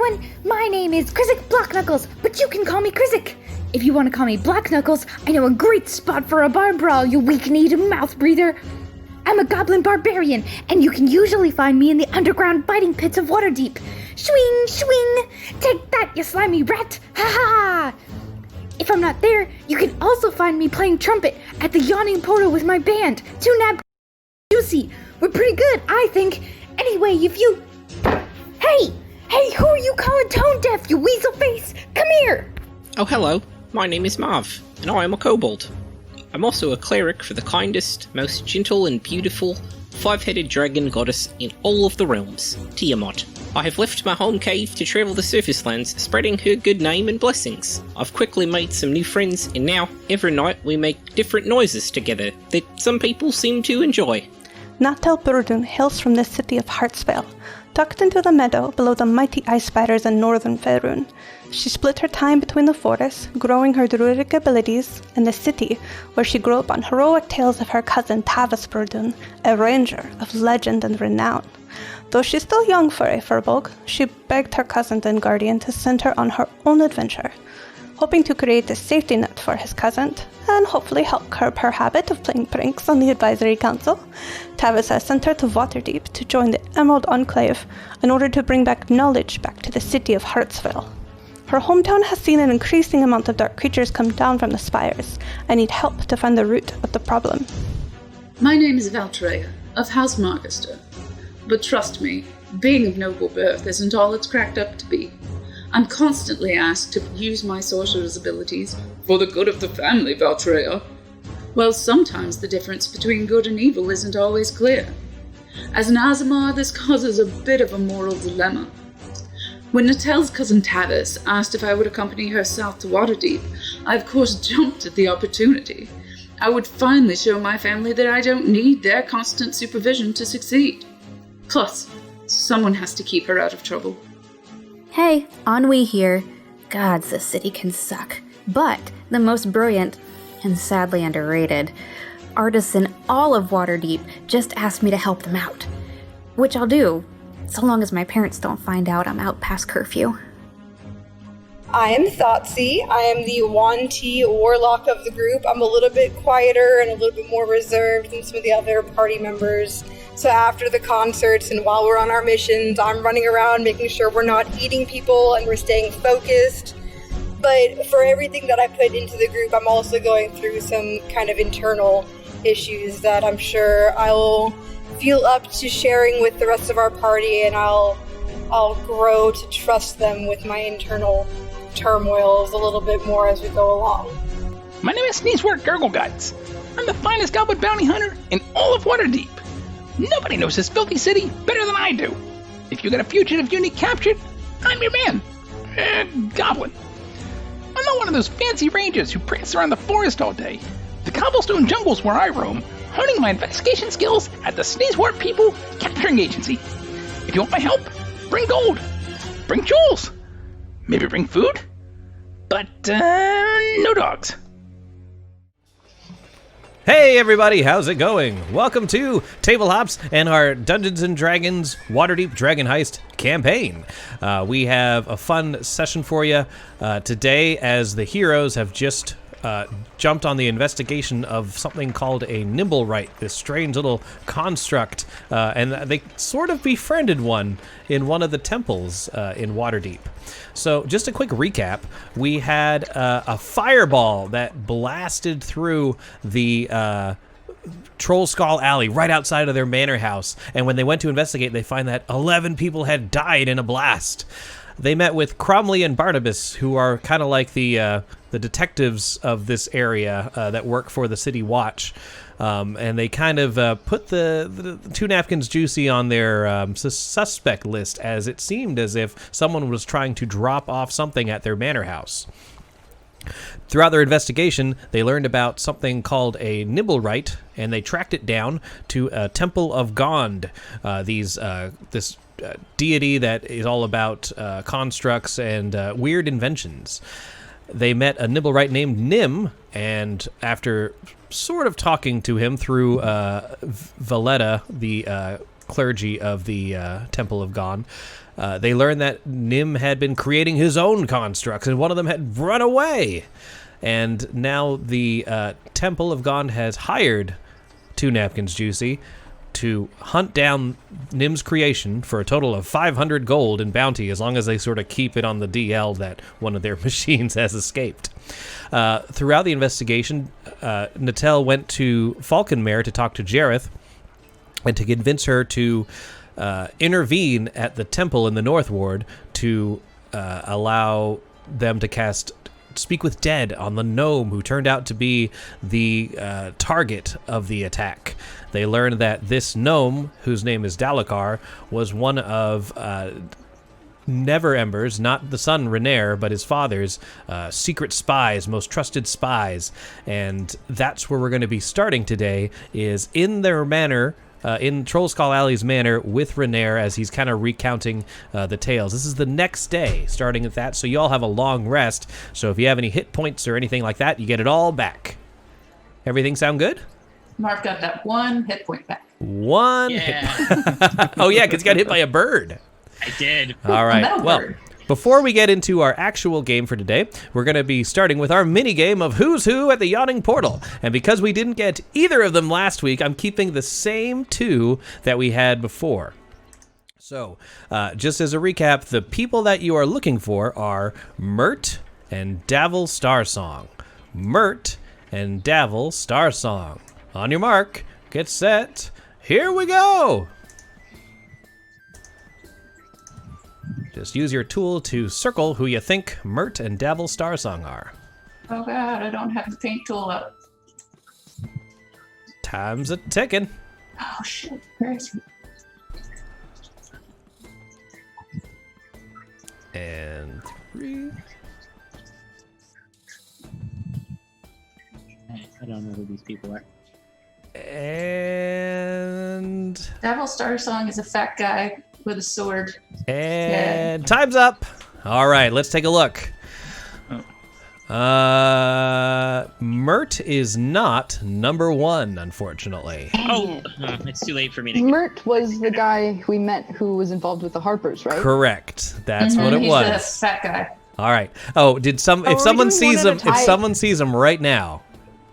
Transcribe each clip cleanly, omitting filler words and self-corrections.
everyone, my name is Krizik Blackknuckles, but you can call me Krizik. If you want to call me Blackknuckles, I know a great spot for a barn brawl, you weak-kneed mouth breather. I'm a goblin barbarian, and you can usually find me in the underground biting pits of Waterdeep. Swing, swing! Take that, you slimy rat! Ha ha! If I'm not there, you can also find me playing trumpet at the Yawning Portal with my band, Tunab Juicy. We're pretty good, I think. Anyway, if you... Hey, who are you calling tone deaf, you weasel face? Come here! Oh, hello. My name is Marv, and I am a kobold. I'm also a cleric for the kindest, most gentle and beautiful five-headed dragon goddess in all of the realms, Tiamat. I have left my home cave to travel the surface lands, spreading her good name and blessings. I've quickly made some new friends, and now, every night, we make different noises together that some people seem to enjoy. Natal Burden hails from the city of Heartsvale, tucked into the meadow below the mighty ice spiders in northern Faerun. She split her time between the forests, growing her druidic abilities, and the city, where she grew up on heroic tales of her cousin Tavis Burdun, a ranger of legend and renown. Though she's still young for a Furbolg, she begged her cousin and guardian to send her on her own adventure, hoping to create a safety net for his cousin, and hopefully help curb her habit of playing pranks on the advisory council. Tavis has sent her to Waterdeep to join the Emerald Enclave in order to bring back knowledge back to the city of Heartsvale. Her hometown has seen an increasing amount of dark creatures come down from the spires, and need help to find the root of the problem. My name is Valtreya, of House Margister. But trust me, being of noble birth isn't all it's cracked up to be. I'm constantly asked to use my sorcerer's abilities for the good of the family, Valtreya. Well, sometimes the difference between good and evil isn't always clear. As an Aasimar, this causes a bit of a moral dilemma. When Natel's cousin Tavis asked if I would accompany her south to Waterdeep, I of course jumped at the opportunity. I would finally show my family that I don't need their constant supervision to succeed. Plus, someone has to keep her out of trouble. Hey, Ennui here. Gods, this city can suck. But the most brilliant, and sadly underrated, artists in all of Waterdeep just asked me to help them out. Which I'll do, so long as my parents don't find out I'm out past curfew. I am Thoughtsy. I am the Wanti warlock of the group. I'm a little bit quieter and a little bit more reserved than some of the other party members. So after the concerts and while we're on our missions, I'm running around making sure we're not eating people and we're staying focused. But for everything that I put into the group, I'm also going through some kind of internal issues that I'm sure I'll feel up to sharing with the rest of our party, and I'll grow to trust them with my internal turmoils a little bit more as we go along. My name is Sneezewort Gurgleguts. I'm the finest goblin bounty hunter in all of Waterdeep. Nobody knows this filthy city better than I do. If you get a fugitive you need captured, I'm your man. Goblin. I'm not one of those fancy rangers who prance around the forest all day. The cobblestone jungle's where I roam, honing my investigation skills at the Sneezewort People Capturing Agency. If you want my help, bring gold. Bring jewels. Maybe bring food. But, no dogs. Hey everybody, how's it going? Welcome to Table Hops and our Dungeons & Dragons Waterdeep Dragon Heist campaign. We have a fun session for you today, as the heroes have just jumped on the investigation of something called a Nimblewright, this strange little construct, and they sort of befriended one in one of the temples in Waterdeep. So just a quick recap, we had a fireball that blasted through the Troll Skull Alley right outside of their manor house, and when they went to investigate, they find that 11 people had died in a blast. They met with Cromley and Barnabas, who are kind of like the detectives of this area that work for the City Watch. And they kind of put the two napkins juicy on their suspect list, as it seemed as if someone was trying to drop off something at their manor house. Throughout their investigation, they learned about something called a Nimblewright, and they tracked it down to a Temple of Gond. This deity that is all about constructs and weird inventions. They met a Nimblewright named Nim, and after sort of talking to him through Valletta, the clergy of the Temple of Gond, they learned that Nim had been creating his own constructs, and one of them had run away. And now the Temple of Gond has hired 2 Napkins Juicy to hunt down Nim's creation for a total of 500 gold in bounty, as long as they sort of keep it on the DL that one of their machines has escaped. Throughout the investigation, Natel went to Falconmare to talk to Jareth and to convince her to intervene at the temple in the North Ward to allow them to cast Speak with Dead on the gnome who turned out to be the target of the attack. They learned that this gnome, whose name is Dalakar, was one of Neverember's, not the son Renaer, but his father's secret spies, most trusted spies. And that's where we're going to be starting today, is in their manor, in Trollskull Alley's manor with Renaer, as he's kind of recounting the tales. This is the next day, starting at that, so you all have a long rest. So if you have any hit points or anything like that, you get it all back. Everything sound good? Mark got that 1 hit point back. 1 hit. Oh yeah, because you got hit by a bird. I did. All right. Well, before we get into our actual game for today, we're going to be starting with our mini game of Who's Who at the Yawning Portal. And because we didn't get either of them last week, I'm keeping the same 2 that we had before. So, just as a recap, the people that you are looking for are Mert and Davil Starsong. Mert and Davil Starsong. On your mark, get set, here we go! Just use your tool to circle who you think Mert and Davil Starsong are. Oh god, I don't have the paint tool up. Time's a-ticking. Oh shit, where is he? And 3. I don't know who these people are. And... Davil Starsong is a fat guy with a sword. And time's up. All right, let's take a look. Mert is not number 1, unfortunately. Oh, it's too late for me to. Mert was the guy we met who was involved with the Harpers, right? Correct. That's what it He's was. the fat guy. All right. Oh, if someone sees him, right now,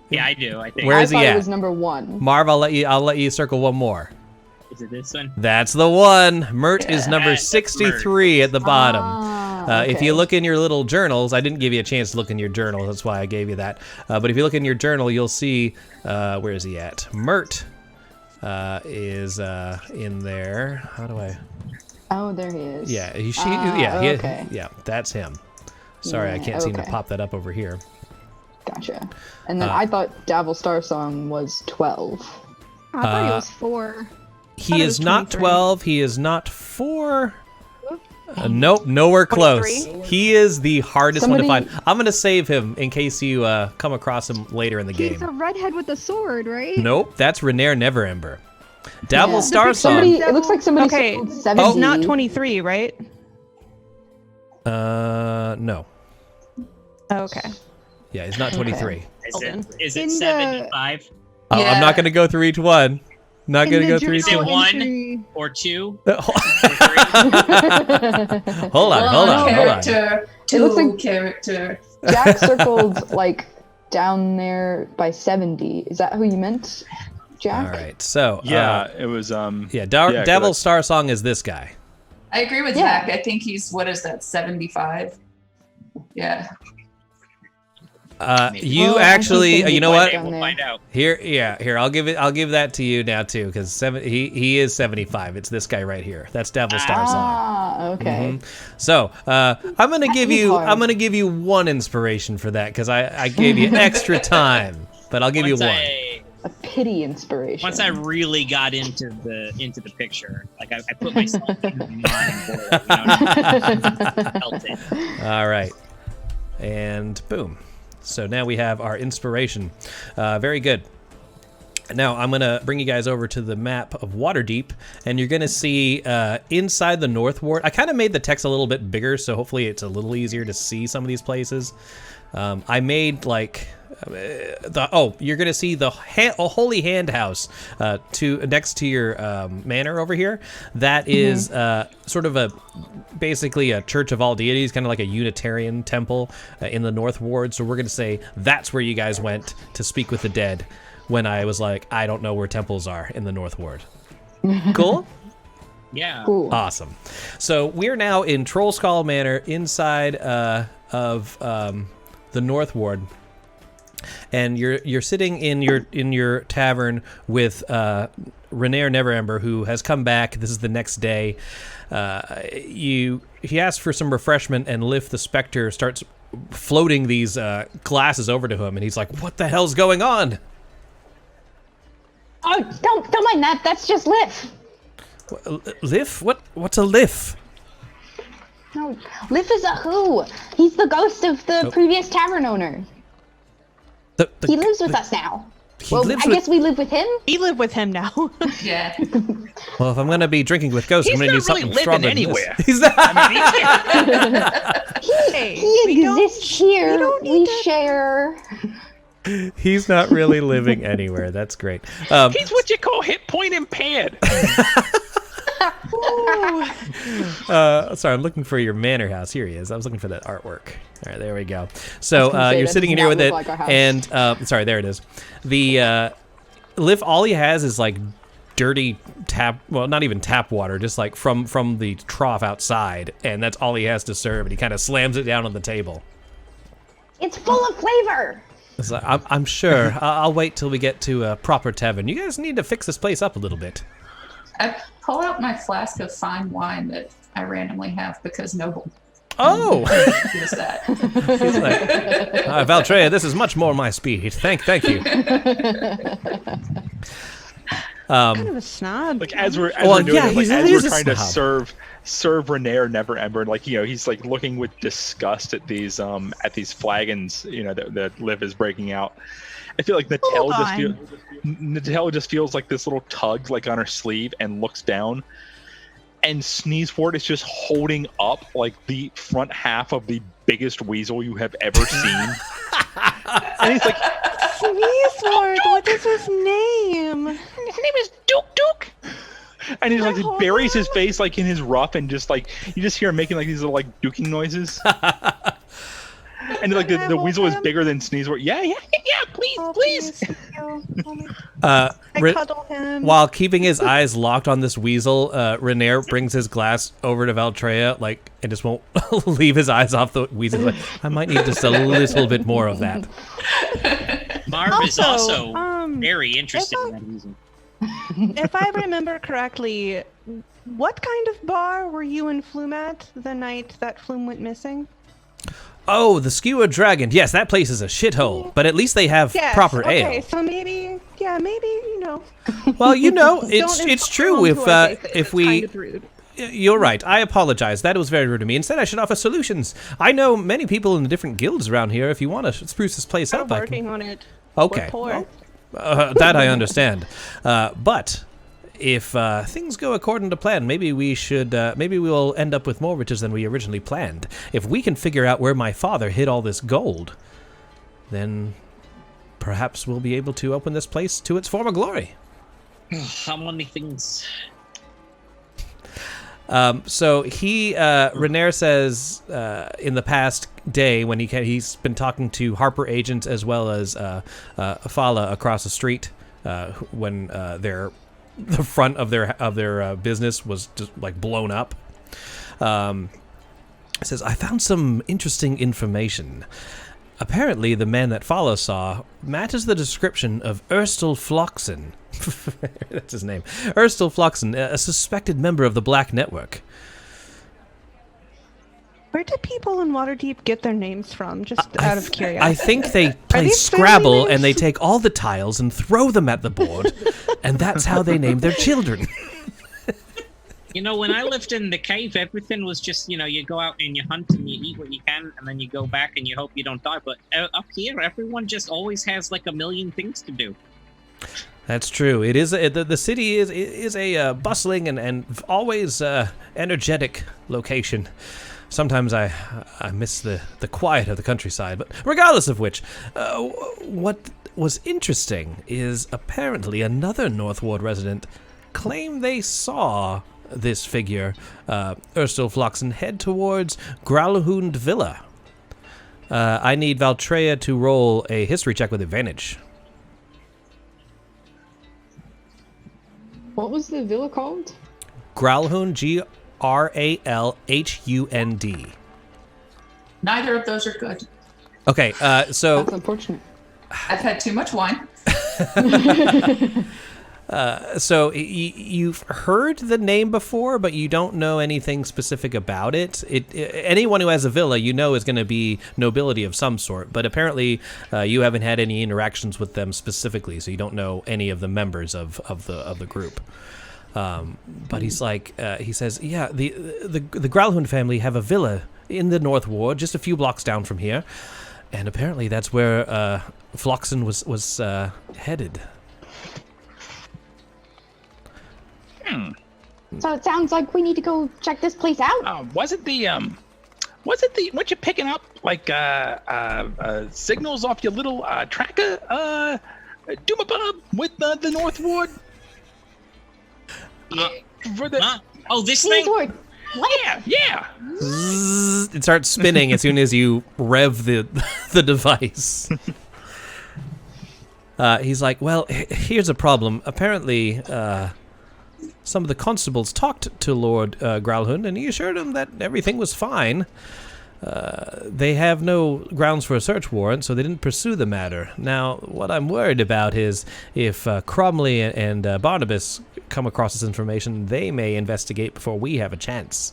Yeah, I do. I think. Where is he I thought at? it was number 1. Marv, I'll let you circle one more. Is it this one? That's the one. Mert is number 63 at the bottom. Okay. If you look in your little journals, I didn't give you a chance to look in your journal. That's why I gave you that. But if you look in your journal, you'll see, where is he at? Mert is in there. How do I? Oh, there he is. Yeah, okay. yeah, that's him. Sorry, I can't seem to pop that up over here. Gotcha. And then I thought Davil Starsong was 12. I thought he was 4. He is not 23. 12. He is not 4. Nope, nowhere close. 23? He is the hardest one to find. I'm going to save him in case you come across him later in the game. He's a redhead with a sword, right? Nope, that's Renaer Neverember. Davil Yeah. Starsong. It looks like somebody Okay, said 70. It's not 23, right? No. Okay. Yeah, he's not 23. Is it In the- 75? Oh, I'm not Yeah. going to go through each one. Not going to go through each Is it one. 1 or 2? Hold on. Character, It looks 2 like- character. Jack circled like down there by 70. Is that who you meant, Jack? All right, so Yeah, it was. Davil correct. Starsong is this guy. I agree with Yeah. Zach. I think he's, what is that, 75? Yeah. You Well, actually, I think you know he what? went We'll find out. Here. I'll give that to you now too, because he is 75. It's this guy right here. That's Davil Starsong. Ah, okay. So I'm gonna give is you hard. 1 inspiration for that, because I gave you extra time, but I'll give you 1. A pity inspiration. Once I really got into the picture, like I put myself in the mind for it, felt it. All right, and boom. So now we have our inspiration. Very good. Now I'm going to bring you guys over to the map of Waterdeep, and you're going to see inside the North Ward. I kind of made the text a little bit bigger, so hopefully it's a little easier to see some of these places. I made like You're gonna see the Holy Hand House next to your manor over here. That is sort of basically a church of all deities, kind of like a Unitarian temple in the North Ward. So we're gonna say that's where you guys went to speak with the dead. When I was like, I don't know where temples are in the North Ward. Cool? Yeah. Cool. Awesome. So we're now in Trollskull Manor inside of the North Ward. And you're sitting in your tavern with Renair Neverember, who has come back. This is the next day. He asks for some refreshment, and Lif the Spectre starts floating these glasses over to him, and he's like, "What the hell's going on?" Oh, don't mind that. That's just Lif. Lif? What's a Lif? No, Lif is a who. He's the ghost of the previous tavern owner. He lives with us now. I guess we live with him. We live with him now. Yeah. Well, if I'm gonna be drinking with ghosts, I'm gonna do something stronger than this. He's not. He exists here. We share. He's not really living anywhere. That's great. He's what you call hit point impaired. Sorry, I'm looking for your manor house. Here he is. I was looking for that artwork. All right, there we go. So you're sitting in here with it, and sorry, there it is. The Lif, all he has is like dirty tap. Well, not even tap water, just like from the trough outside, and that's all he has to serve. And he kind of slams it down on the table. It's full of flavor. So I'm sure. I'll wait till we get to a proper tavern. You guys need to fix this place up a little bit. I pull out my flask of fine wine that I randomly have because Noble. Oh! Here's that. He's like, Valtreya, this is much more my speed. Thank you. Kind of a snob. Like as we're trying to serve Renair Neverember, like he's like looking with disgust at these flagons, that Liv is breaking out. I feel like Natelle just feels like this little tug like on her sleeve and looks down, and Sneezewort is just holding up like the front half of the biggest weasel you have ever seen. And he's like, Sneezewort, what is his name? His name is Duke. And he like buries his face like in his ruff, and just like you just hear him making like these little like duking noises. And like the weasel is bigger than Sneezewort. Yeah, please. I cuddle him. While keeping his eyes locked on this weasel, Renair brings his glass over to Valtreya, like, and just won't leave his eyes off the weasel. Like, I might need just a little bit more of that. Marv is also very interested in that weasel. If I remember correctly, what kind of bar were you and Flume at the night that Flume went missing? Oh, the Skewer Dragon. Yes, that place is a shithole, but at least they have proper ale. Okay, so maybe. Well, it's true. If we, kind of rude. You're right. I apologize. That was very rude of me. Instead, I should offer solutions. I know many people in the different guilds around here. If you want to spruce this place up, I'm working on it. Okay. We're poor. That I understand. But if things go according to plan, maybe we will end up with more riches than we originally planned. If we can figure out where my father hid all this gold, then perhaps we'll be able to open this place to its former glory. How many things? So Renair says in the past day when he's been talking to Harper agents as well as Fala across the street when the front of their business was just like blown up. Says, I found some interesting information. Apparently, the man that Fala saw matches the description of Erstal Floxen. That's his name. Erstal Floxen, a suspected member of the Black Network. Where do people in Waterdeep get their names from? Just out of curiosity. I think they play Scrabble and they take all the tiles and throw them at the board, and that's how they name their children. When I lived in the cave, everything was just, you go out and you hunt and you eat what you can, and then you go back and you hope you don't die. But up here, everyone just always has like a million things to do. That's true. It is the city is a bustling and always energetic location. sometimes I miss the quiet of the countryside. But regardless of which, what was interesting is apparently another North Ward resident claimed they saw this figure, Urstul Floxen, head towards Gralhund Villa. I need Valtreya to roll a history check with advantage. What was the villa called? Gralhund, Gralhund. Neither of those are good. Okay, so... That's unfortunate. I've had too much wine. So you've heard the name before, but you don't know anything specific about it. Anyone who has a villa, you know, is going to be nobility of some sort. But apparently, you haven't had any interactions with them specifically, so you don't know any of the members of the group. But he's like, he says, yeah, the Gralhund family have a villa in the North Ward, just a few blocks down from here, and apparently that's where Floxen was headed. So it sounds like we need to go check this place out. Wasn't what you picking up like signals off your little tracker Doomabob with the North Ward? For the this thing? Ward. Yeah. Zzz, it starts spinning as soon as you rev the device. He's like, well, here's a problem. Apparently, some of the constables talked to Lord Gralhund, and he assured them that everything was fine. They have no grounds for a search warrant, so they didn't pursue the matter. Now, what I'm worried about is if Cromley and Barnabas come across this information, they may investigate before we have a chance.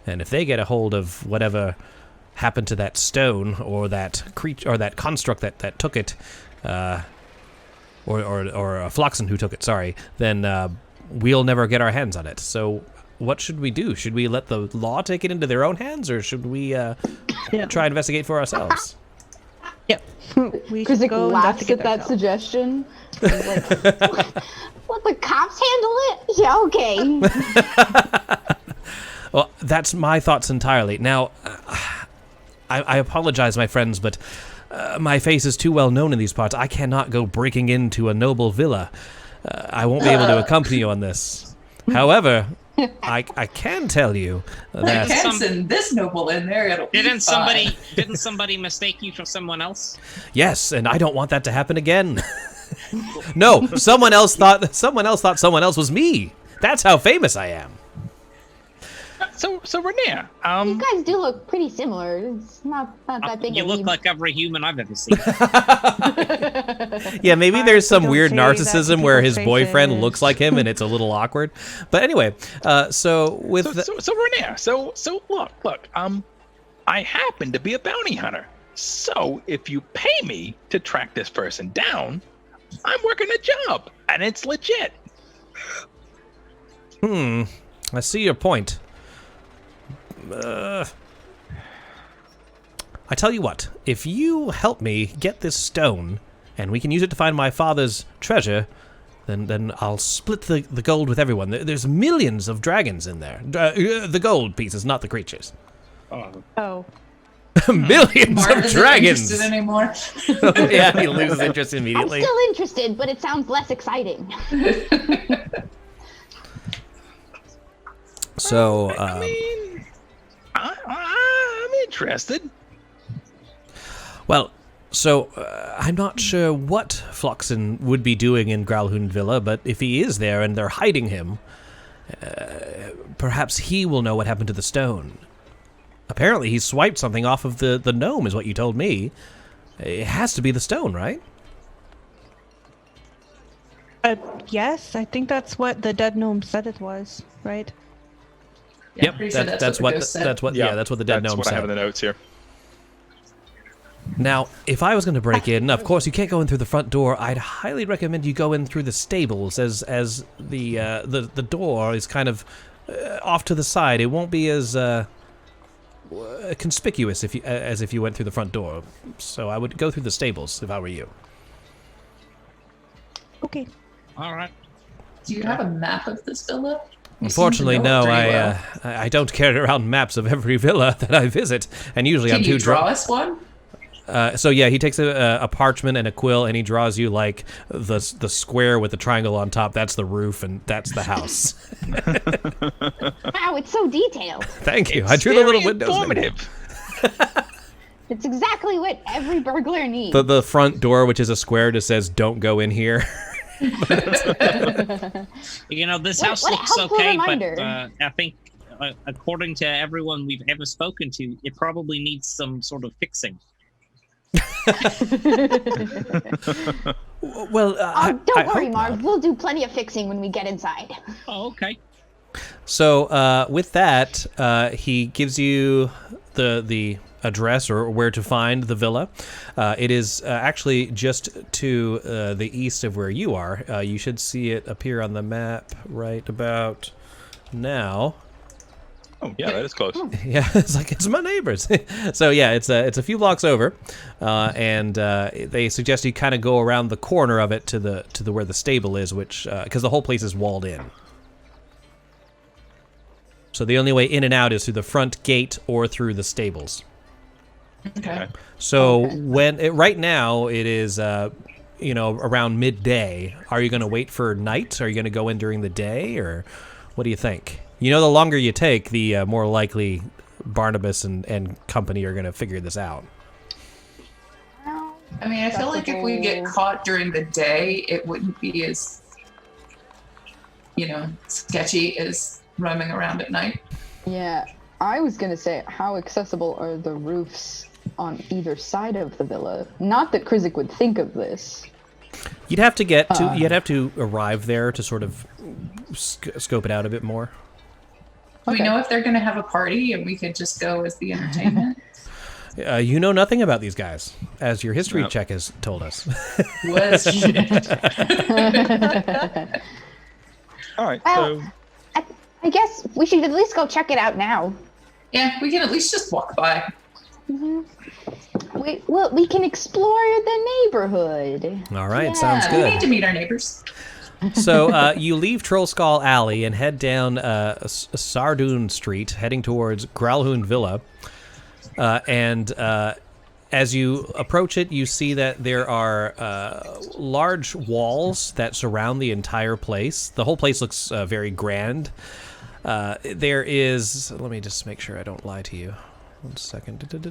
And if they get a hold of whatever happened to that stone or that creature or that construct that took it, or Floxen who took it, sorry, then we'll never get our hands on it. So what should we do? Should we let the law take it into their own hands, or should we try and investigate for ourselves? Yep. Because it laughs at that suggestion. Like, let the cops handle it? Yeah, okay. Well, that's my thoughts entirely. Now, I apologize, my friends, but my face is too well known in these parts. I cannot go breaking into a noble villa. I won't be able to accompany you on this. However, I can tell you that you can't send this noble in there. Didn't somebody mistake you for someone else? Yes, and I don't want that to happen again. No, someone else thought someone else was me. That's how famous I am. So Rainier, you guys do look pretty similar. It's not that big. You look like every human I've ever seen. Yeah, maybe there's some weird narcissism where his boyfriend looks like him, and it's a little awkward. But anyway, so Rainier, so look, I happen to be a bounty hunter. So if you pay me to track this person down, I'm working a job, and it's legit. I see your point. I tell you what, if you help me get this stone, and we can use it to find my father's treasure, then I'll split the gold with everyone. There's millions of dragons in there. The gold pieces, not the creatures. Oh. Millions Mark of isn't dragons! interested anymore. Yeah, he loses interest immediately. I'm still interested, but it sounds less exciting. So, I'm interested. Well, so I'm not sure what Floxen would be doing in Gralhund Villa, but if he is there and they're hiding him, perhaps he will know what happened to the stone. Apparently he swiped something off of the gnome, is what you told me. It has to be the stone, right? Yes, I think that's what the dead gnome said it was, right? Yeah, yep, that's what the dead gnome said. That's what I have in the notes here. Now, if I was going to break in, of course you can't go in through the front door. I'd highly recommend you go in through the stables, as the door is kind of off to the side. It won't be as conspicuous as if you went through the front door. So I would go through the stables if I were you. Okay. All right. Do you have a map of this villa? Unfortunately, no. I don't carry around maps of every villa that I visit, and usually I'm too Can you draw us one? So yeah, he takes a parchment and a quill, and he draws you like the square with the triangle on top. That's the roof, and that's the house. Wow, it's so detailed. Thank you. I drew the little windows. It's exactly what every burglar needs. The front door, which is a square, just says "Don't go in here." You know, this What- house what a looks helpful okay, reminder. but I think, according to everyone we've ever spoken to, it probably needs some sort of fixing. Well, don't worry, Marv. We'll do plenty of fixing when we get inside. Oh, okay. So with that, he gives you the address or where to find the villa. It is actually just to the east of where you are. You should see it appear on the map right about now. Oh yeah, that is close. Yeah, it's like it's my neighbors. So yeah, it's a few blocks over, and they suggest you kind of go around the corner of it to the where the stable is, which because the whole place is walled in. So the only way in and out is through the front gate or through the stables. Okay. So right now it is around midday. Are you going to wait for night? Are you going to go in during the day, or what do you think? You know, the longer you take, the more likely Barnabas and company are going to figure this out. I mean, I feel like if we get caught during the day, it wouldn't be as, sketchy as roaming around at night. Yeah, I was gonna say, how accessible are the roofs on either side of the villa? Not that Krizik would think of this. You'd have to arrive there to sort of scope it out a bit more. Do we know if they're going to have a party and we could just go as the entertainment? You know nothing about these guys, as your history check has told us. Was shit. All right, Well, I guess we should at least go check it out now. Yeah, we can at least just walk by. We can explore the neighborhood. All right, sounds good. We need to meet our neighbors. So you leave Trollskull Alley and head down Sardoon Street, heading towards Gralhund Villa. And as you approach it, you see that there are large walls that surround the entire place. The whole place looks very grand. There is... Let me just make sure I don't lie to you. 1 second. There's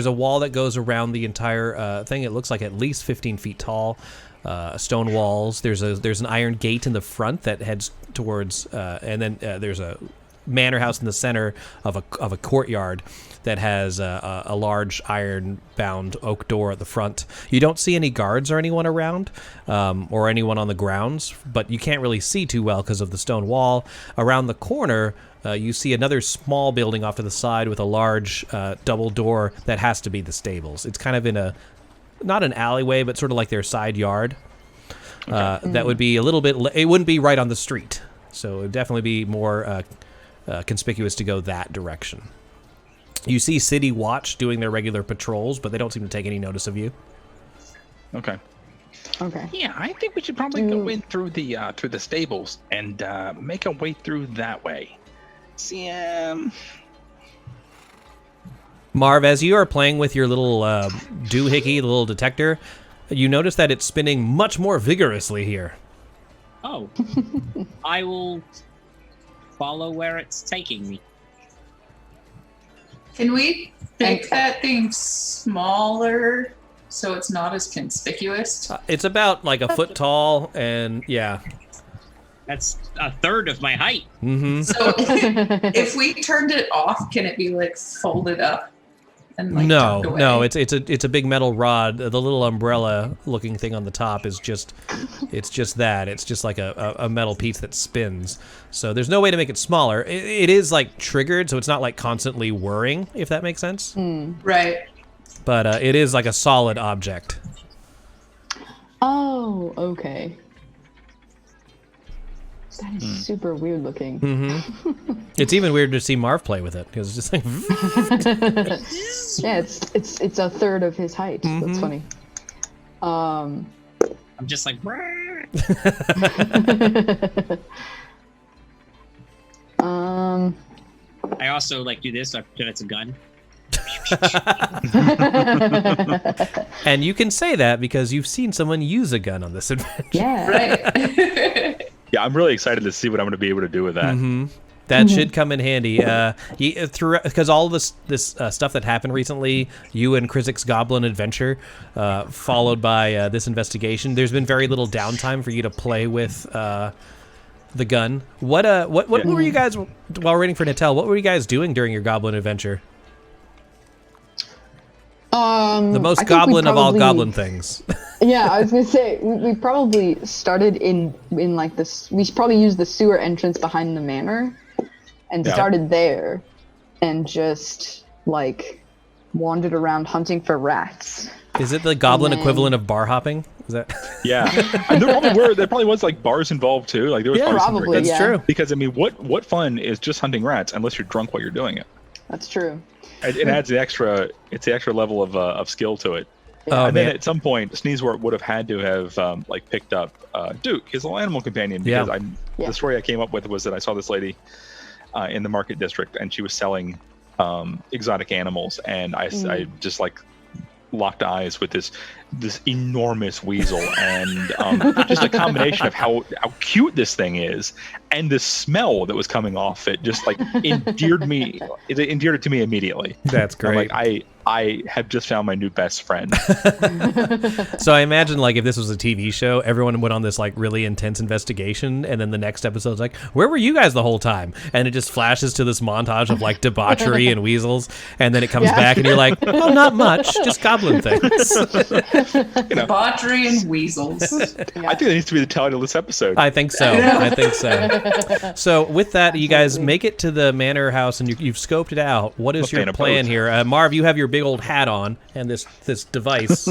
a wall that goes around the entire thing. It looks like at least 15 feet tall. Stone walls. There's an iron gate in the front that heads towards, and then there's a manor house in the center of a courtyard that has a large iron-bound oak door at the front. You don't see any guards or anyone around, or anyone on the grounds, but you can't really see too well because of the stone wall. Around the corner, you see another small building off to the side with a large double door that has to be the stables. It's kind of in not an alleyway, but sort of like their side yard. That would be a little bit... It wouldn't be right on the street, so it would definitely be more conspicuous to go that direction. You see City Watch doing their regular patrols, but they don't seem to take any notice of you. Okay. Yeah, I think we should probably go in through the stables and make our way through that way. See, Marv, as you are playing with your little doohickey, the little detector, you notice that it's spinning much more vigorously here. Oh. I will follow where it's taking me. Can we make that thing smaller so it's not as conspicuous? It's about like a foot tall, and yeah. That's a third of my height. Mm-hmm. So if we turned it off, can it be like folded up and like tucked away? No, it's a big metal rod. The little umbrella looking thing on the top is just that. It's just like a metal piece that spins. So there's no way to make it smaller. It is like triggered, so it's not like constantly whirring, if that makes sense. Right. But it is like a solid object. Oh, okay. That is super weird looking. Mm-hmm. It's even weird to see Marv play with it because it's just like. Yeah, it's a third of his height. That's funny. I'm just like. I also like do this. I pretend it's a gun. And you can say that because you've seen someone use a gun on this adventure. Yeah. Right. Yeah, I'm really excited to see what I'm going to be able to do with that. Mm-hmm. That should come in handy. Because all this stuff that happened recently, you and Krizik's Goblin adventure, followed by this investigation, there's been very little downtime for you to play with the gun. What were you guys, while waiting for Natel, what were you guys doing during your Goblin adventure? The most goblin of all goblin things. Yeah, I was gonna say we probably started in like this. We probably used the sewer entrance behind the manor, and started there, and just like wandered around hunting for rats. Is it the goblin equivalent of bar hopping? Is that? Yeah, and there probably was like bars involved too. Like there was bars probably. That's true. Because I mean, what fun is just hunting rats unless you're drunk while you're doing it? That's true. It adds the extra. It's the extra level of skill to it. Oh, and man. then at some point, Sneezewort would have had to have like picked up Duke, his little animal companion, because the story I came up with was that I saw this lady in the market district, and she was selling exotic animals, and I just like locked eyes with this enormous weasel, and just a combination of how cute this thing is and the smell that was coming off it just like endeared it to me immediately. That's great. I'm like I have just found my new best friend. So I imagine like if this was a TV show, everyone went on this like really intense investigation, and then the next episode's like, where were you guys the whole time? And it just flashes to this montage of like debauchery and weasels, and then it comes back and you're like, oh, not much, just goblin things. Debauchery and weasels. I think that needs to be the title of this episode. I think so. So with that, you guys make it to the manor house, and you've scoped it out. What is your plan here? Marv, you have your big old hat on and this device.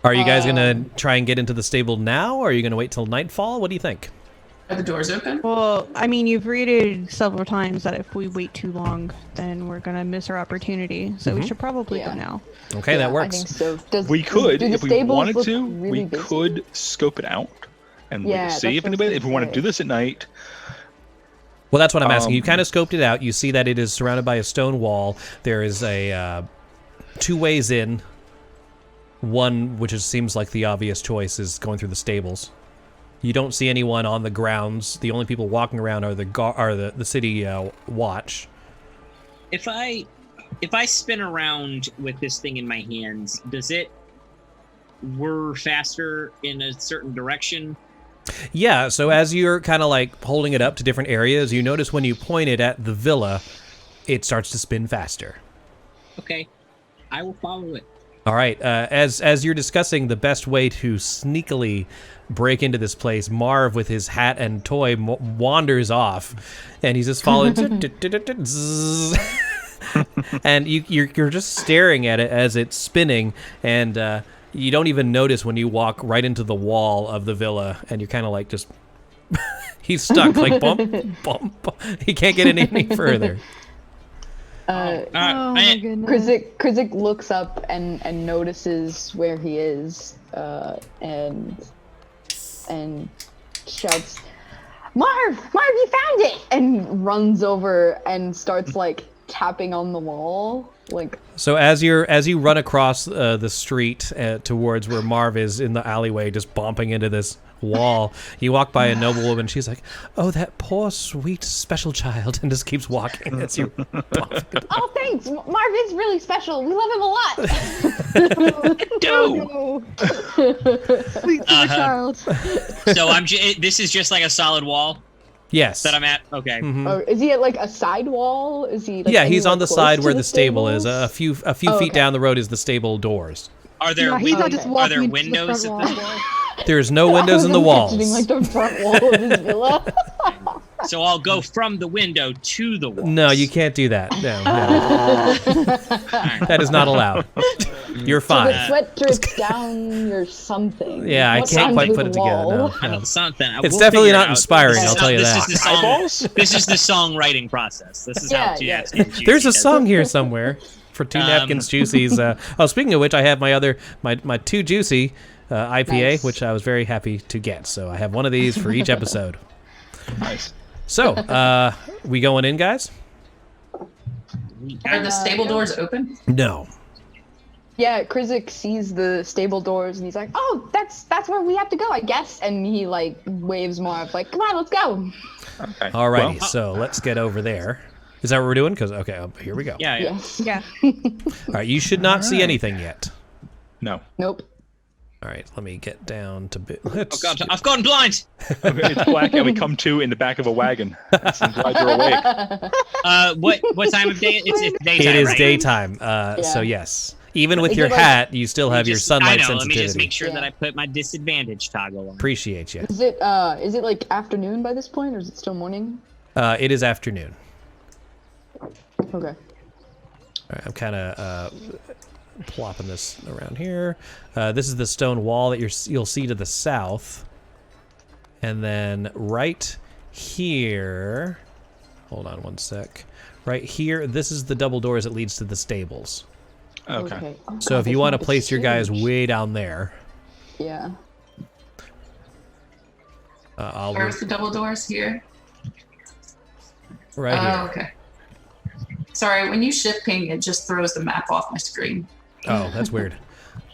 Are you guys gonna try and get into the stable now, or are you gonna wait till nightfall? What do you think? Are the doors open? Well, I mean, you've read several times that if we wait too long, then we're gonna miss our opportunity. So we should probably go now. Okay, that works. I think so. We could, if we wanted look to, really we busy? could scope it out and see if anybody. If we want to do this at night. Well, that's what I'm asking. You kind of scoped it out. You see that it is surrounded by a stone wall. There is a 2 ways in. One, which seems like the obvious choice, is going through the stables. You don't see anyone on the grounds. The only people walking around are the city watch. If I spin around with this thing in my hands, does it whir faster in a certain direction? Yeah, so as you're kind of like holding it up to different areas, you notice when you point it at the villa, it starts to spin faster. Okay, I will follow it. All right, as you're discussing the best way to sneakily break into this place, Marv, with his hat and toy, wanders off, and he's just following. And you're just staring at it as it's spinning, and you don't even notice when you walk right into the wall of the villa, and you're kind of like just he's stuck, like bump, bump. He can't get any further. My goodness. Krizik looks up and notices where he is, and shouts, Marv, you found it! And runs over and starts like tapping on the wall. Like, so as you run across the street towards where Marv is in the alleyway, just bumping into this wall, you walk by a noble woman. She's like, "Oh, that poor, sweet, special child," and just keeps walking as you. Oh, thanks, Marv is really special. We love him a lot. Sweet child. So this is just like a solid wall. Yes. That I'm at. Okay. Mm-hmm. Oh, is he at like a side wall? Is he? Like, He's on the side where the stable is. stables? A few feet down the road is the stable doors. Are there are there windows at this wall? There's no windows in the walls. Like the front wall of his villa. So I'll go from the window to the wall. No, you can't do that. No. That is not allowed. You're fine. So the sweat drips down your something. Yeah, I can't quite put it together. No. I know something. It's definitely not inspiring, I'll tell you that. This is the songwriting process. This is how Two Napkins Juicy There's a does song it. here somewhere for Two Napkins Juicy's. Speaking of which, I have my Two Juicy IPA, Nice. which I was very happy to get. So I have one of these for each episode. Nice. So, we going in, guys? Are the stable doors open? No. Yeah, Krizik sees the stable doors and he's like, "Oh, that's where we have to go, I guess." And he like waves Marv like, "Come on, let's go." Okay. Alrighty, Well, so let's get over there. Is that what we're doing? Because here we go. Yeah. Yes. Yeah. All right, you should not see anything yet. No. Nope. All right, let me get down to bit. Oh God, I've gone blind. It's black, and we come to in the back of a wagon. I'm glad you're awake. What time of day? It's daytime. It is right? daytime. So yes, even with your Is it like- hat, you still have your sunlight I know. Let sensitivity. me just make sure that I put my disadvantage toggle on. Appreciate you. Is it like afternoon by this point, or is it still morning? It is afternoon. Okay. All right, I'm kind of plopping this around here. This is the stone wall that you'll see to the south. And then right here, hold on one sec. Right here, this is the double doors that leads to the stables. Okay. Oh, So God, if you this want to map is place your guys huge. way down there, Yeah. I'll Where's the double doors here? right here. Oh, okay. Sorry, when you shift ping, it just throws the map off my screen. Oh, that's weird.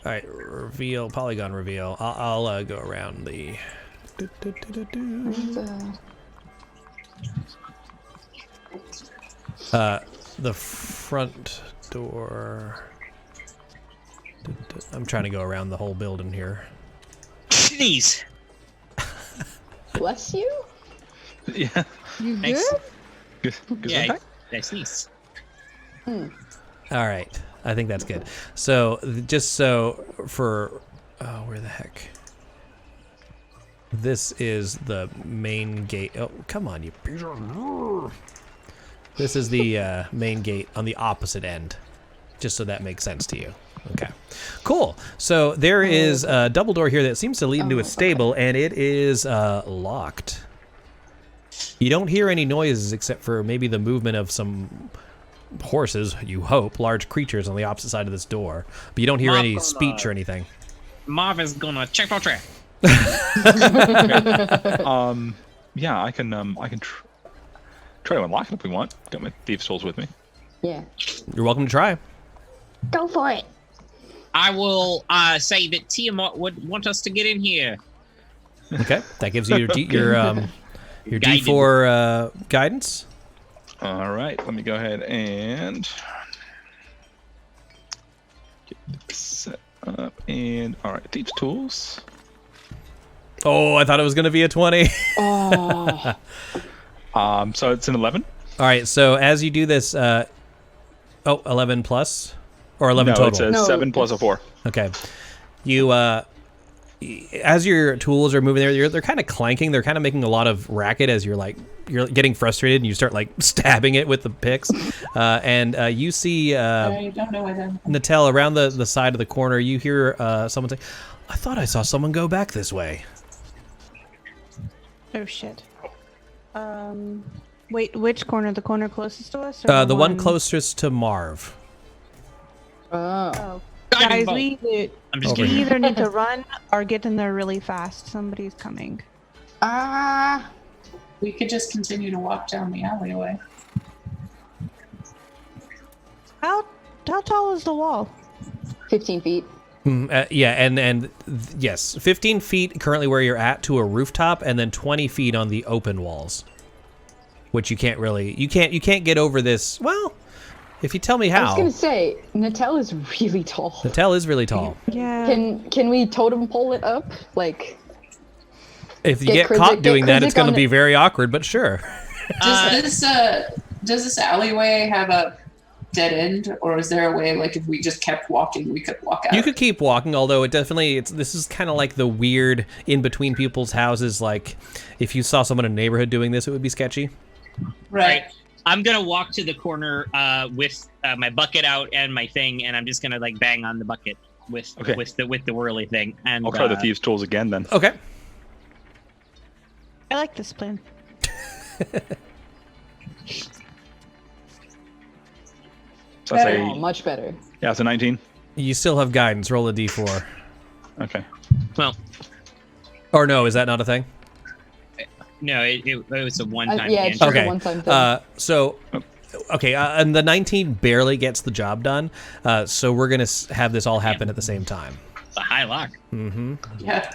All right, reveal, polygon reveal. I'll go around the... the front door... I'm trying to go around the whole building here. Sneeze. Bless you. Yeah. You Thanks. good? Yeah, I sneeze. All right, I think that's good. So, just so for... Oh, where the heck? This is the main gate. Oh, come on, you... This is the main gate on the opposite end, just so that makes sense to you. Okay, cool. So there is a double door here that seems to lead into a stable, and it is locked. You don't hear any noises except for maybe the movement of some horses, you hope, large creatures on the opposite side of this door. But you don't hear any speech or anything. Marv is gonna check for track. Yeah, I can try to unlock it if we want. Got my thieves' tools with me. Yeah. You're welcome to try. Go for it. I will say that Tiamat would want us to get in here. Okay, that gives you your your Guided. D4 guidance. All right, let me go ahead and get this set up. And all right, thieves' tools. Oh, I thought it was going to be a 20. Oh. So it's an 11. All right, so as you do this, 11 plus or 11 no, total. it's a 7 plus a 4. Okay, you as your tools are moving there, they're kind of clanking. They're kind of making a lot of racket as you're getting frustrated and you start like stabbing it with the picks. And you see I don't know where they're. Natel around the side of the corner. You hear someone say, "I thought I saw someone go back this way." Oh shit. Wait, which corner? The corner closest to us? Or The one closest to Marv. Oh. Guys, bolt. we I'm just Over we kidding. here. either need to run or get in there really fast. Somebody's coming. We could just continue to walk down the alleyway. How tall is the wall? 15 feet. Yeah, and yes, 15 feet currently where you're at to a rooftop, and then 20 feet on the open walls, which you can't get over this. Well, if you tell me I was how. gonna say, Natel is really tall. Natel is really tall. Yeah. Can we totem pole it up? Like, If you Get get caught Krizik- doing get that, it's Krizik going to on be it. very awkward, but sure. Does this alleyway have a dead end, or is there a way, like, if we just kept walking, we could walk out? You could keep walking, although this is kind of like the weird in between people's houses. Like, if you saw someone in a neighborhood doing this, it would be sketchy. Right. I'm gonna walk to the corner with my bucket out and my thing, and I'm just gonna like bang on the bucket with the whirly thing. And I'll try the thieves' tools again then. Okay. I like this plan. So I say, much better. Yeah, it's a 19. You still have guidance. Roll a d4. Okay. Well. Or no, is that not a thing? No, it was a one-time. Yeah, it's just a one-time thing. And the 19 barely gets the job done. So we're gonna have this all happen at the same time. It's a high luck. Mm-hmm. Yeah.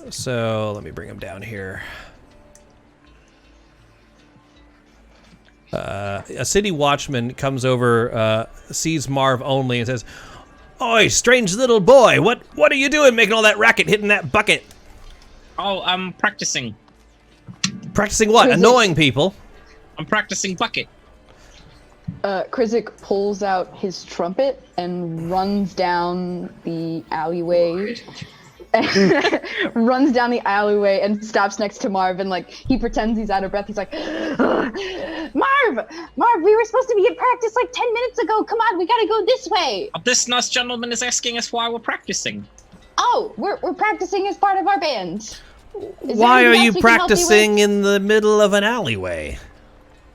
So let me bring him down here. A city watchman comes over, sees Marv only, and says, "Oi, strange little boy! What are you doing, making all that racket, hitting that bucket?" Oh, I'm practicing. Practicing what? Annoying people. I'm practicing bucket. Krizik pulls out his trumpet and runs down the alleyway. Runs down the alleyway and stops next to Marv, and like he pretends he's out of breath. He's like, Marv, we were supposed to be in practice like 10 minutes ago. Come on, we gotta go this way. This nice gentleman is asking us why we're practicing. Oh, we're practicing as part of our band. Why are you practicing in the middle of an alleyway?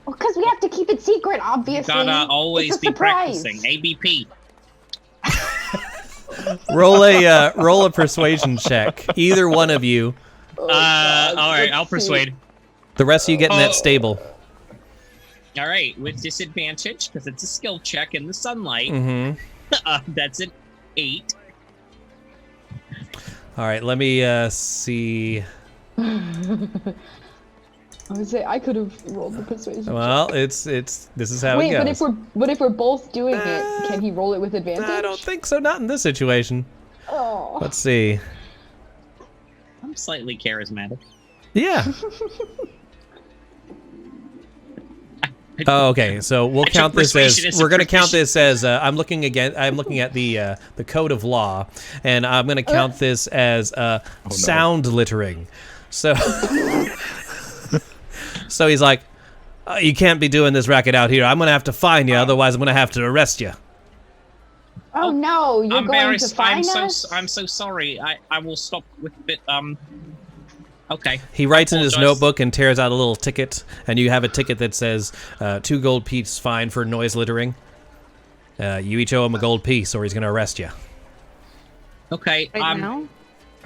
Well, because we have to keep it secret, obviously. You gotta always be practicing. ABP. Roll a persuasion check. Either one of you. All right, I'll persuade. The rest of you get in that stable. All right, with disadvantage because it's a skill check in the sunlight. Mm-hmm. That's an 8. All right, let me see. I would say I could have rolled the persuasion. Well, this is how it goes. But if we're both doing it, can he roll it with advantage? I don't think so. Not in this situation. Oh. Let's see. I'm slightly charismatic. Yeah. Oh, okay. So we'll count this as we're going to count this as I'm looking at the code of law, and I'm going to count this as sound littering. So. So he's like, you can't be doing this racket out here. I'm going to have to fine you, otherwise I'm going to have to arrest you. Oh no, you're going to fine us? I'm so sorry. I will stop with it. Okay. He writes in his notebook and tears out a little ticket, and you have a ticket that says 2 gold piece fine for noise littering. You each owe him a gold piece, or he's going to arrest you. Okay. Right now?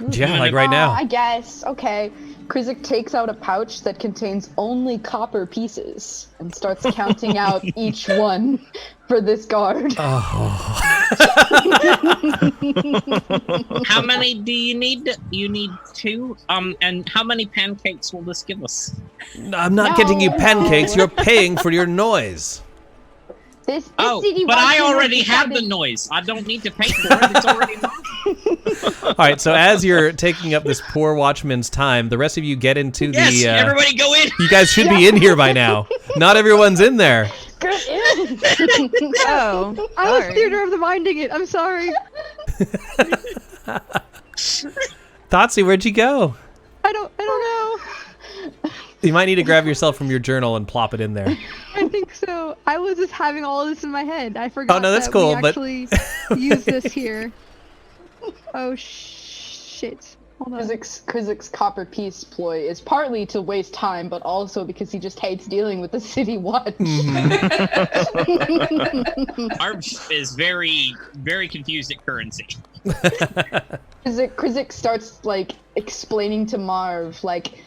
Yeah, like right now. I guess. Okay. Krizik takes out a pouch that contains only copper pieces and starts counting out each one for this guard. Oh. How many do you need? You need 2. And how many pancakes will this give us? I'm not getting you pancakes. You're paying for your noise. This city but I already have the noise. I don't need to pay for it. It's already mine. All right, so as you're taking up this poor watchman's time, the rest of you get into yes, everybody go in. You guys should be in here by now. Not everyone's in there. Get in. Oh, I was theater of the minding it. I'm sorry. Thoughtsy, where'd you go? I don't know. You might need to grab yourself from your journal and plop it in there. I think so. I was just having all of this in my head. I forgot. Oh no, that's that cool. We but actually use this here. Oh shit! Hold on. Krizik's copper piece ploy is partly to waste time, but also because he just hates dealing with the city watch. Arb is very, very confused at currency. Krizik starts like explaining to Marv, like,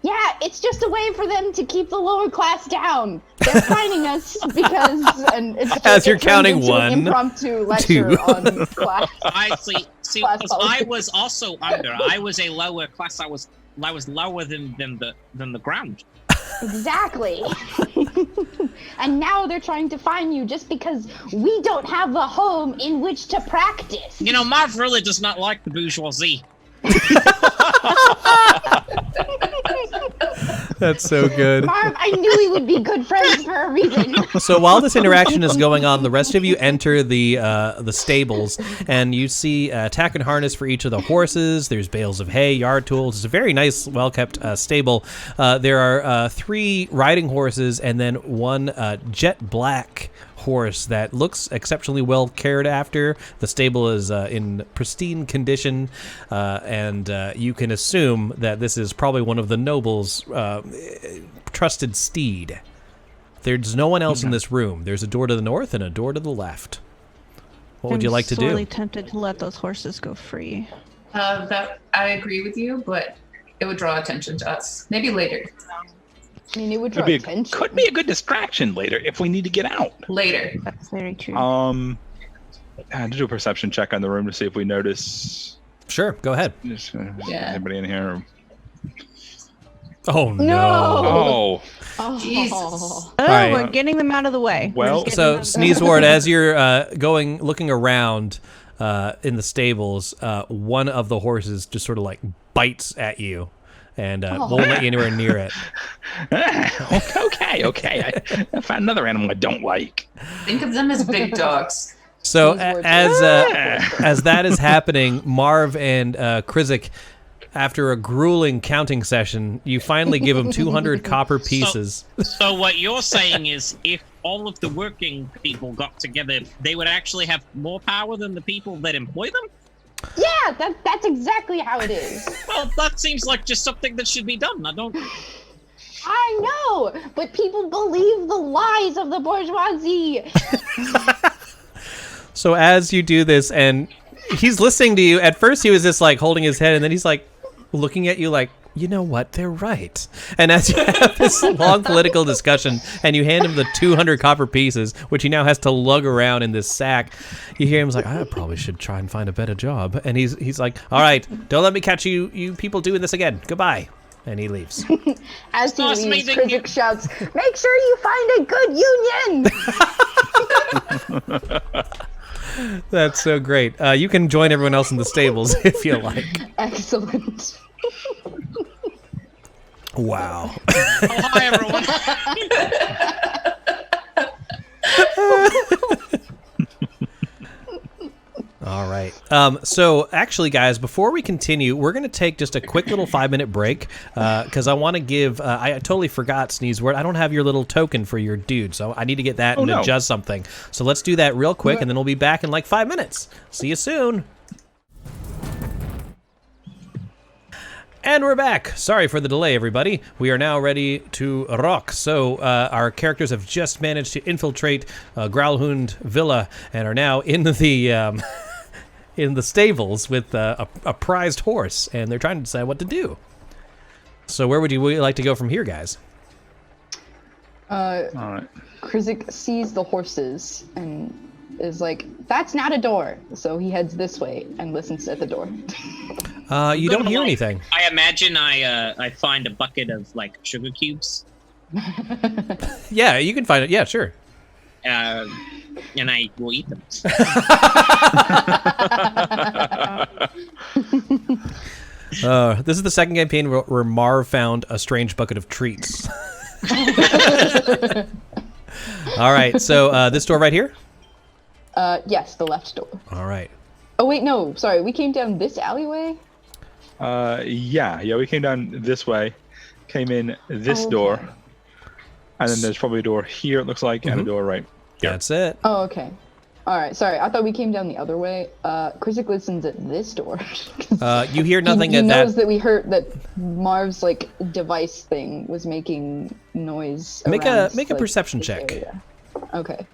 yeah, it's just a way for them to keep the lower class down. They're fining us because, and it's as you're counting an impromptu lecture on class. I see, because I was also under. I was a lower class. I was lower than the ground. Exactly. And now they're trying to fine you just because we don't have a home in which to practice. You know, Marv really does not like the bourgeoisie. That's so good. Marv, I knew we would be good friends for a reason. So while this interaction is going on, the rest of you enter the stables, and you see tack and harness for each of the horses. There's bales of hay, yard tools. It's a very nice, well-kept stable. There are 3 riding horses and then 1 jet black horse that looks exceptionally well cared after. The stable is in pristine condition, and you can assume that this is probably one of the nobles' trusted steed. There's no one else in this room. There's a door to the north and a door to the left. What would you like to do? I'm sorely tempted to let those horses go free. That I agree with you, but it would draw attention to us. Maybe later. I mean, it would draw attention. Could be a good distraction later if we need to get out. Later. That's very true. I had to do a perception check on the room to see if we notice. Sure, go ahead. Anybody in here? Oh no! No. Oh, Jesus. Oh, right. we're getting them out of the way. Well, So Sneezeward, as you're looking around in the stables, one of the horses just sort of like bites at you, and won't let you anywhere near it. Okay. I found another animal I don't like. Think of them as big dogs. So as that is happening, Marv and Krizik, after a grueling counting session, you finally give them 200 copper pieces. So what you're saying is, if all of the working people got together, they would actually have more power than the people that employ them? Yeah, that's exactly how it is. Well, that seems like just something that should be done. I know, but people believe the lies of the bourgeoisie. So as you do this, and he's listening to you, at first he was just like holding his head, and then he's like looking at you like, you know what, they're right. And as you have this long political discussion, and you hand him the 200 copper pieces, which he now has to lug around in this sack, you hear him like, I probably should try and find a better job. And he's like, all right, don't let me catch you people doing this again. Goodbye. And he leaves. As he leaves, Krizik shouts, make sure you find a good union! That's so great. You can join everyone else in the stables if you like. Excellent. Wow. Oh, hi, everyone. All right. So actually, guys, before we continue, we're going to take just a quick little 5-minute break because I want to give I totally forgot, Sneezeword. I don't have your little token for your dude, so I need to get that and adjust something. So let's do that real quick, and then we'll be back in like 5 minutes. See you soon. And we're back. Sorry for the delay, everybody. We are now ready to rock. So our characters have just managed to infiltrate Gralhund Villa and are now in the in the stables with a prized horse, and they're trying to decide what to do. So where would you like to go from here, guys? All right. Krizik sees the horses and is like, that's not a door. So he heads this way and listens at the door. You don't hear anything. I imagine I find a bucket of like sugar cubes. Yeah, you can find it. Yeah, sure. And I will eat them. This is the second campaign where Marv found a strange bucket of treats. All right, so this door right here? Yes, the left door. All right. Oh, wait, no, sorry. We came down this alleyway? Yeah, we came down this way, came in this door, and then there's probably a door here, it looks like, and a door right here. That's it. Oh, okay. All right, sorry. I thought we came down the other way. Krizik listens at this door. You hear nothing he at that. knows that we heard that Marv's like device thing was making noise. Make around, a perception check. Area. Okay.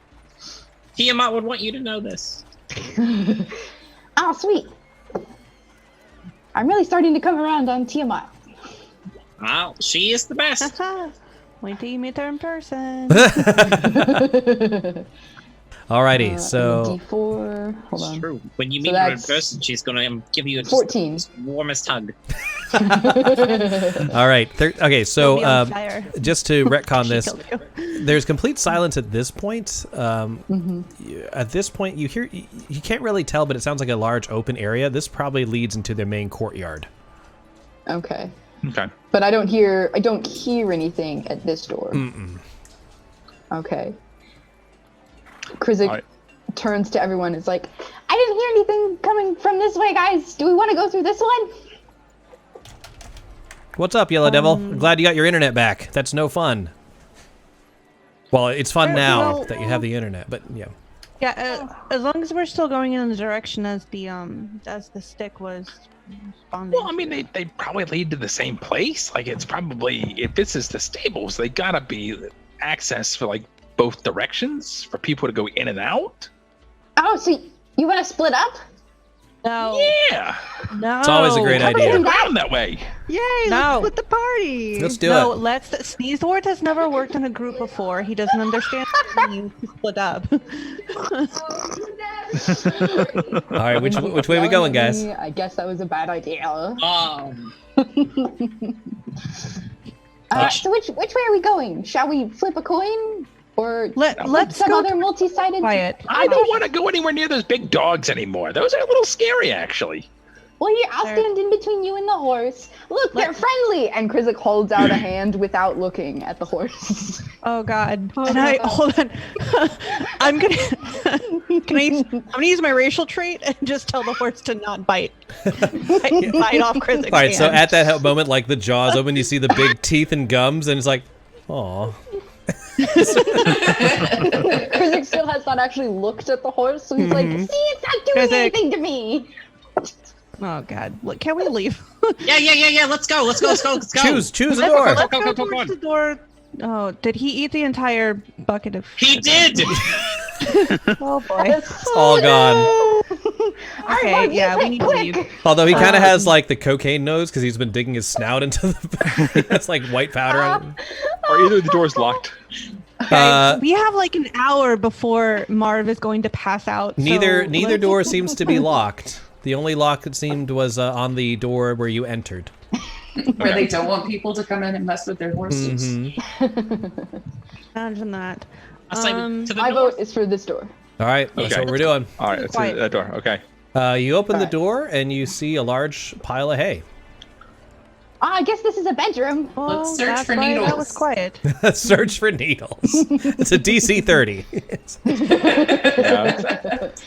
Tiamat would want you to know this. Oh, sweet. I'm really starting to come around on Tiamat. Well, she is the best. Wait till you meet her in person. Alrighty, so D4. Hold on. True. When you meet her in person, she's gonna give you 14. The warmest hug. All right. Okay, so just to retcon this, killed there's complete silence at this point. At this point, you can't really tell, but it sounds like a large open area. This probably leads into the main courtyard. Okay. Okay. But I don't hear anything at this door. Mm-mm. Okay. Krizik turns to everyone. It's like, I didn't hear anything coming from this way, guys. Do we want to go through this one? What's up, Yellow Devil? I'm glad you got your internet back. That's no fun. Well, it's fun now that you have the internet, but yeah. Yeah, as long as we're still going in the direction as the stick was responding. Well, I mean, they probably lead to the same place. Like, it's probably, if this is the stables, they gotta be access for, like, both directions for people to go in and out. Oh, so you want to split up? No. Yeah. No. It's always a great idea. Around that way. Yay, No. let's split the party. Let's do no, it. Sneezewort has never worked in a group before. He doesn't understand what it means to split up. All right, which way are we going, guys? I guess that was a bad idea. So which way are we going? Shall we flip a coin? Or let's some go other multi-sided? Quiet. I don't want to go anywhere near those big dogs anymore. Those are a little scary, actually. Well, here, I'll stand in between you and the horse. Look, they're friendly. And Krizik holds out a hand without looking at the horse. Oh God! Hold on. I'm gonna use my racial trait and just tell the horse to not bite. Bite off Krizik's All right, hand. so at that moment, like the jaws open, you see the big teeth and gums, and it's like, aw. Krizik still has not actually looked at the horse, so he's like, see, it's not doing anything to me. Oh God! Look, can we leave? Yeah. Let's go. Choose a door. Let's go towards the door. Oh, did he eat the entire bucket of? He did. Oh boy! All gone. Okay, yeah, we need to leave. Although he kind of has like the cocaine nose because he's been digging his snout into the. That's like white powder on it. Are either of the doors locked? We have like an hour before Marv is going to pass out. Neither door seems to be locked. The only lock it seemed was on the door where you entered. Where they don't want people to come in and mess with their horses. Imagine that. My vote is for this door. All right, that's what we're doing. All right, let's do that door. Okay. You open the door and you see a large pile of hay. I guess this is a bedroom. Let's search for needles. That was quiet. Search for needles. It's a DC 30.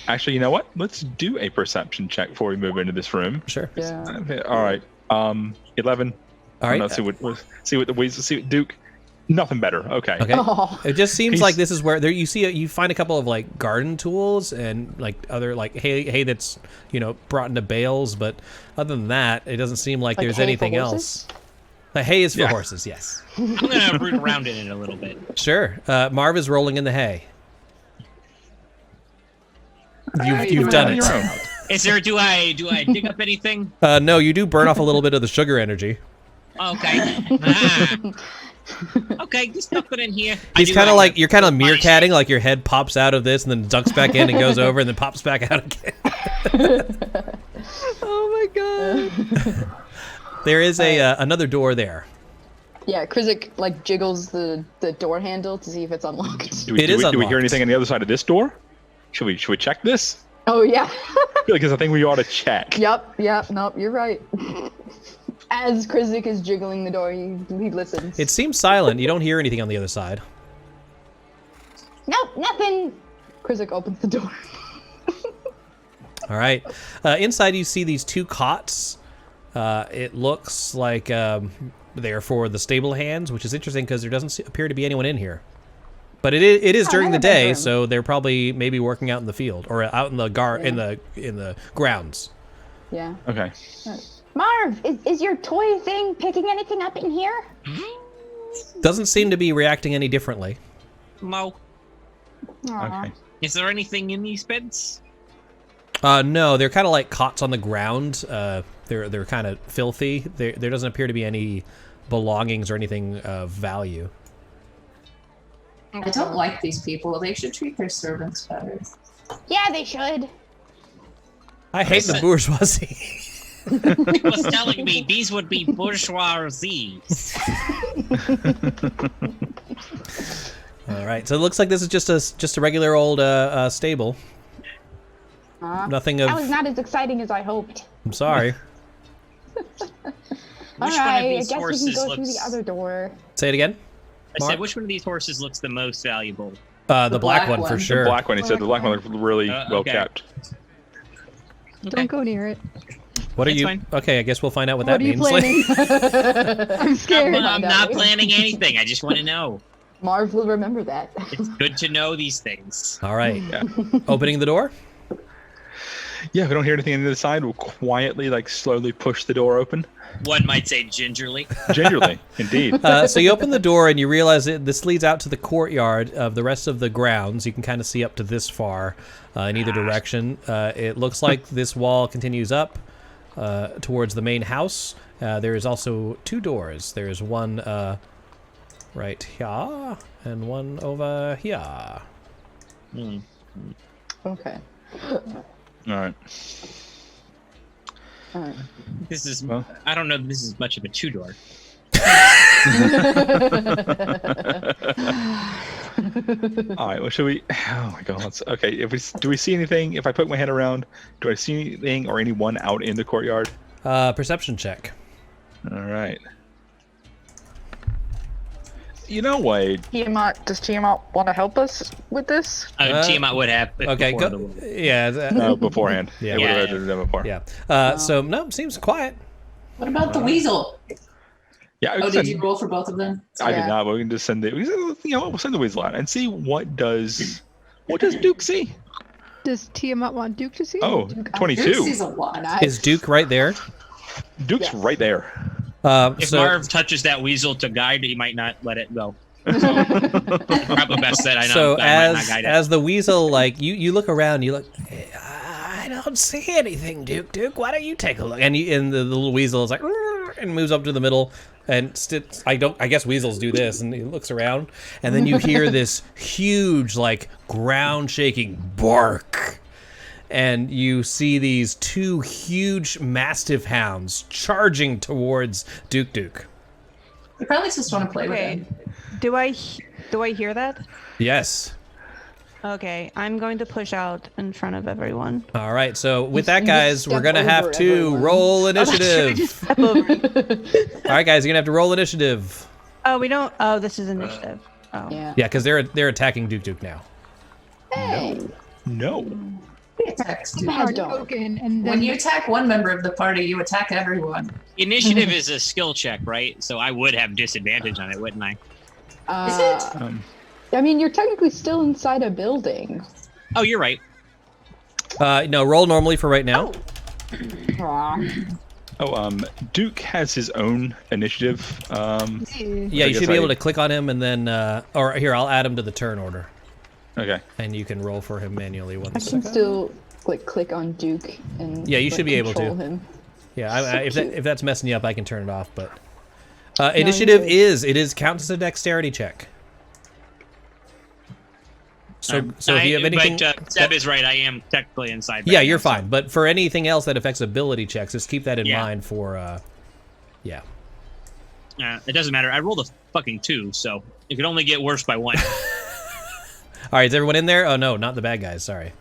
Actually, you know what? Let's do a perception check before we move into this room. Sure. Yeah. All right. 11. All right. Let's see what Duke. Nothing better. Okay. Okay. It just seems like this is where you find a couple of like garden tools and like other like hay that's brought into bales, but other than that, it doesn't seem like there's anything else. The hay is for horses, yes. I'm gonna root around in it a little bit. Sure. Marv is rolling in the hay. You've done it. Is there? Do I dig up anything? No, you do burn off a little bit of the sugar energy. Okay. Okay, there's nothing in here. He's kind of like, you're kind of meerkatting, like your head pops out of this and then ducks back in and goes over and then pops back out again. Oh my God. There is another door there. Yeah, Krizik like jiggles the door handle to see if it's unlocked. Do we hear anything on the other side of this door? Should we check this? Oh yeah. Because I think we ought to check. Yep. Nope, you're right. As Krizik is jiggling the door, he listens. It seems silent. You don't hear anything on the other side. Nope, nothing. Krizik opens the door. All right. Inside, you see these two cots. It looks like they're for the stable hands, which is interesting because there doesn't appear to be anyone in here. But it is during the day, so they're probably maybe working out in the field or out in the in the grounds. Yeah. Okay. Marv, is your toy thing picking anything up in here? Doesn't seem to be reacting any differently. No. Okay. Is there anything in these beds? No, they're kind of like cots on the ground. They're kind of filthy. There doesn't appear to be any belongings or anything of value. I don't like these people. They should treat their servants better. Yeah, they should. I hate the bourgeoisie. He was telling me these would be bourgeoisie. All right, so it looks like this is just a regular old stable. Nothing of. That was not as exciting as I hoped. I'm sorry. Which one of Alright, I these guess we horses can go through looks? the other door. Say it again. I said, which one of these horses looks the most valuable? The black one for sure. The black one. He said the black one looked really well okay. kept. Don't go near it. What are That's you? fine. Okay, I guess we'll find out what What that are you means. planning? I'm scared. I'm not planning anything. I just want to know. Marv will remember that. It's good to know these things. All right. Opening the door. Yeah, if we don't hear anything on the other side, we'll quietly, slowly push the door open. One might say gingerly. Gingerly, indeed. So you open the door and you realize that this leads out to the courtyard of the rest of the grounds. You can kind of see up to this far in either direction. It looks like this wall continues up towards the main house. There is also 2 doors. There is one right here and one over here. Okay. All right. This is. I don't know if this is much of a 2-door. All right. Well, should we? Oh my God. Okay. Do we see anything? If I poke my head around, do I see anything or anyone out in the courtyard? Perception check. All right. Wade. Does Tiamat want to help us with this? Tiamat would have. Okay. Go, yeah. No, beforehand. Yeah. It would have had to done before. Yeah. So no, seems quiet. What about the weasel? Yeah. Did you roll for both of them? I did not, but we can just send it. We'll send the weasel out and see what does Duke see. Does Tiamat want Duke to see? Oh, 22. Duke sees a lot. Is Duke right there? Duke's right there. If Marv touches that weasel to guide, he might not let it go. Probably best that I know. So I might not guide it. as the weasel, you look around, you look. I don't see anything, Duke. Duke, why don't you take a look? And the little weasel is like, and moves up to the middle, and I guess weasels do this, and he looks around, and then you hear this huge, ground shaking bark. And you see these 2 huge mastiff hounds charging towards Duke. We probably just want to play with him. Do I hear that? Yes. Okay, I'm going to push out in front of everyone. All right, so with that, guys, we're going to have to roll initiative. All right, guys, you're going to have to roll initiative. Oh, we don't. Oh, this is initiative. Oh. Yeah. Yeah, because they're attacking Duke now. Hey. No. When you attack one member of the party, you attack everyone. Initiative is a skill check, right? So I would have disadvantage on it, wouldn't I? Is it? I mean, you're technically still inside a building. Oh, you're right. No, roll normally for right now. Duke has his own initiative. Yeah, you should be able to click on him and then, or here, I'll add him to the turn order. Okay. And you can roll for him manually. I can still click on Duke and yeah, you should be able to. him. Yeah, if that's messing you up, I can turn it off. But initiative is counts as a dexterity check. So if you have anything, but Seb is right. I am technically inside. Yeah, you're fine. But for anything else that affects ability checks, just keep that in mind for. Yeah. It doesn't matter. I rolled a fucking 2, so it could only get worse by 1. All right, is everyone in there? Oh no, not the bad guys. Sorry.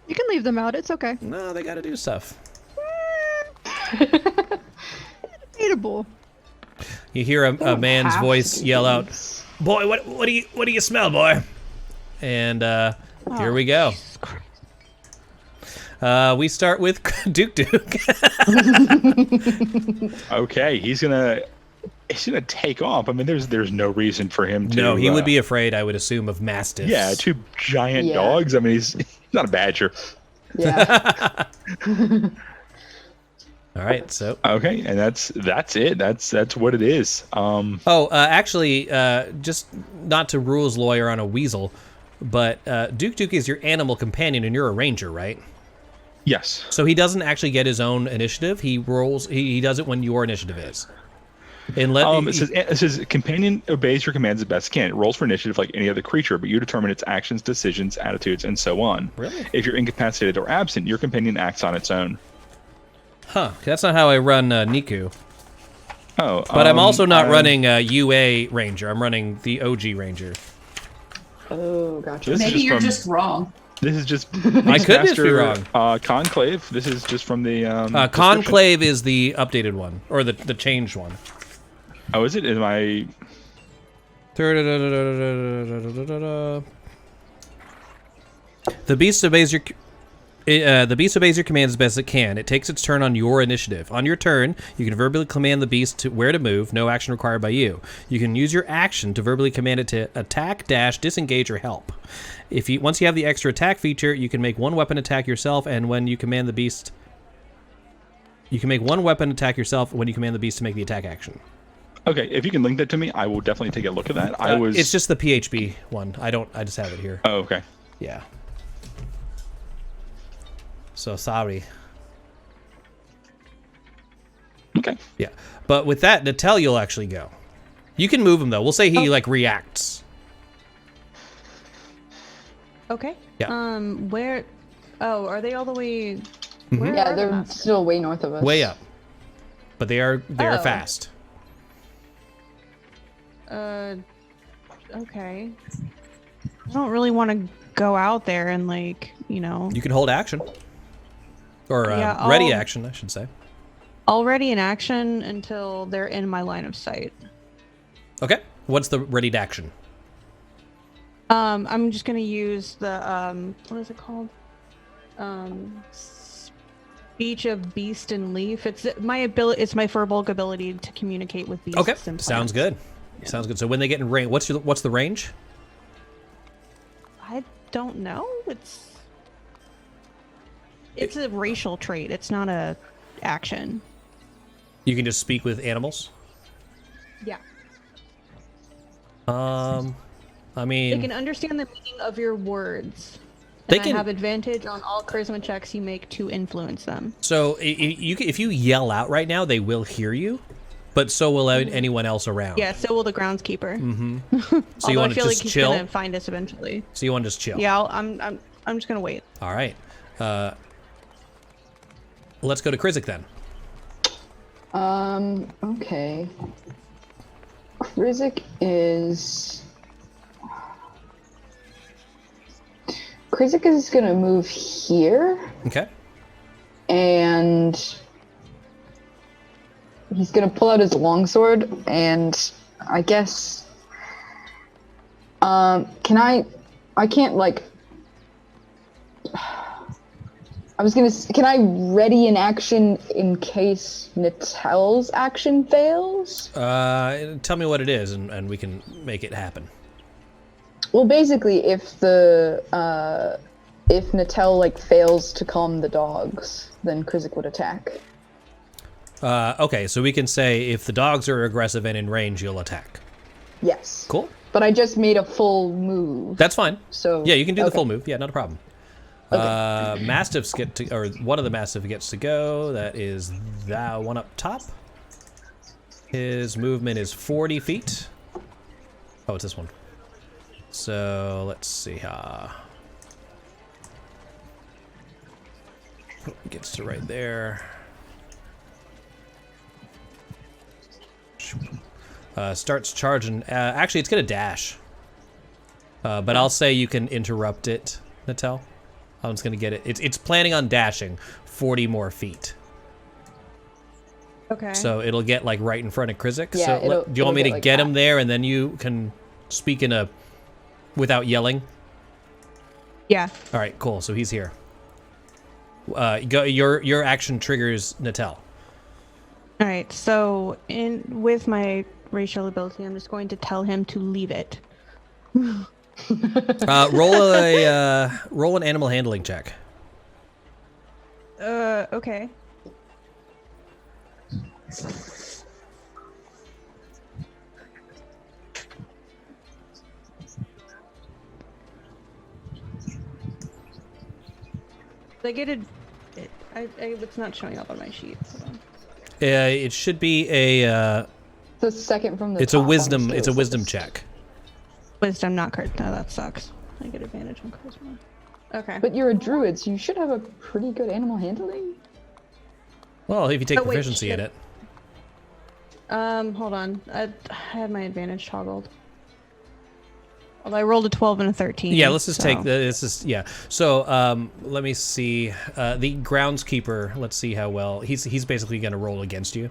You can leave them out. It's okay. No, they got to do stuff. Debatable. You hear a man's voice yell out, "Boy, what do you smell, boy?" And here we go. We start with Duke. Okay, he's gonna take off. I mean, there's no reason for him to. No, he would be afraid, I would assume, of mastiffs. Yeah, 2 giant dogs. I mean, he's not a badger. Yeah. All right, so okay, and that's it. That's what it is. Actually, just not to rules lawyer on a weasel, but Duke is your animal companion, and you're a ranger, right? Yes. So he doesn't actually get his own initiative. He rolls. He does it when your initiative is. It says companion obeys your commands as best can. It rolls for initiative like any other creature, but you determine its actions, decisions, attitudes, and so on. Really? If you're incapacitated or absent, your companion acts on its own. Huh. That's not how I run Niku. Oh. But I'm also not running UA Ranger. I'm running the OG Ranger. Oh, gotcha. Maybe you're just wrong. This is just I could just be wrong. Conclave. This is just from the Conclave is the updated one or the changed one. Oh, is it? Is my The beast obeys your command as best it can. It takes its turn on your initiative. On your turn, you can verbally command the beast to where to move. No action required by you. You can use your action to verbally command it to attack, dash, disengage, or help. Once you have the extra attack feature, you can make one weapon attack yourself, and when you command the beast, you can make one weapon attack yourself when you command the beast to make the attack action. Okay, if you can link that to me, I will definitely take a look at that. It's just the PHB one. I just have it here. Oh, okay. Yeah. So sorry. Okay. Yeah. But with that, Natel, you'll actually go. You can move him, though. We'll say he, reacts. Okay. Yeah. Where... Oh, are they all the way... Mm-hmm. Where Yeah, are they're the still way north of us. Way up. But they are Oh. fast. Okay. I don't really want to go out there and, You can hold action. Or ready action, I should say. I'll ready in action until they're in my line of sight. Okay. What's the readied action? I'm just gonna use the what is it called? Speech of beast and leaf. It's my ability. It's my Furbolg ability to communicate with beasts. Okay. And plants. Sounds good. Yeah. Sounds good. So when they get in range, what's the range? I don't know. It's a racial trait. It's not a action. You can just speak with animals? Yeah. I mean... They can understand the meaning of your words. They I can have advantage on all charisma checks you make to influence them. So if you yell out right now, they will hear you, but so will anyone else around. Yeah, so will the groundskeeper. Mm-hmm. So you want to I feel just like chill? he's gonna find us eventually. So you want to just chill? Yeah, I'm just gonna wait. All right. Let's go to Krizik then. Okay. Krizik is gonna move here. Okay. And he's gonna pull out his longsword, and I guess I can I ready an action in case Natel's action fails? Tell me what it is, and we can make it happen. Well, basically, if Natel fails to calm the dogs, then Krizik would attack. Okay, so we can say if the dogs are aggressive and in range, you'll attack. Yes. Cool. But I just made a full move. That's fine. So yeah, you can do the okay. full move. Yeah, not a problem. Okay. Mastiffs get to, or one of the Mastiff gets to go. That is that one up top. His movement is 40 feet. Oh, it's this one. So let's see. Gets to right there. Starts charging. Actually, it's gonna dash. But I'll say you can interrupt it, Natel. I'm just gonna get it. It's planning on dashing 40 more feet. Okay. So it'll get right in front of Krizik. Yeah, So do you want me to get him there, and then you can speak without yelling? Yeah. All right, cool. So he's here. Your action triggers Natel. All right. So with my racial ability, I'm just going to tell him to leave it. Roll an animal handling check. Okay. I get it. It's not showing up on my sheet. Hold on. It should be a. The second from the. It's top a wisdom. on the It's a skills wisdom list. check. Wisdom, not charisma. No, that sucks. I get advantage on charisma. Okay. But you're a druid, so you should have a pretty good animal handling. Well, if you take Oh, wait, proficiency in shit. it. Hold on. I had my advantage toggled. Well, I rolled a 12 and a 13. Yeah, let's just take this. Is yeah. So let me see. The groundskeeper. Let's see how well he's basically going to roll against you.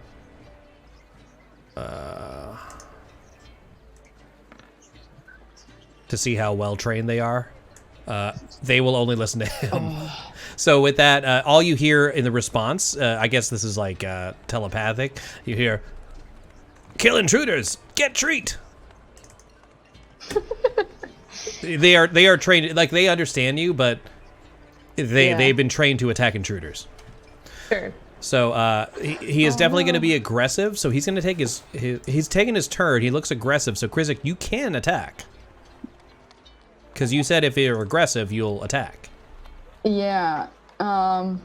To see how well trained they are. They will only listen to him. Oh. So with that, all you hear in the response, I guess this is like telepathic. You hear, "Kill intruders, get treat." They are trained, like they understand you, but they've been trained to attack intruders. Sure. So he is definitely going to be aggressive. So he's going to take he's taking his turn. He looks aggressive. So Krizik, you can attack. Because you said if you're aggressive, you'll attack. Yeah. And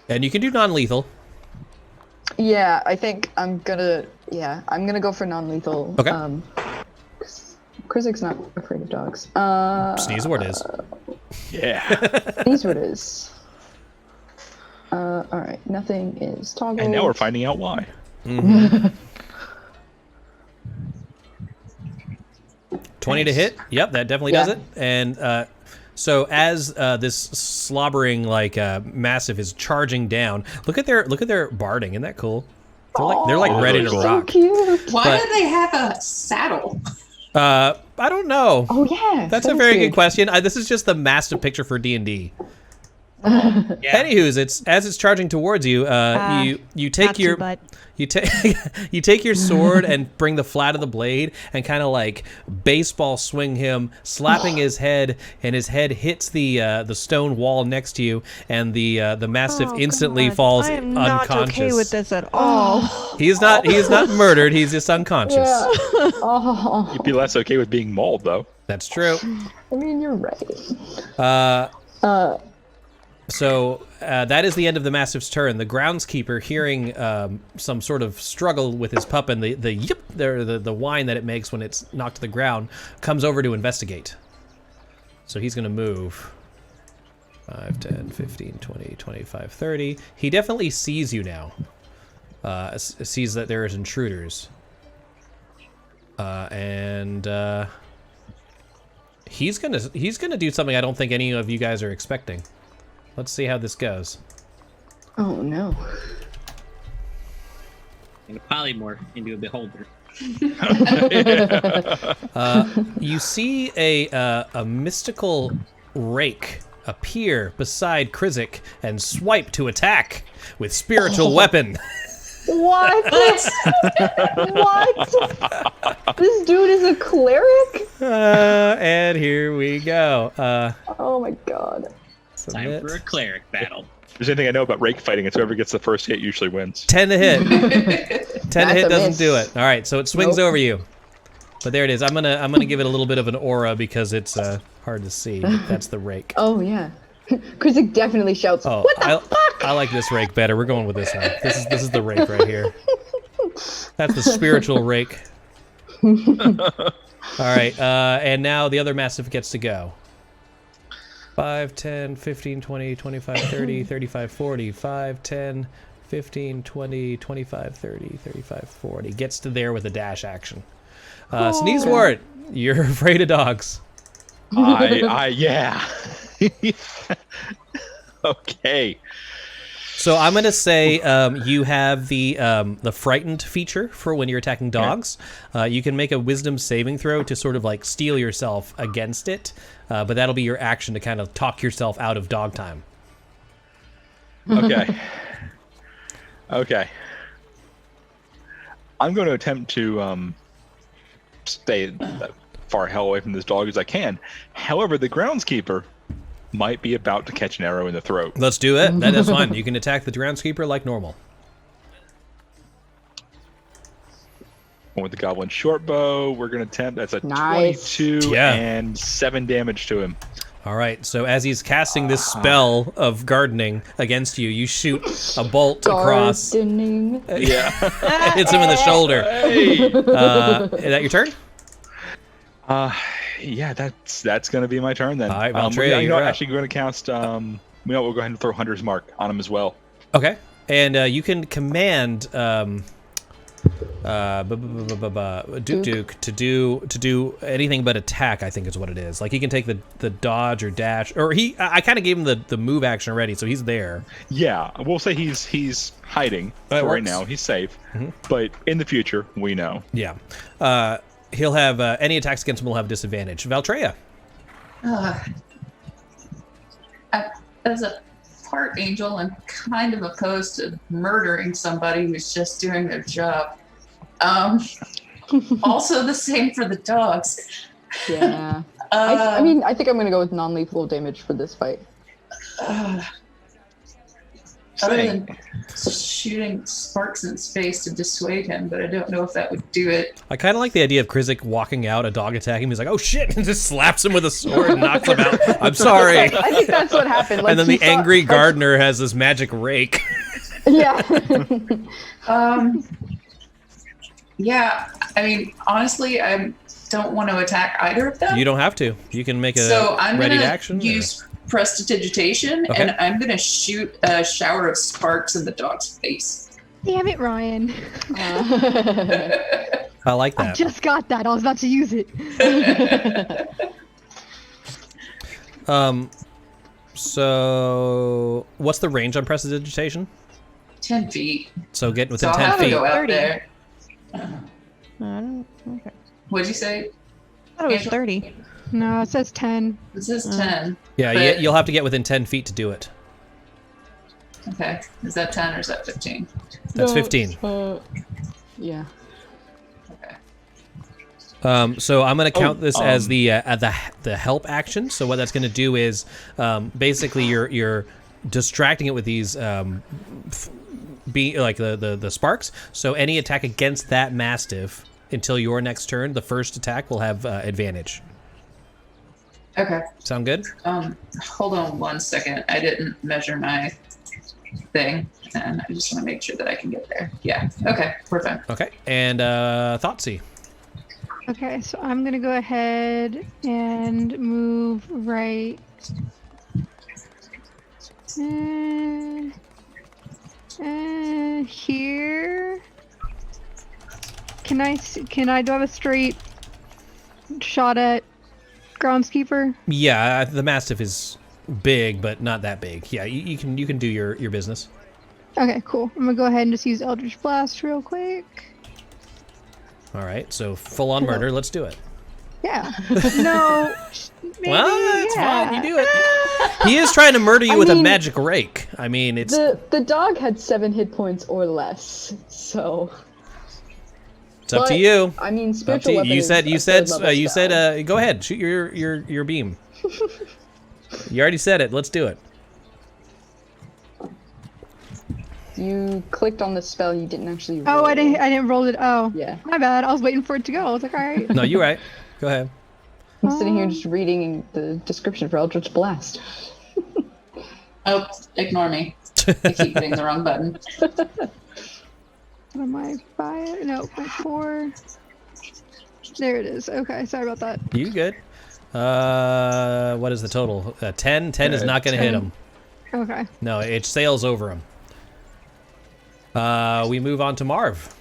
you can do non-lethal. Yeah, I think I'm gonna go for non-lethal. Okay. Krizik's not afraid of dogs. Sneeze word is. Yeah. Sneeze word is. Alright, nothing is toggled. And now we're finding out why. Mm-hmm. 20 to hit. Yep, that definitely does it. And so as this slobbering massive is charging down, look at their barding. Isn't that cool? They're like ready to rock. Cute. Why do they have a saddle? I don't know. Oh yeah, that's a very good question. This is just the massive picture for D&D. Anywho's, it's charging towards you. You take your you take your sword and bring the flat of the blade and kind of like baseball swing him, slapping his head, and his head hits the stone wall next to you, and the mastiff instantly falls unconscious. I am not okay with this at all. He is not murdered. He's just unconscious. Yeah. You'd be less okay with being mauled, though. That's true. I mean, you're right. So that is the end of the mastiff's turn. The groundskeeper, hearing some sort of struggle with his pup and the whine that it makes when it's knocked to the ground, comes over to investigate. So he's going to move 5, 10, 15, 20, 25, 30. He definitely sees you now. Sees that there is intruders. And he's gonna do something I don't think any of you guys are expecting. Let's see how this goes. Oh no. And a polymorph into a beholder. You see a mystical rake appear beside Krizik and swipe to attack with spiritual weapon. What? What? This dude is a cleric? And here we go. Oh my god. Time for a cleric battle. If there's anything I know about rake fighting, it's whoever gets the first hit usually wins. 10 to hit. 10 to hit doesn't do it. All right, so it swings over you. But there it is. I'm gonna give it a little bit of an aura because it's hard to see. That's the rake. Oh yeah. Krizik definitely shouts, "Oh, what the fuck?" I like this rake better. We're going with this one. This is the rake right here. That's the spiritual rake. All right, and now the other mastiff gets to go. 5, 10, 15, 20, 25, 30, 35, 40. 5, 10, 15, 20, 25, 30, 35, 40. Gets to there with a dash action. Sneeze wart, you're afraid of dogs. Yeah. Okay. So I'm gonna say you have the frightened feature for when you're attacking dogs. You can make a wisdom saving throw to sort of like steel yourself against it, but that'll be your action to kind of talk yourself out of dog time. Okay. Okay. I'm going to attempt to stay as far hell away from this dog as I can. However, the groundskeeper might be about to catch an arrow in the throat. Let's do it. That is fine. You can attack the groundskeeper like normal. One with the goblin short bow. We're going to attempt. That's a nice. 22 and 7 damage to him. All right. So as he's casting this spell of gardening against you, you shoot a bolt across. Gardening. Yeah. Hits him in the shoulder. Hey. Is that your turn? Yeah, that's going to be my turn then. All right, Valtreya, you know, actually, we're going to cast. We'll go ahead and throw Hunter's Mark on him as well. Okay, and you can command Duke to do anything but attack, I think is what it is. Like he can take the dodge or dash, or I kind of gave him the move action already, so he's there. Yeah, we'll say he's hiding right now. He's safe, but in the future we know. Yeah, he'll have any attacks against him will have disadvantage. Valtreya. As a part angel, I'm kind of opposed to murdering somebody who's just doing their job. Also the same for the dogs. Yeah. I mean, I think I'm gonna go with non-lethal damage for this fight. Other than shooting sparks in space to dissuade him, but I don't know if that would do it. I kind of like the idea of Krizik walking out, a dog attacking him. He's like, "Oh shit!" and just slaps him with a sword and knocks him out. I'm sorry. I think that's what happened. Like, and then the angry gardener has this magic rake. Yeah. Yeah. I mean, honestly, I don't want to attack either of them. You don't have to. You can make a so I'm ready to gonna action. Use prestidigitation, Okay. and I'm gonna shoot a shower of sparks in the dog's face. Damn it, Ryan. I like that. I just got that. I was about to use it. So what's the range on prestidigitation? 10 feet. So get within So 10 I'll feet. go out there. Okay. What'd you say? I thought it was 30. No, it says 10. It says 10. Yeah, but- you'll have to get within 10 feet to do it. Okay. Is that 10 or is that 15? That's 15. Yeah. So I'm going to count this as the help action. So what that's going to do is basically you're distracting it with these the sparks. So any attack against that mastiff until your next turn, the first attack will have advantage. Okay. Sound good? Hold on 1 second. I didn't measure my thing, and I just want to make sure that I can get there. Yeah. Okay. We're fine. Okay. And Thoughtsy. Okay, so I'm gonna go ahead and move right. Here. Can I do I have a straight shot at groundskeeper? Yeah, the mastiff is big, but not that big. Yeah, you can do your business. Okay, cool. I'm gonna go ahead and just use Eldritch Blast real quick. All right, so full on murder. Let's do it. Yeah. No. Maybe, Well, it's yeah. fine. You do it. He is trying to murder you with a magic rake. I mean, it's The dog had 7 hit points or less, so. it's up to you. I mean, Up to spiritual you. weapon. You is said a you third said level you spell. said go ahead, shoot your beam. You already said it. Let's do it. You clicked on the spell. You didn't actually. Oh, roll. I didn't roll it. Oh. Yeah. My bad. I was waiting for it to go. I was like, all right. No, you're right. Go ahead. I'm sitting here just reading the description for Eldritch Blast. Oh, ignore me. I keep hitting the wrong button. What am I? 5? No, my 4. There it is. Okay, sorry about that. You good? What is the total? 10. 10 is not going to hit him. Okay. No, it sails over him. We move on to Marv.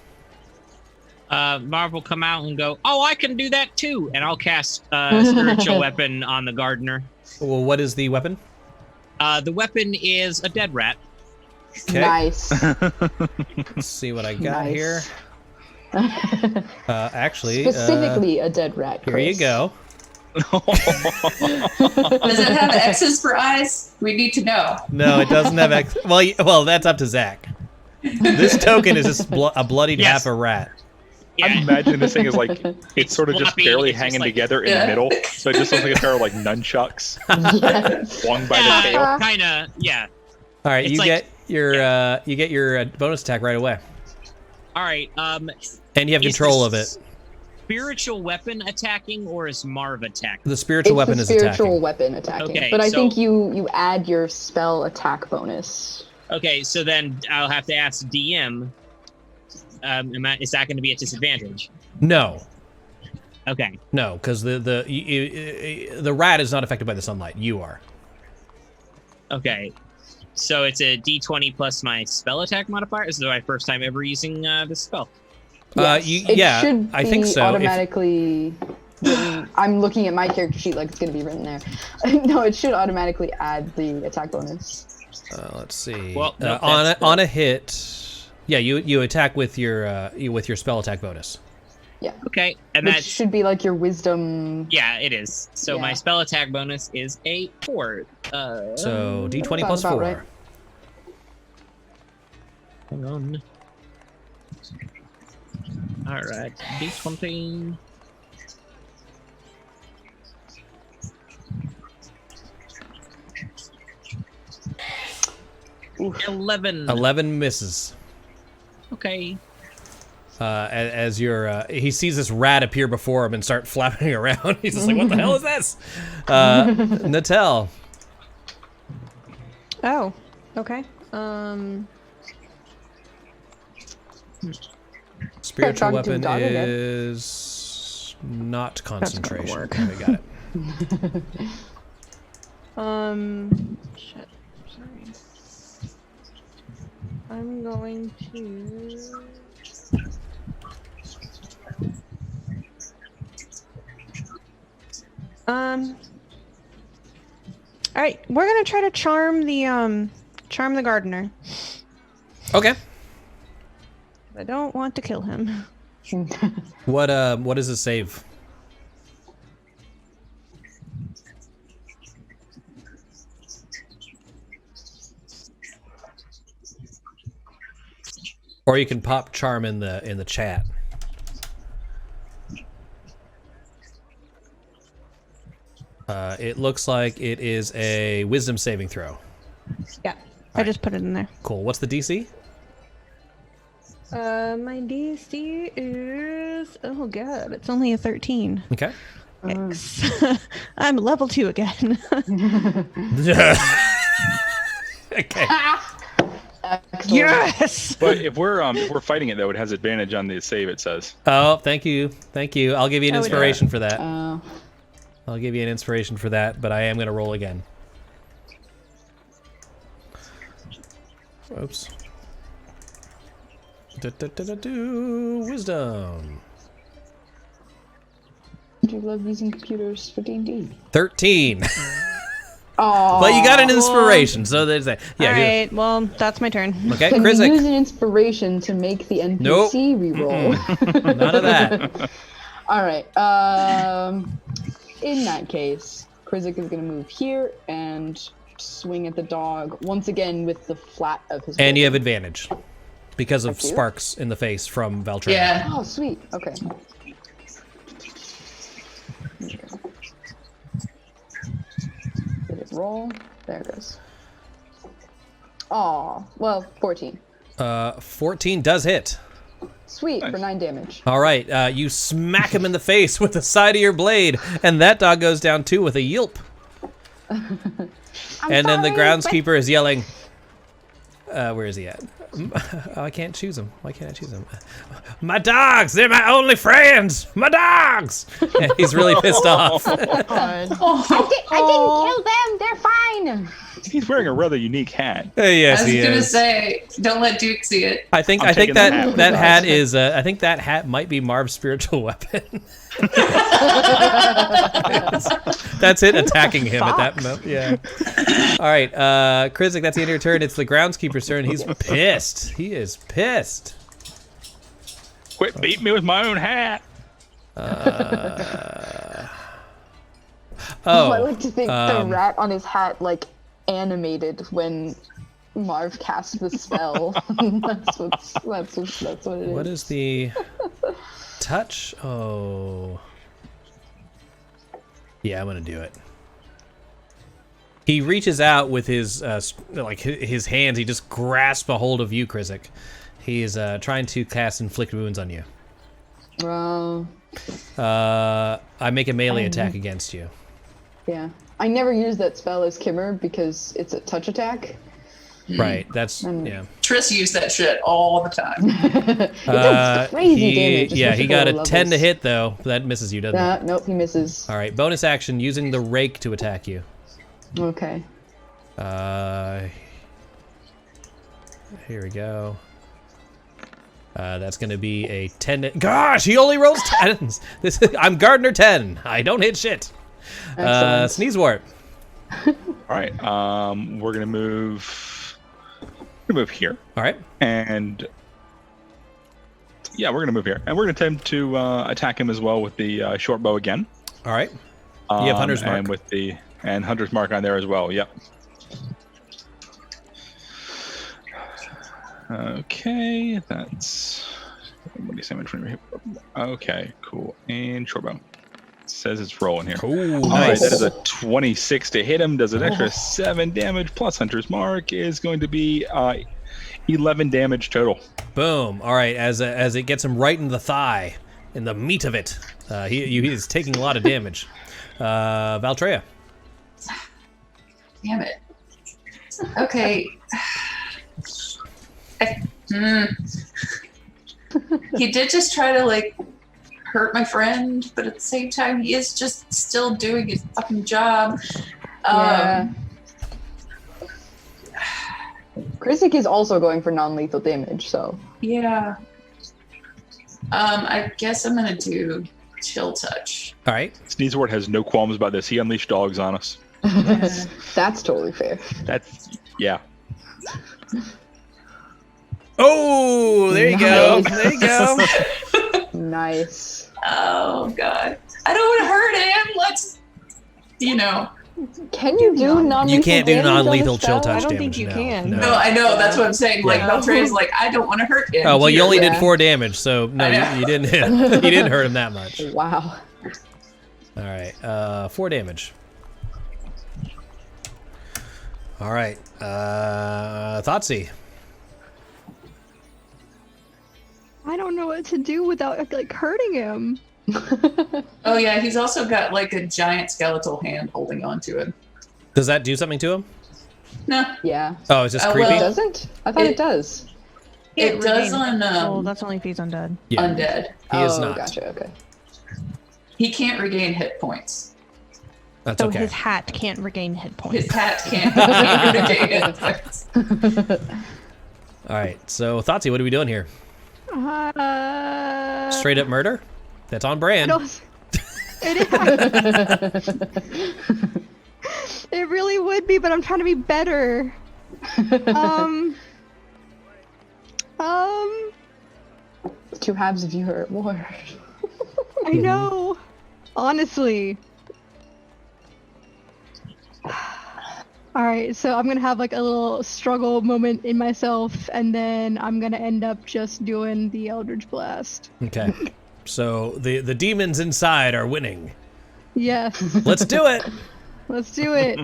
Marv will come out and go, "Oh, I can do that too," and I'll cast spiritual weapon on the gardener. Well, what is the weapon? The weapon is a dead rat. Okay. Nice. Let's see what I got Nice. here. Actually, Specifically a dead rat. here you Chris. go. Does it have X's for eyes? We need to know. No, it doesn't have X. Well, that's up to Zach. This token is just a bloodied Yes. half a rat. Yeah. I imagine this thing is like it's sort of just floppy, barely it's just hanging like- together in the middle, so it just looks like a pair of like nunchucks Yes. swung by the tail. Kind of, yeah. All right, It's you like- get your bonus attack right away, All right. and you have Is control of this it. Spiritual weapon attacking, or is Marv attacking? The spiritual It's weapon the is spiritual attacking. weapon attacking. Okay, but I so- think you add your spell attack bonus. Okay, so then I'll have to ask DM. Is that going to be a disadvantage? No, Okay. no, because the rat is not affected by the sunlight. You are. Okay. So it's a D20 plus my spell attack modifier. This is my first time ever using this spell. Should I think be so. Automatically. Written. I'm looking at my character sheet like it's going to be written there. No, it should automatically add the attack bonus. Let's see. Well, nope, on a hit, yeah, you attack with your spell attack bonus. Yeah. Okay, and Which that should be like your wisdom. Yeah, it is. So my spell attack bonus is a 4. So d20 plus 4. Right. Hang on. All right, d20. Oof. 11 misses. Okay. As he sees this rat appear before him and start flapping around. He's just like, "What the hell is this?" Natel. Oh, okay. Spiritual weapon is not concentration. Okay, we got it. Shit. Sorry. I'm going to. All right, we're gonna try to charm the gardener. Okay. I don't want to kill him. What is his save? Or you can pop charm in the chat. It looks like it is a wisdom saving throw. Yeah, I just put it in there. Cool. What's the DC? My DC is it's only a 13. Okay. I'm level 2 again. Okay. Yes. But if we're fighting it though, it has advantage on the save. It says. Oh, thank you. I'll give you an inspiration for that. Oh. I'll give you an inspiration for that, but I am going to roll again. Oops. Wisdom. Do you love using computers for D&D? 13. Oh. But you got an inspiration, so there's that. Yeah. All right. Well, that's my turn. Okay, Can Krizik. you use an inspiration to make the NPC reroll? None of that. All right. In that case, Krizik is going to move here and swing at the dog once again with the flat of his. And you have advantage because of sparks in the face from Valtreya. Yeah. Oh, sweet. Okay. Did it roll? There it goes. Oh, well, 14. 14 does hit. Sweet, for 9 damage. All right, you smack him in the face with the side of your blade, and that dog goes down too with a yelp. And then the groundskeeper is yelling, where is he at? Oh, I can't choose him. Why can't I choose him? My dogs! They're my only friends! My dogs! And he's really pissed off. I didn't kill them. They're fine. He's wearing a rather unique hat. Yes, he is. I was gonna say, don't let Duke see it. I think that hat is. I think that hat might be Marv's spiritual weapon. That's it, attacking him at that moment. Yeah. All right, Krizik, that's the end of your turn. It's the groundskeeper's turn. He's pissed. He is pissed. Quit beating me with my own hat. I like to think the rat on his hat animated when Marv cast the spell. that's what it is. What is the touch? Oh. Yeah, I'm gonna do it. He reaches out with his his hands. He just grasps a hold of you, Krizik. He is trying to cast Inflict Wounds on you. I make a melee attack against you. Yeah. I never use that spell as Kimmer because it's a touch attack. Right, that's, yeah. Triss used that shit all the time. It does crazy damage. Yeah, he got a 10 to hit, though. That misses you, doesn't it? Nope, he misses. All right, bonus action, using the rake to attack you. Okay. Here we go. That's going to be a 10. Gosh, he only rolls 10s. I'm Gardener 10. I don't hit shit. Sneezewort. All right. We're gonna move. Here. All right. And yeah, we're gonna move here, and we're gonna attempt to attack him as well with the short bow again. All right. You have Hunter's Mark. And with Hunter's Mark on there as well. Yep. Okay, that's. What do you say? Okay, cool. And short bow. Says it's rolling here. Ooh, All nice. right, that is a 26 to hit him. Does an extra 7 damage plus Hunter's Mark is going to be 11 damage total. Boom. All right, as it gets him right in the thigh, in the meat of it, he is taking a lot of damage. Valtreya. Damn it. Okay. He did just try to like hurt my friend, but at the same time he is just still doing his fucking job. Krizik is also going for non-lethal damage, so Yeah. I guess I'm gonna do Chill Touch. All right. Sneezewort has no qualms about this. He unleashed dogs on us. That's totally fair. Yeah. Oh, there you go. Nice. There you go. Nice. Oh god. I don't want to hurt him. Let's, Can you do non-lethal You can't do damage on non-lethal this chill spell? touch I don't damage. think you no, can. No. No, I know. That's what I'm saying. Like, Yeah. Valtreya's like, I don't want to hurt him. Oh well, you only did Yeah. 4 damage, so no, you didn't hit. You didn't hurt him that much. Wow. All right, 4 damage. All right, Thoughtsy. I don't know what to do without like hurting him. Oh yeah, he's also got like a giant skeletal hand holding on to him. Does that do something to him? No. Yeah. Oh, it's just Oh, creepy. well, It doesn't? I thought it does. It does on Well, that's only if he's undead. Yeah. undead. He is Oh, not. gotcha. Okay. He can't regain hit points. That's So okay. his hat can't regain hit points. His hat can't regain hit points. All right, so Thoughtsy, what are we doing here? Straight up murder? That's on brand. It really would be, but I'm trying to be better. Two halves of you hurt more. I know. Honestly. Alright, so I'm gonna have like a little struggle moment in myself, and then I'm gonna end up just doing the Eldritch Blast. Okay, so the demons inside are winning. Yes. Let's do it. Let's do it.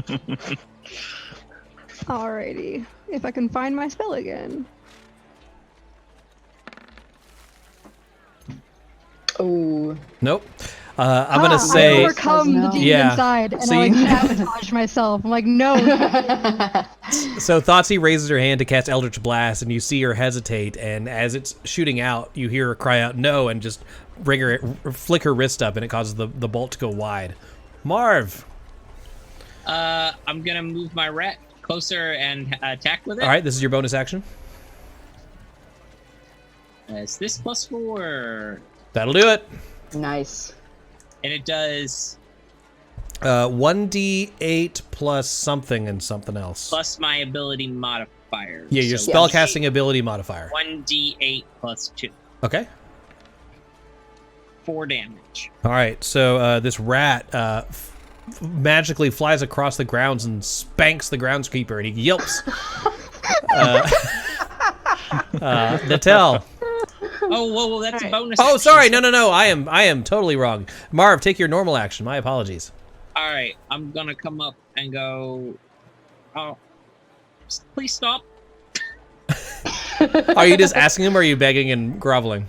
Alrighty. If I can find my spell again. Oh. Nope. I'm gonna say. I overcome the demon inside, and So I like you- sabotage myself. I'm like, no. So Thoughtsy raises her hand to cast Eldritch Blast, and you see her hesitate. And as it's shooting out, you hear her cry out "No!" and just flick her wrist up, and it causes the bolt to go wide. Marv. I'm gonna move my rat closer and attack with it. All right, this is your bonus action. Is this +4? That'll do it. Nice. And it does 1d8 plus something and something else. plus my ability modifier. Yeah, your So spellcasting ability modifier. 1d8 plus 2. Okay. 4 damage. All right, so this rat magically flies across the grounds and spanks the groundskeeper, and he yelps. Natel. Oh, whoa, that's a bonus. Oh, action. sorry, no. I am totally wrong. Marv, take your normal action. My apologies. All right, I'm gonna come up and go. Oh, please stop. Are you just asking him, or are you begging and groveling?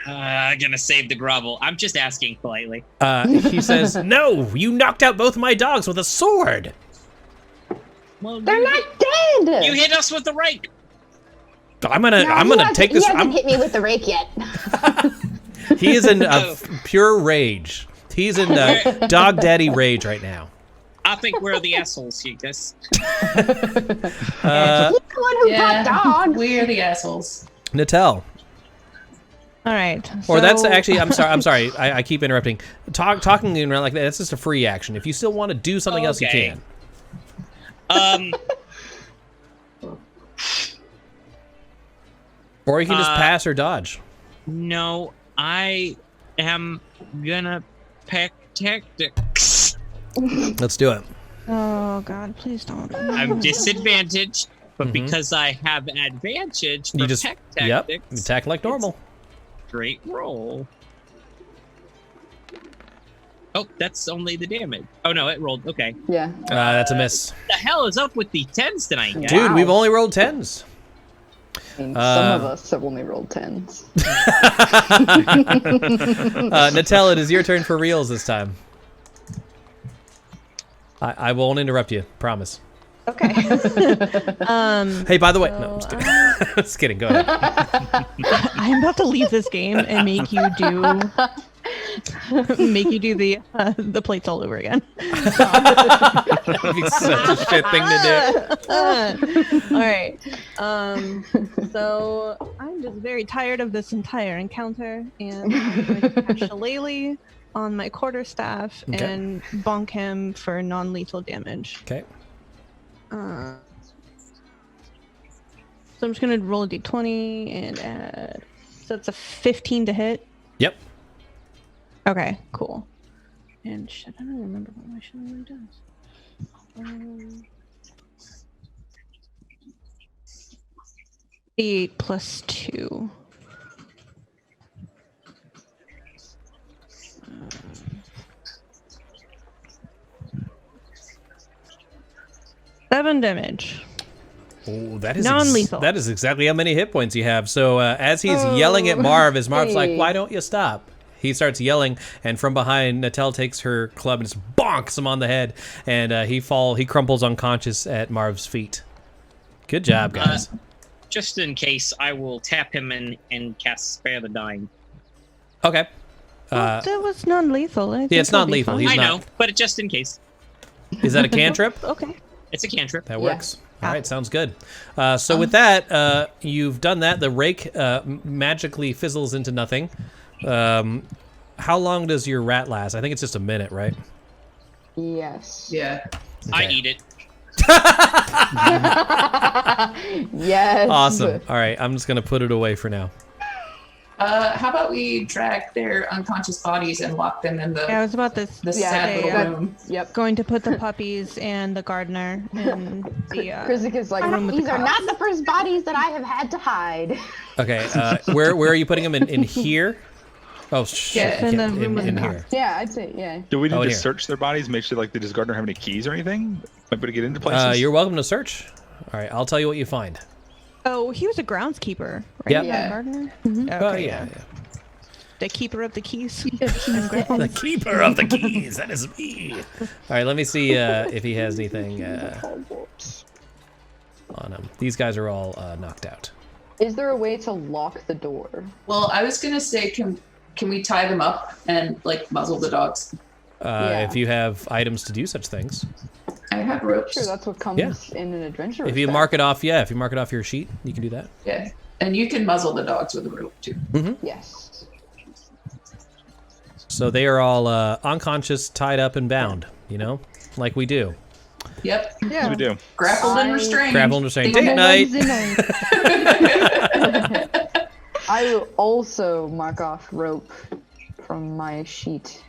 I'm gonna save the grovel. I'm just asking politely. He says, "No, you knocked out both my dogs with a sword." Well, They're not dead. You hit us with the rake. I'm gonna take this. He hasn't hit me with the rake yet. He is in pure rage. He's in dog daddy rage right now. I think we're the assholes, you guys. He's the one who brought dogs. We're the assholes. Natel. All right. Or that's actually, I'm sorry. I keep interrupting. Talking around like that, that's just a free action. If you still want to do something else, you can. Or you can just pass or dodge. No, I am gonna pick tactics. Let's do it. Oh God, please don't. I'm disadvantaged, but because I have advantage for You just tactics, attack like normal. Great roll. Oh, that's only the damage. Oh no, it rolled. Okay. Yeah. That's a miss. What the hell is up with the 10s tonight, guys? Dude, we've only rolled 10s. I mean, some of us have only rolled 10s. Natel, it is your turn for reals this time. I won't interrupt you, promise. Okay. Hey, by the way, no, I'm just kidding. Just kidding. Go ahead. I'm about to leave this game and make you do the plates all over again. That'd be such a shit thing to do. All right. So I'm just very tired of this entire encounter, and I'm going to catch Shillelagh on my quarterstaff and bonk him for non-lethal damage. Okay. So I'm just gonna roll a d20 and add. So it's a 15 to hit. Yep. Okay, cool. And shit, I don't remember what my shillelagh does. 8 plus 2. Seven damage. Oh, that is non-lethal. That is exactly how many hit points you have. So as he's yelling at Marv, as Marv's like, "Why don't you stop?" He starts yelling, and from behind, Natel takes her club and just bonks him on the head, and he crumples unconscious at Marv's feet. Good job, guys. Just in case, I will tap him and cast Spare the Dying. Okay. That was non-lethal. Yeah, it's non-lethal. I know, but just in case. Is that a cantrip? Okay. It's a cantrip. That works. All right, sounds good. So with that, you've done that. The rake magically fizzles into nothing. How long does your rat last? I think it's just a minute, right? Yes. Yeah. Okay. I eat it. Yes. Awesome. All right, I'm just going to put it away for now. How about we drag their unconscious bodies and lock them in the I was about to sad little room. Yep. Going to put the puppies and the gardener in the Krizik is like, room with These the are cops. not the first bodies that I have had to hide. Okay, where are you putting them? In here? Oh, shit. Yeah, in the room with in the here. Yeah, I'd say, yeah. Do we need in to here. search their bodies, make sure like does Gardner have any keys or anything? Might be able to get into places. You're welcome to search. All right, I'll tell you what you find. Oh, he was a groundskeeper, right? Yep. Yeah. Gardener? Oh, yeah. The keeper of the keys. The keeper of the keys. That is me. All right, let me see if he has anything on him. These guys are all knocked out. Is there a way to lock the door? Well, I was gonna say, can we tie them up and like muzzle the dogs? If you have items to do such things. I have ropes. Sure, that's what comes in an adventure. If you mark it off, if you mark it off your sheet, you can do that. Yeah, and you can muzzle the dogs with a rope too. Mm-hmm. Yes. So they are all unconscious, tied up, and bound. You know, like we do. Yep. Yeah. We do. Grappled and restrained. Grappled and restrained. Date night. I will also mark off rope from my sheet.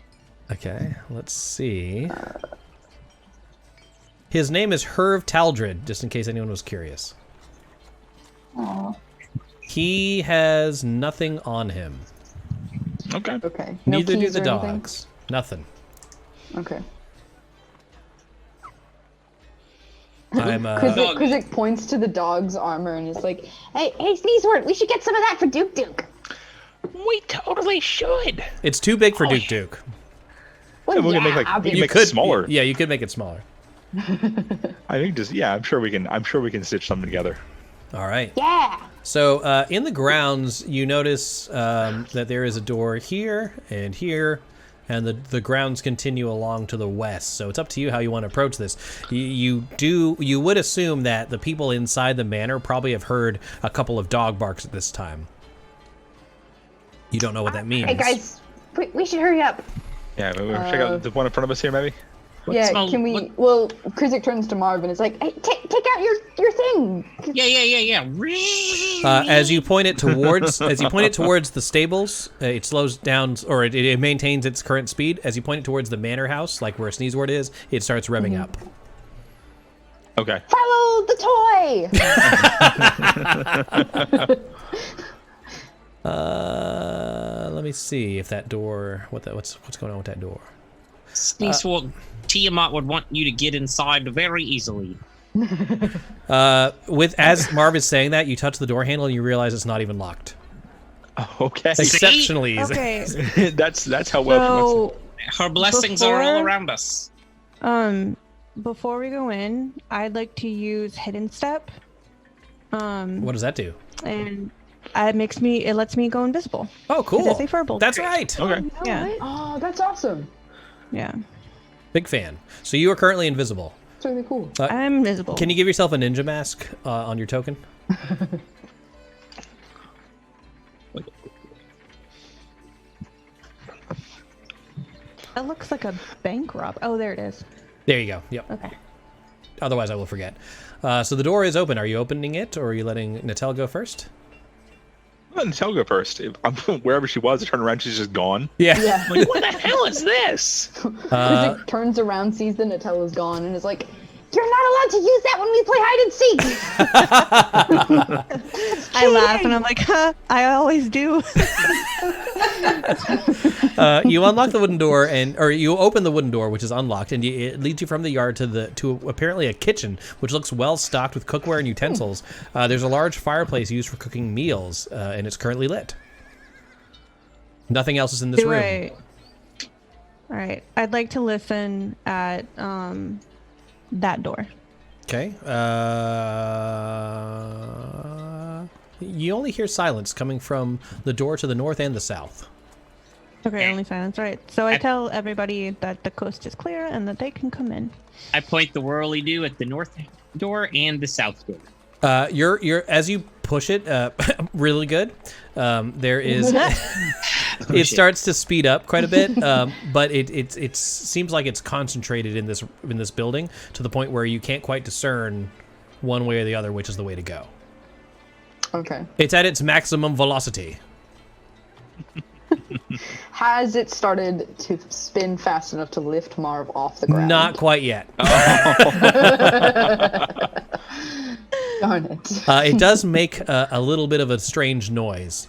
Okay, let's see. His name is Herv Taldred, just in case anyone was curious. Aww. He has nothing on him. Okay. Okay. No Neither do keys the or anything? dogs. Nothing. Okay. I'm Krizik points to the dog's armor and is like, Hey, Sneezewort, we should get some of that for Duke Duke. We totally should. It's too big for Duke Duke. Well, we can make yeah, we can make it smaller. Yeah, you could make it smaller. I think I'm sure we can stitch something together. All right. Yeah. So in the grounds, you notice that there is a door here and here, and the grounds continue along to the west. So it's up to you how you want to approach this. You would assume that the people inside the manor probably have heard a couple of dog barks at this time. You don't know what that means. Hey guys, we should hurry up. Yeah, we'll check out the one in front of us here, maybe. Can we? Well, Krizik turns to Marv and is like, "Hey, take out your thing." Yeah. As you point it towards the stables, it slows down, or it maintains its current speed. As you point it towards the manor house, like where Sneezewort is, it starts revving up. Okay. Follow the toy. Let me see if that door. What's going on with that door? Sneezewort, Tiamat would want you to get inside very easily. As Marv is saying that, you touch the door handle and you realize it's not even locked. Okay. Exceptionally easy. Okay. that's how well. Her blessings are all around us. Before we go in, I'd like to use Hidden Step. What does that do? And it lets me go invisible. Oh, cool. It is a firbolg. That's right. Okay. Yeah. Oh, that's awesome. Yeah. Big fan. So you are currently invisible. It's really cool. I'm invisible. Can you give yourself a ninja mask on your token? That looks like a bank rob. Oh, there it is. There you go. Yep. Okay. Otherwise, I will forget. So the door is open. Are you opening it, or are you letting Natel go first? Let Natel go first. I'm wherever she was. I turn around, she's just gone. Yeah. Like, what the hell is this? Krizik turns around, sees that Natel is gone, and is like, "You're not allowed to use that when we play hide and seek." I laugh and I'm like, "Huh, I always do." You unlock the wooden door, or you open the wooden door, which is unlocked, and it leads you from the yard to apparently a kitchen, which looks well stocked with cookware and utensils. There's a large fireplace used for cooking meals, and it's currently lit. Nothing else is in this room. All right. I'd like to listen at that door. Okay. You only hear silence coming from the door to the north and the south. Okay, only silence. All right. So I tell everybody that the coast is clear and that they can come in. I point the whirly-do at the north door and the south door. You're as you push it, really good. There is, it starts to speed up quite a bit, but it seems like it's concentrated in this building to the point where you can't quite discern one way or the other which is the way to go. Okay. It's at its maximum velocity. Has it started to spin fast enough to lift Marv off the ground? Not quite yet. Darn it. It does make a little bit of a strange noise.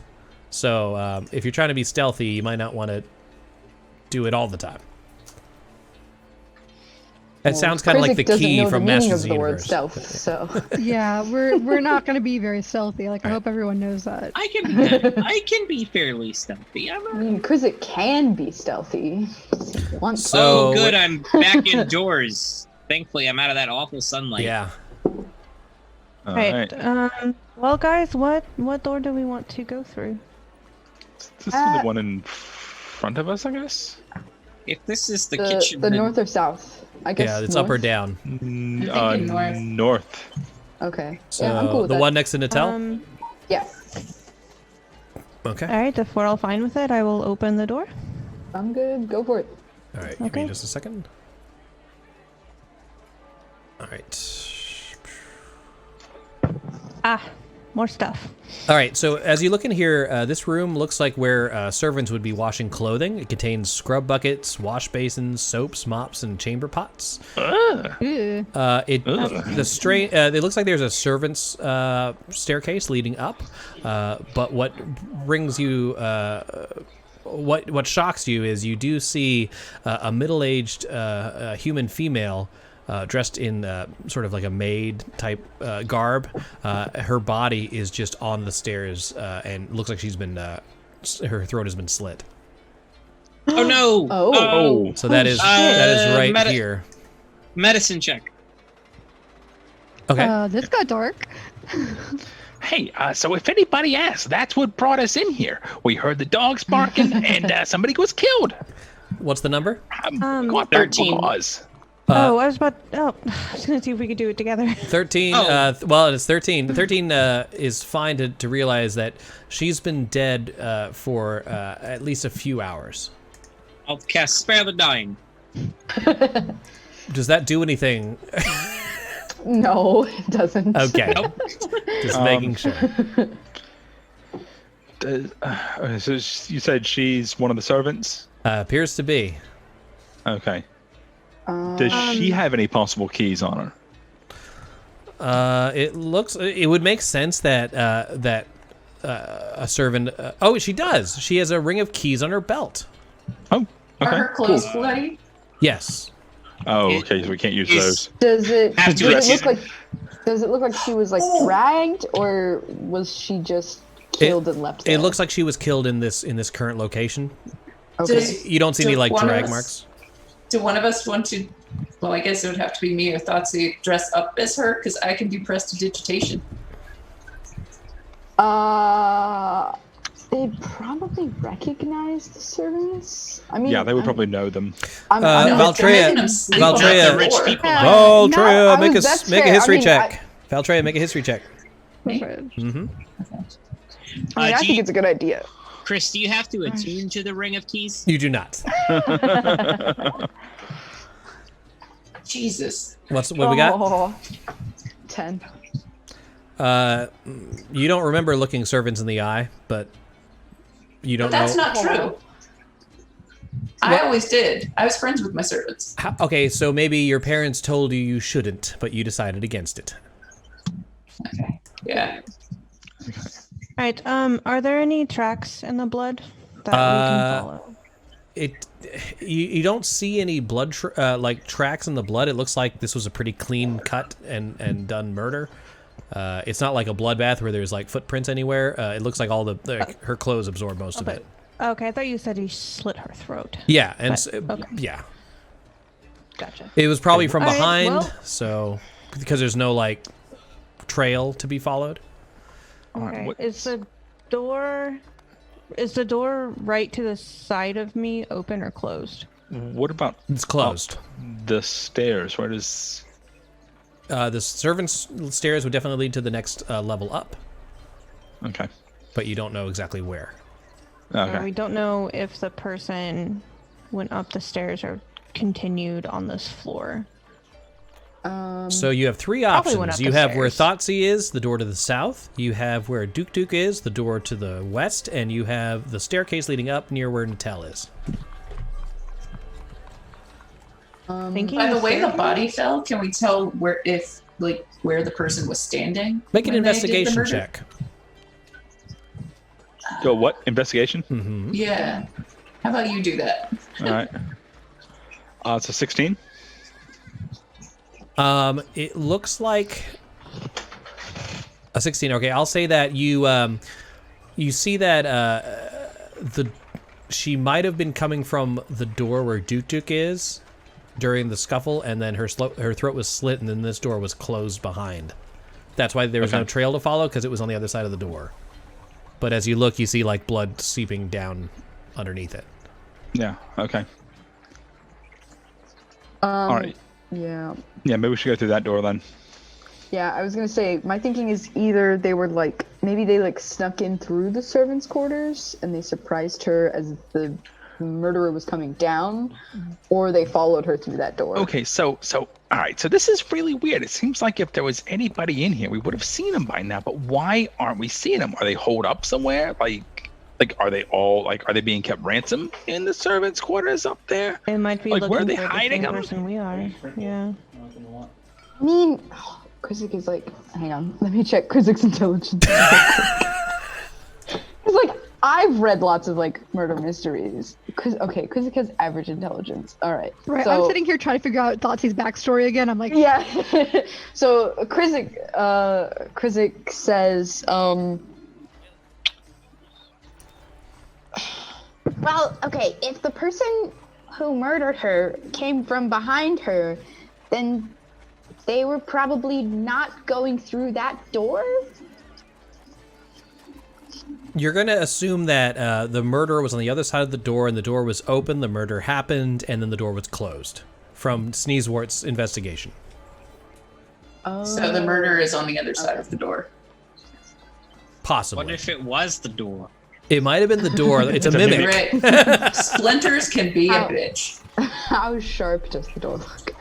So if you're trying to be stealthy, you might not want to do it all the time. It sounds kind of like the key from Masters of the Universe. Stealth, so. Yeah, we're not going to be very stealthy. Like, I hope everyone knows that. I can be fairly stealthy. I mean, Krizik can be stealthy. Once. So, oh, good. I'm back indoors. Thankfully, I'm out of that awful sunlight. Yeah. All right. Well, guys, what door do we want to go through? This is the one in front of us, I guess. If this is the kitchen, the north or south? I guess. Yeah, it's north? up or down. North. Okay. So yeah, I'm cool with the that. one next to Natel? Yeah. Okay. All right, if we're all fine with it, I will open the door. I'm good. Go for it. All right, give me just a second. All right. More stuff. All right, so as you look in here, this room looks like where servants would be washing clothing. It contains scrub buckets, wash basins, soaps, mops, and chamber pots. It looks like there's a servant's staircase leading up, but what brings you, what shocks you is you do see a middle-aged human female dressed in sort of like a maid type garb. Her body is just on the stairs and looks like she's been her throat has been slit. Oh no! Oh. So that is right here. Medicine check. Okay. This got dark. Hey, so if anybody asks, that's what brought us in here. We heard the dogs barking and somebody was killed. What's the number? Got 13. I was going to see if we could do it together. 13. Well, it's 13. 13 is fine to realize that she's been dead for at least a few hours. I'll cast Spare the Dying. Does that do anything? No, it doesn't. Okay. Nope. Just making sure. So you said she's one of the servants? Appears to be. Okay. Does she have any possible keys on her? It would make sense that a servant. Oh, she does. She has a ring of keys on her belt. Oh, okay. Are her clothes bloody? Yes. Oh, okay. So we can't use those. Does it look like she was like dragged, or was she just killed and left there? It looks like she was killed in this current location. Okay. You don't see any like drag marks. Do one of us want to? Well, I guess it would have to be me or Thoughtsy dress up as her because I can do prestidigitation. They probably recognize the servants. I mean, yeah, they would probably know them. Valtreya, make a history check. Valtreya, make a history check. Mm-hmm. I think it's a good idea. Chris, do you have to attune to the Ring of Keys? You do not. Jesus. What we got? 10. You don't remember looking servants in the eye, but you don't know. That's not true. I always did. I was friends with my servants. Okay, so maybe your parents told you you shouldn't, but you decided against it. Okay. Yeah. All right. Are there any tracks in the blood that we can follow? You don't see any blood tracks in the blood. It looks like this was a pretty clean cut and done murder. It's not like a bloodbath where there's like footprints anywhere. It looks like all her clothes absorb most of it. Okay, I thought you said he slit her throat. Yeah, and yeah. Gotcha. It was probably from All right, behind, well- so because there's no like trail to be followed. Okay. Is the door right to the side of me open or closed? What about? It's closed. The stairs. Where does? The servants' stairs would definitely lead to the next level up. Okay. But you don't know exactly where. We don't know if the person went up the stairs or continued on this floor. So you have three Probably went options. up You the have where stairs. Thoughtsy is, the door to the south. You have where Duke is, the door to the west. And you have the staircase leading up near where Natel is. By the way the body fell, can we tell where the person was standing? Make an when they did the investigation murder? check. Go what? Investigation? Mm-hmm. Yeah. How about you do that? All right. It's a 16. It looks like a 16. Okay, I'll say that you see that she might have been coming from the door where Duke is during the scuffle, and then her throat was slit, and then this door was closed behind. That's why there was no trail to follow, because it was on the other side of the door. But as you look, you see like blood seeping down underneath it. Yeah. Okay. All right. Yeah. Yeah. Maybe we should go through that door then. Yeah, I was gonna say, my thinking is either they were like, maybe they like snuck in through the servants' quarters and they surprised her as the murderer was coming down, or they followed her through that door. Okay, so all right, so this is really weird. It seems like if there was anybody in here, we would have seen them by now. But why aren't we seeing them? Are they holed up somewhere? Like are they all are they being kept ransom in the servants' quarters up there? It might be like looking where are they for the hiding same them? person we are. Yeah. I mean, Krizik is like, hang on, let me check Krizik's intelligence. He's like, I've read lots of like murder mysteries. Krizik has average intelligence. All right. Right. So, I'm sitting here trying to figure out Thoughtsy's backstory again. I'm like, yeah. So Krizik says, well, okay, if the person who murdered her came from behind her, then they were probably not going through that door? You're going to assume that the murderer was on the other side of the door, and the door was open, the murder happened, and then the door was closed from Sneezewort's investigation. So the murderer is on the other side of the door. Possibly. What if it was the door? It might have been the door. It's a mimic. Right. Splinters can be a bitch. How sharp does the door look?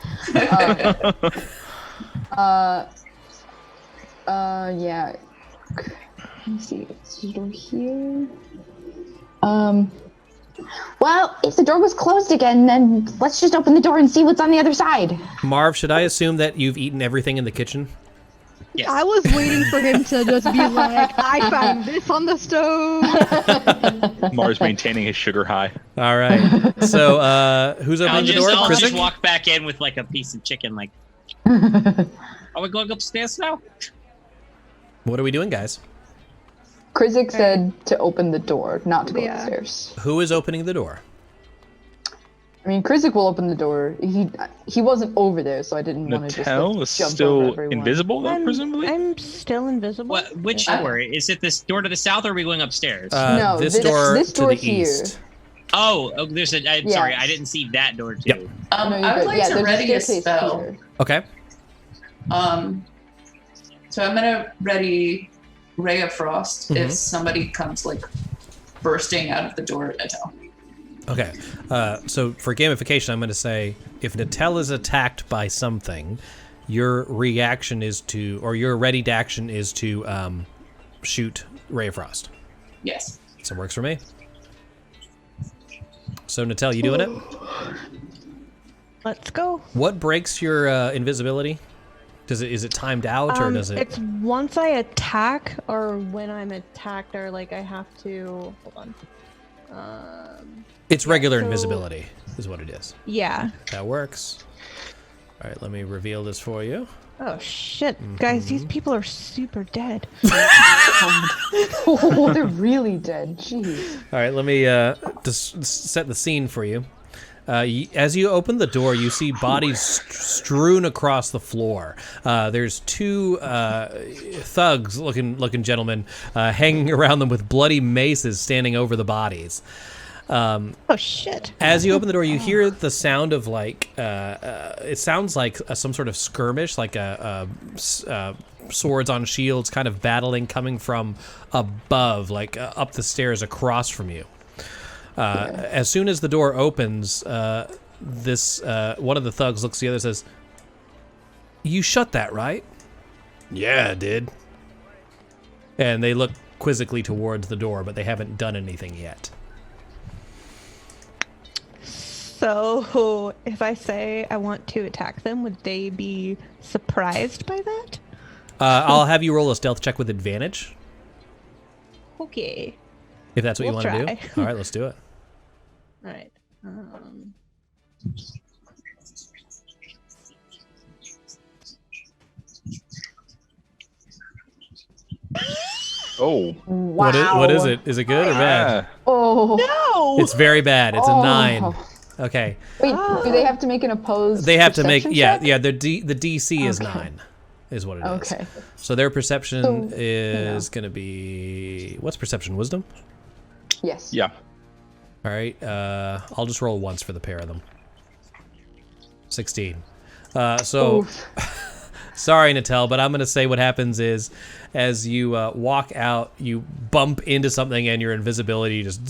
Yeah. Let me see. It's the door here. Well, if the door was closed again, then let's just open the door and see what's on the other side. Marv, should I assume that you've eaten everything in the kitchen? Yes. I was waiting for him to just be like, I found this on the stove. Mars maintaining his sugar high. All right. So, who's opening the door? I'll Krizik? just walk back in with like a piece of chicken. Like, are we going upstairs now? What are we doing, guys? Krizik said to open the door, not to go upstairs. Who is opening the door? I mean, Krizik will open the door. He wasn't over there, so I didn't want to just Natel is jump over still everyone. invisible, though, presumably? I'm still invisible. Which door? Is it this door to the south, or are we going upstairs? No, this this door this to door the here. east. Oh, there's a. Yes. Sorry, I didn't see that door too. Yep. No, I you're would good. like Yeah, to there's a ready a staircase spell. here. Okay. So I'm gonna ready Ray of Frost if somebody comes like bursting out of the door at Natel. Okay. So for gamification, I'm going to say if Natel is attacked by something, your reaction is to, or your ready action is to shoot Ray of Frost. Yes. So it works for me. So Natel, you doing it? Let's go. What breaks your invisibility? Is it timed out, or does it? It's once I attack, or when I'm attacked, or like I have to. Hold on. It's regular so- invisibility, is what it is. Yeah. That works. All right, let me reveal this for you. Oh shit, guys! These people are super dead. Oh, they're really dead. Jeez. All right, let me just set the scene for you. As you open the door, you see bodies strewn across the floor. There's two thugs looking gentlemen hanging around them with bloody maces standing over the bodies. Oh shit. As you open the door, you hear the sound of like it sounds like some sort of skirmish, like swords on shields kind of battling coming from above, like up the stairs across from you. As soon as the door opens, this one of the thugs looks at the other and says, "You shut that, right?" "Yeah, I did." And they look quizzically towards the door, but they haven't done anything yet. So, if I say I want to attack them, would they be surprised by that? I'll have you roll a stealth check with advantage, Okay. if that's what you We'll want to try. do. All right, let's do it. All right. Oh. Wow. What is it? Is it good or bad? Oh. No. It's very bad. It's a 9. Oh. Okay. Wait, do they have to make an opposed? They have to make perception check? the DC is 9, is what it is. Okay. So their perception So, is going to be, what's perception? Wisdom? Yes. Yeah. All right. I'll just roll once for the pair of them. 16. So sorry, Natel, but I'm going to say what happens is as you walk out, you bump into something and your invisibility just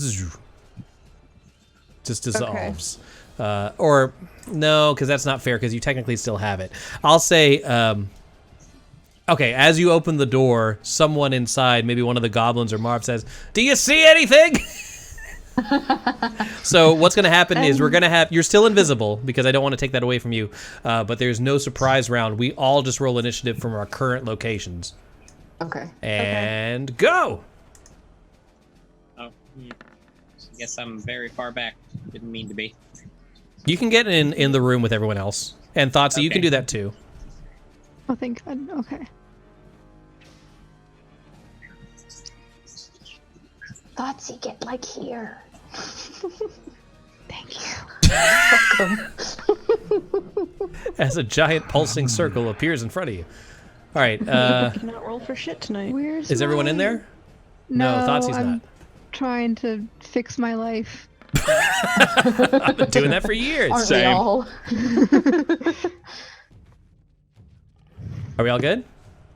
dissolves. Okay. Or no, because that's not fair because you technically still have it. I'll say, okay, as you open the door, someone inside, maybe one of the goblins or Marv says, "Do you see anything?" So what's going to happen is we're going to have, you're still invisible because I don't want to take that away from you, but there's no surprise round. We all just roll initiative from our current locations. Okay. And go! Oh, I guess I'm very far back. Didn't mean to be. You can get in the room with everyone else. And Thoughtsy, you can do that too. Oh, thank God. Okay. Thoughtsy, get like here. Thank you. As a giant pulsing circle appears in front of you. All right. I cannot roll for shit tonight. Where's Is everyone in there? No, Thoughtsie's I'm not. trying to fix my life. I've been doing that for years. Aren't we all? Are we all good?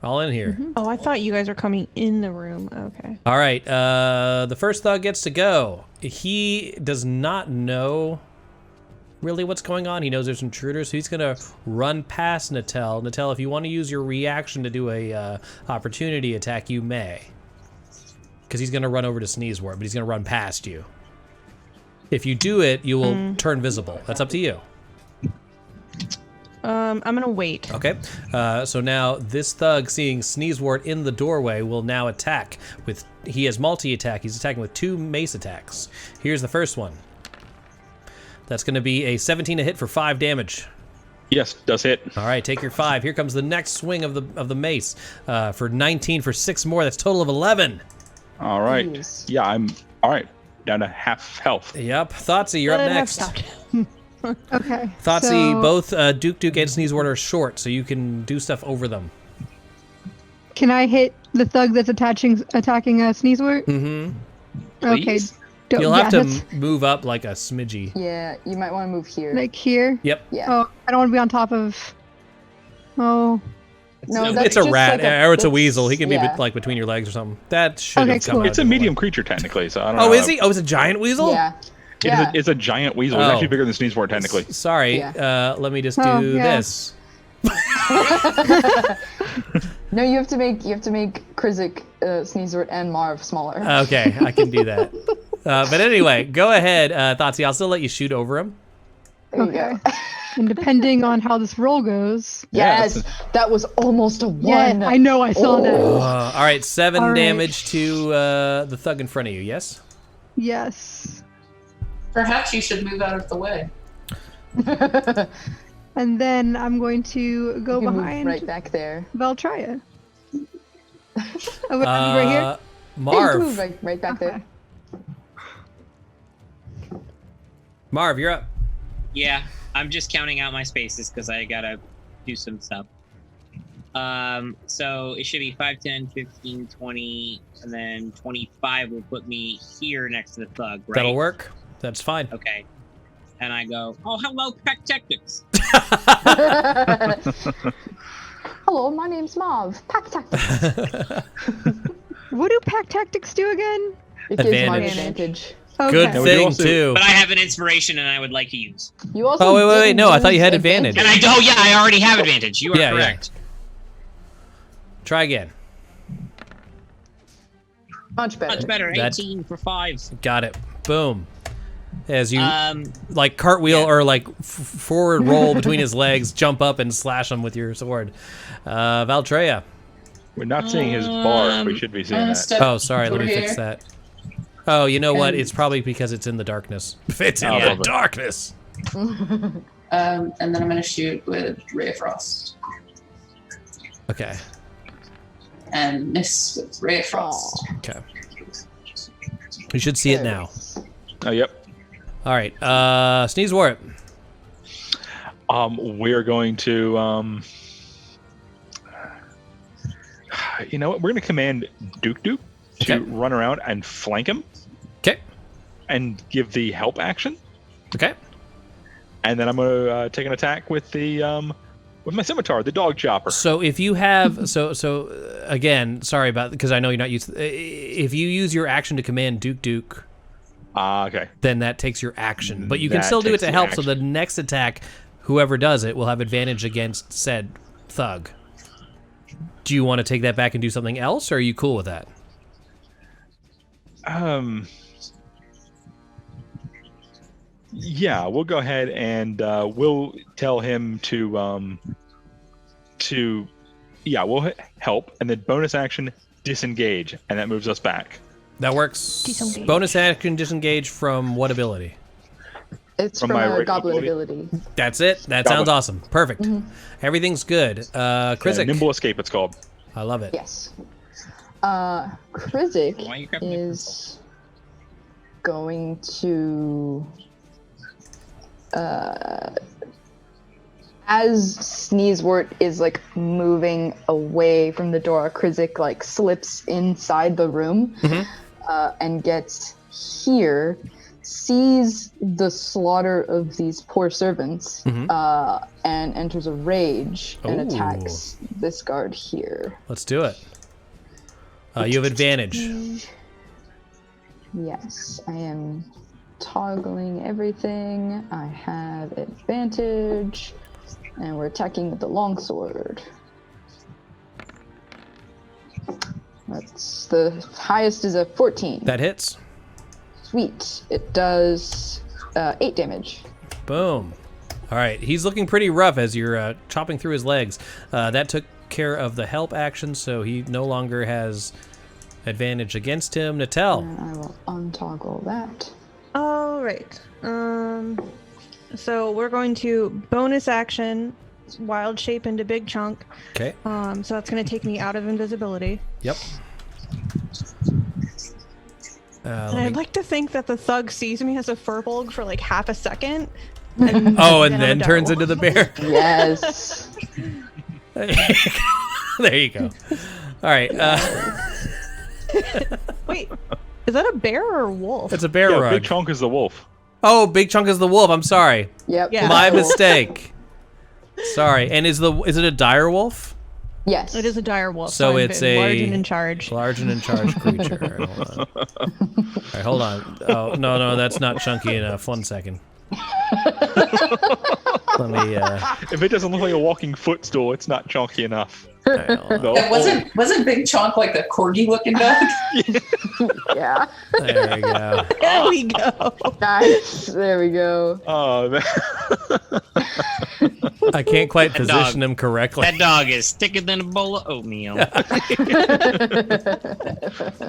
All in here. Oh, I thought you guys were coming in the room. Okay. All right. The first thug gets to go. He does not know really what's going on. He knows there's intruders, so he's gonna run past Natel. Natel, if you want to use your reaction to do a opportunity attack, you may. Because he's gonna run over to Sneezewort, but he's gonna run past you. If you do it, you will turn visible. That's up to you. I'm gonna wait. Okay. So now this thug, seeing Sneezewort in the doorway, will now attack with. He has multi-attack. He's attacking with 2 mace attacks. Here's the first one. That's going to be a 17 to hit for 5 damage. Yes, does hit. All right, take your 5. Here comes the next swing of the mace for 19 for 6 more. That's a total of 11. All right. Jeez. Yeah, I'm all right. Down to half health. Yep. Thoughtsy, you're up next. Okay. Thoughtsy, so both Duke and Sneezewort are short, so you can do stuff over them. Can I hit the thug that's attacking Sneezewort? Mm-hmm. Okay. You'll have to move up like a smidgy. Yeah, you might want to move here. Like here? Yep. Yeah. Oh, I don't want to be on top of. Oh. No, It's a rat, or it's a that's- weasel. He can be yeah. like between your legs or something. That should Okay, have come cool. out It's a different medium way. creature technically, so I don't know. Oh, is he? Oh, it's a giant weasel? Yeah. It's a giant weasel. It's Oh. actually bigger than Sneezewort technically. Sorry. Yeah. Let me just Oh, do yeah. this. No, you have to make Krizik, Sneezewort, and Marv smaller. Okay, I can do that. But anyway, go ahead, Thoughtsy. I'll still let you shoot over him. There you Okay. go. And depending on how this roll goes. Yes, that was almost a 1. Yeah, I know, I saw that. All right, 7 All right. damage to the thug in front of you, yes? Yes. Perhaps you should move out of the way. And then I'm going to go You can move behind right back there. Valtria. Right here? Yeah, you can Marv. move right back there. Marv, you're up. Yeah, I'm just counting out my spaces because I gotta do some stuff. So it should be 5, 10, 15, 20, and then 25 will put me here next to the thug, right? That'll work. That's fine. Okay. And I go, oh, hello, Pack Tactics. Hello, my name's Marv. Pack Tactics. What do pack tactics do again? It gives Marv Advantage. advantage. Okay. Good we thing, also- too. But I have an inspiration and I would like to use. You also Oh, wait. didn't No, I thought you use had advantage. And I already have advantage. You are Yeah, yeah. correct. Try again. Much better. Much better. That- 18 for 5. Got it. Boom. As you like cartwheel yeah. or like forward roll between his legs, jump up and slash him with your sword. Valtreya. We're not seeing his bar. We should be seeing that. Step Oh, sorry. Let me over fix here. that. Oh, you know what? And- It's probably because it's in the darkness. It's in Oh, the lovely. darkness. And then I'm gonna shoot with Ray of Frost. Okay. And miss with Ray of Frost. Okay. You should see it now. Oh, yep. All right. Sneezewort. We're going to you know what? We're going to command Duke to Okay. run around and flank him Okay. and give the help action, Okay. and then I'm going to take an attack with the with my scimitar, the dog chopper. So if you have again, sorry about because I know you're not used. If you use your action to command Duke, Okay. then that takes your action. But you can That still do it takes to the help. So action. the next attack, whoever does it will have advantage against said thug. Do you want to take that back and do something else, or are you cool with that? Yeah, we'll go ahead and we'll tell him to we'll help, and then bonus action disengage, and that moves us back. That works. Disengage. Bonus action disengage from what ability? It's From from my a regular goblin ability. ability. That's it. That Goblin. sounds awesome. Perfect. Everything's good. Krizik. Nimble escape, it's called. I love it. Yes. Krizik Why you grabbing is going to As Sneezewort is like moving away from the door, Krizik like slips inside the room and gets here, sees the slaughter of these poor servants, and enters a rage and attacks this guard here. Let's do it. You have advantage. Yes, I am toggling everything. I have advantage. And we're attacking with the longsword. That's the highest is a 14. That hits. Sweet. It does 8 damage. Boom. All right. He's looking pretty rough as you're chopping through his legs. That took care of the help action, so he no longer has advantage against him. Natel. And I will untoggle that. All right. So we're going to bonus action, wild shape into big chunk. Okay. So that's going to take me out of invisibility. Yep. And I'd like to think that the thug sees me as a furbolg for like half a second. And then turns into the bear. Yes. There you go. All right. Wait, is that a bear or a wolf? It's a bear rug. Big Chunk is the wolf. Oh, Big Chunk is the wolf. I'm sorry. Yep. Yeah. My mistake. Sorry. And is it a dire wolf? Yes. It is a dire wolf. So it's a large and in charge. Large and in charge creature. Hold on. All right, hold on. Oh, no, that's not chunky enough. 1 second. Let me. If it doesn't look like a walking footstool, it's not chunky enough. It wasn't Big Chunk like the corgi looking dog? Yeah. There we go. There we go. Nice. There we go. Oh, man. I can't quite position him correctly. That dog is thicker than a bowl of oatmeal. All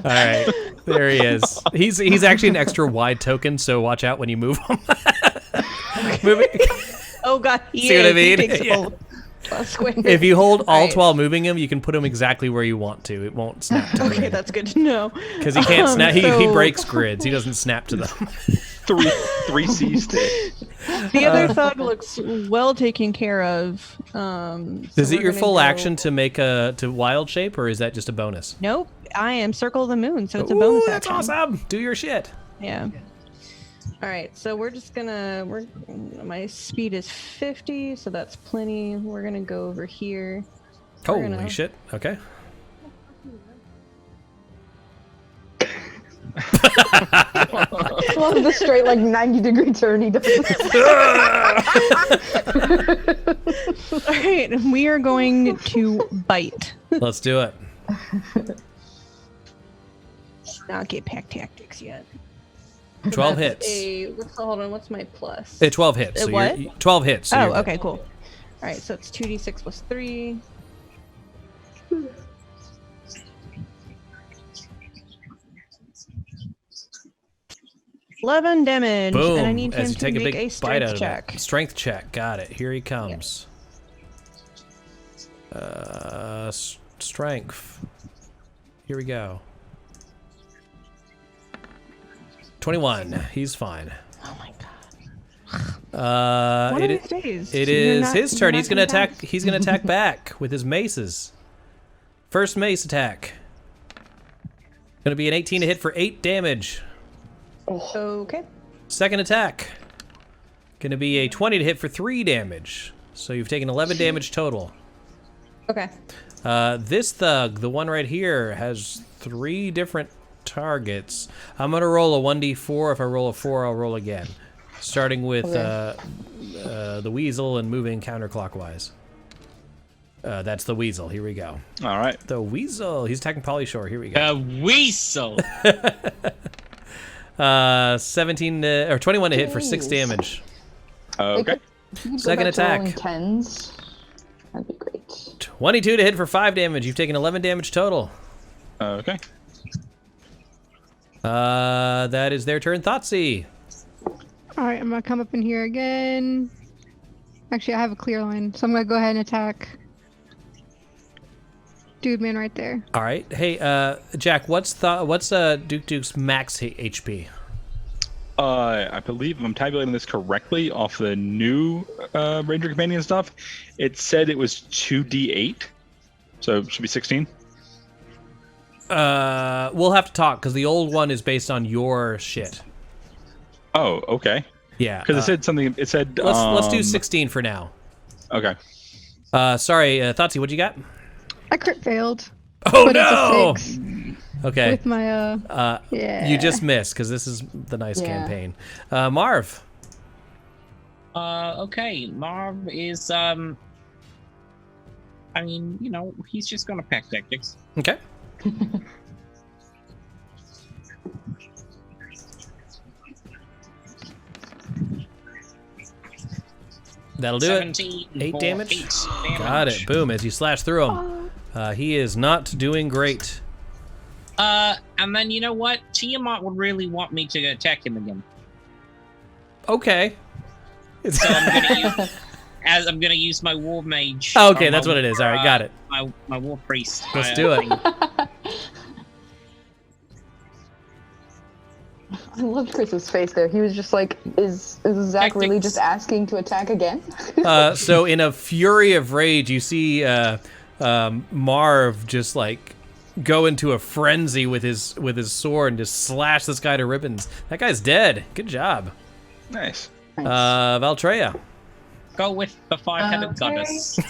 right, there he is. He's actually an extra wide token, so watch out when you move him. Oh god, See what I mean? He takes Yeah. a square. If you hold Alt Right. while moving him, you can put him exactly where you want to. It won't snap to Okay, that's good to know. because he can't snap. He So- breaks grids. He doesn't snap to them. Three C's. The other thug looks well taken care of. Is it your full action to make to wild shape, or is that just a bonus? Nope, I am Circle of the Moon, so it's a Ooh, bonus that's action. awesome. Do your shit. Yeah. All right, so we're just gonna. My speed is 50, so that's plenty. We're gonna go over here. We're Holy gonna- shit. Okay. I love the straight like 90-degree turn he does. All right, we are going to bite. Let's do it. Not get pack tactics yet. 12 That's hits. hold on, what's my plus? 12 hits. So what? 12 hits. So Oh, you're good. okay, cool. All right, so it's 2d6 plus 3. $11 damage, Boom. and I need him As you to take a make big a bite strength out of check. it. Strength check. Got it. Here he comes. Strength. Here we go. 21. He's fine. Oh my god. One of these days, It you're is not- his you're turn. not He's gonna gonna attack. He's gonna attack back with his maces. First mace attack. Gonna be an 18 to hit for 8 damage. Okay. Second attack. Gonna be a 20 to hit for 3 damage. So you've taken 11 damage total. Okay. This thug, the one right here, has 3 different targets. I'm gonna roll a 1d4. If I roll a 4, I'll roll again. Starting with the weasel and moving counterclockwise. That's the weasel. Here we go. All right. The weasel. He's attacking Polyshore. Here we go. Weasel. 17 or 21 to hit for 6 damage. Okay. Second attack. 10s. That'd be great. 22 to hit for 5 damage. You've taken 11 damage total. Okay. That is their turn. Thoughtsy. Alright, I'm gonna come up in here again. Actually, I have a clear line, so I'm gonna go ahead and attack. Dude man right there. All right. Hey, Jack, what's Duke Duke's max HP? I believe if I'm tabulating this correctly off the new Ranger Companion stuff, it said it was 2d8, so it should be 16. We'll have to talk because the old one is based on your shit. Oh, okay. Yeah, because it said something. It said let's do 16 for now. Okay. Sorry, Thoughtsy, what you got? I crit failed. Oh but no! It's a 6 Okay. with my yeah. You just missed because this is the nice campaign. Marv. Okay, Marv is I mean, you know, he's just gonna pack tactics. Okay. That'll do it. 8 damage. Got it. Boom. As you slash through him. He is not doing great. And then you know what? Tiamat would really want me to attack him again. Okay. So I'm gonna use my war mage. Oh, okay, that's what it is. All right, got it. My war priest. Let's do it. I loved Chris's face there. He was just like, is Zach really just asking to attack again? So in a fury of rage, you see Marv just like go into a frenzy with his sword and just slash this guy to ribbons. That guy's dead. Good job. Nice. Valtreya. Go with the 5-headed goddess.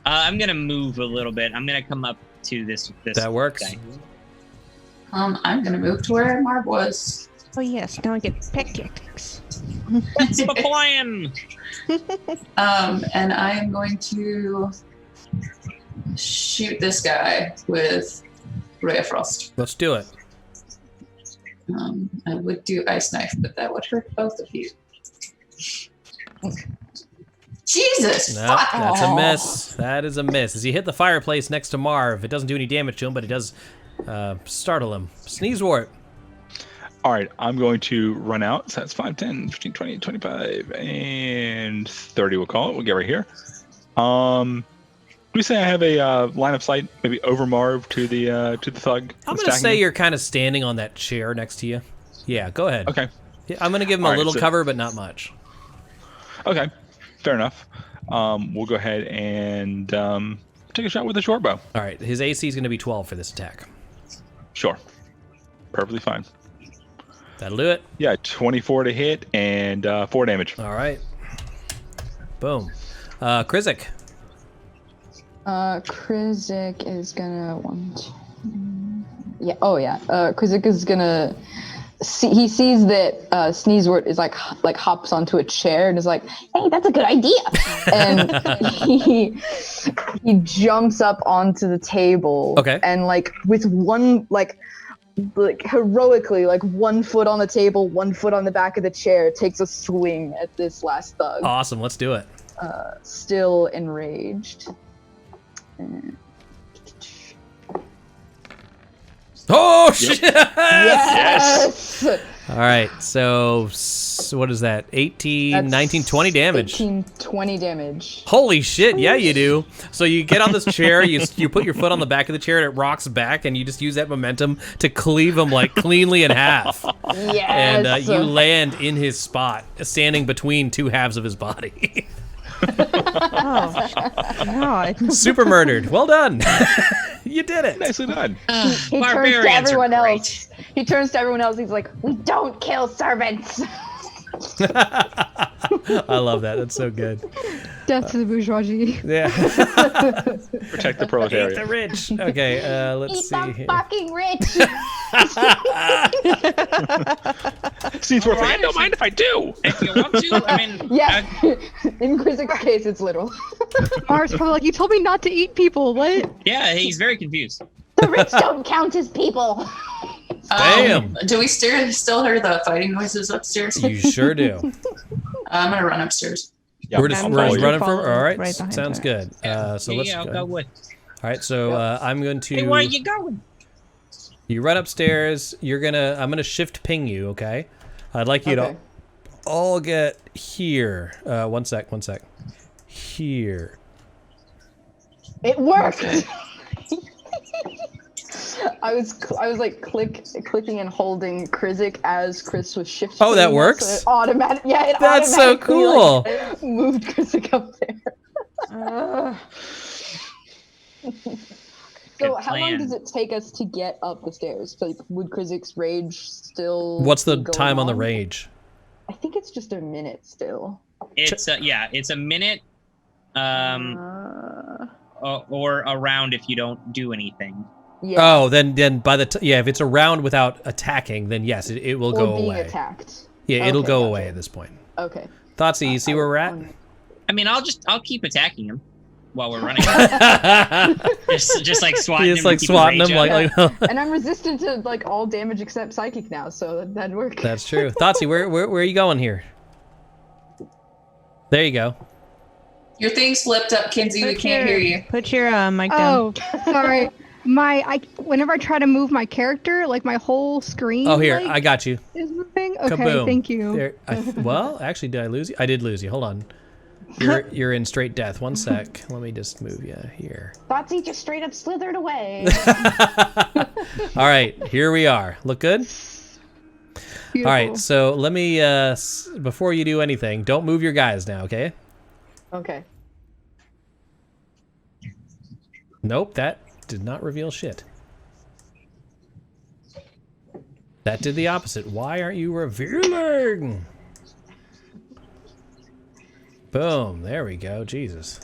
I'm gonna move a little bit. I'm gonna come up to this. That works. Guy. I'm gonna move to where Marv was. Oh yes, now I get pack tactics. That's the plan. And I am going to shoot this guy with Ray of Frost. Let's do it. I would do Ice Knife, but that would hurt both of you. Jesus! No, that's a miss. That is a miss. As you hit the fireplace next to Marv, it doesn't do any damage to him, but it does startle him. Sneeze wart. All right, I'm going to run out. So that's 5, 10, 15, 20, 25, and 30 we'll call it. We'll get right here. We say I have a line of sight, maybe over Marv to the thug. I'm going to say you're kind of standing on that chair next to you. Yeah, go ahead. Okay. Yeah, I'm going to give him a little cover, but not much. Okay, fair enough. We'll go ahead and take a shot with the short bow. All right, his AC is going to be 12 for this attack. Sure. Perfectly fine. That'll do it. Yeah, 24 to hit and 4 damage. All right. Boom. Krizik. Krizik is gonna Krizik is gonna he sees that Sneezewort is like hops onto a chair and is like, hey, that's a good idea. And he jumps up onto the table. Okay. And like with one like heroically, like 1 foot on the table, 1 foot on the back of the chair, takes a swing at this last thug. Awesome, let's do it. Still enraged. Oh shit! Yes! All right, so what is that? 18, that's 19, 20 damage. 18, 20 damage. Holy shit, yeah you do. So you get on this chair, you put your foot on the back of the chair and it rocks back and you just use that momentum to cleave him like cleanly in half. Yes! And you land in his spot, standing between 2 halves of his body. Oh, God. Super murdered. Well done. You did it. Nicely done. He turns to everyone else. He turns to everyone else. He's like, "We don't kill servants." I love that. That's so good. Death to the bourgeoisie. Yeah. Protect the proletariat. Eat the rich. Okay, let's Eat see the here. fucking rich. Sneezewort, I don't mind if I do. If you want to, I mean, yeah. In Quizik's case, it's literal. Marv's probably like, you told me not to eat people. What? yeah, he's very confused. The rich don't count as people. Damn. Do we still hear the fighting noises upstairs? You sure do. I'm gonna run upstairs. Yeah, we're running for. All right, right behind sounds her. good. So let's I'll go. go with. All right, so I'm going to. Hey, where are you going? You run upstairs. I'm gonna shift ping you. Okay. I'd like you to all get here. One sec. Here. It worked. I was like clicking and holding Krizik as Chris was shifting. Oh, that so works? it automatic. Yeah, it That's so automatically, cool. like, moved Krizik up there. So how long does it take us to get up the stairs? Like, would Krizik's rage still? What's the be going time on the on? rage? I think it's just a minute still. It's it's a minute, or around if you don't do anything. Yeah. Oh, then by the if it's a round without attacking, then yes, it will go being away. Attacked. Yeah, it'll Okay, go gotcha. away at this point. Okay. Thoughtsy, you see where we're at? I mean, I'll keep attacking him while we're running. just like swatting him. Just like to keep the swatting rage him, up. And I'm resistant to like all damage except psychic now, so that'd work. That's true. Thoughtsy, where are you going here? There you go. Your thing's flipped up, Kinsey. We can't hear you. Put your mic down. Oh, sorry. Whenever I try to move my character, like my whole screen. Oh, here, like, I got you. is moving. Okay, Kaboom. thank you. There, well, actually, did I lose you? I did lose you. Hold on. You're in straight death. One sec. Let me just move you here. Thoughtsy just straight up slithered away. All right, here we are. Look good? Beautiful. All right, so let me, before you do anything, don't move your guys now, okay? Okay. Nope, that did not reveal shit. That did the opposite. Why aren't you revealing? Boom, there we go. Jesus.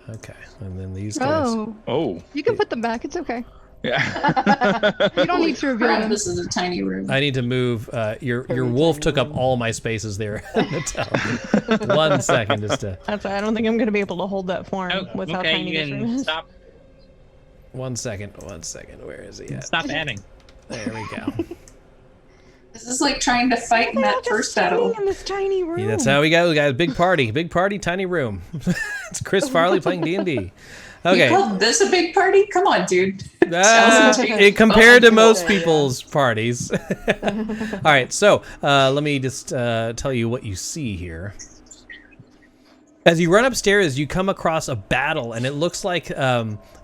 Okay, and then these guys. Oh. You can put them back. It's okay. Yeah. You don't need to reveal them. This is a tiny room. I need to move. Your wolf took up all my spaces there. 1 second, just to. That's why I don't think I'm gonna be able to hold that form with how Okay, tiny you this room can is. stop. 1 second. Where is he at? Stop adding. There we go. This is like trying to fight in that first battle. In this tiny room. Yeah, that's how we go, guys. Big party, tiny room. It's Chris Farley playing D&D. Okay. You called this a big party? Come on, dude. It compared to most people's parties. All right, so let me just tell you what you see here. As you run upstairs, you come across a battle, and it looks like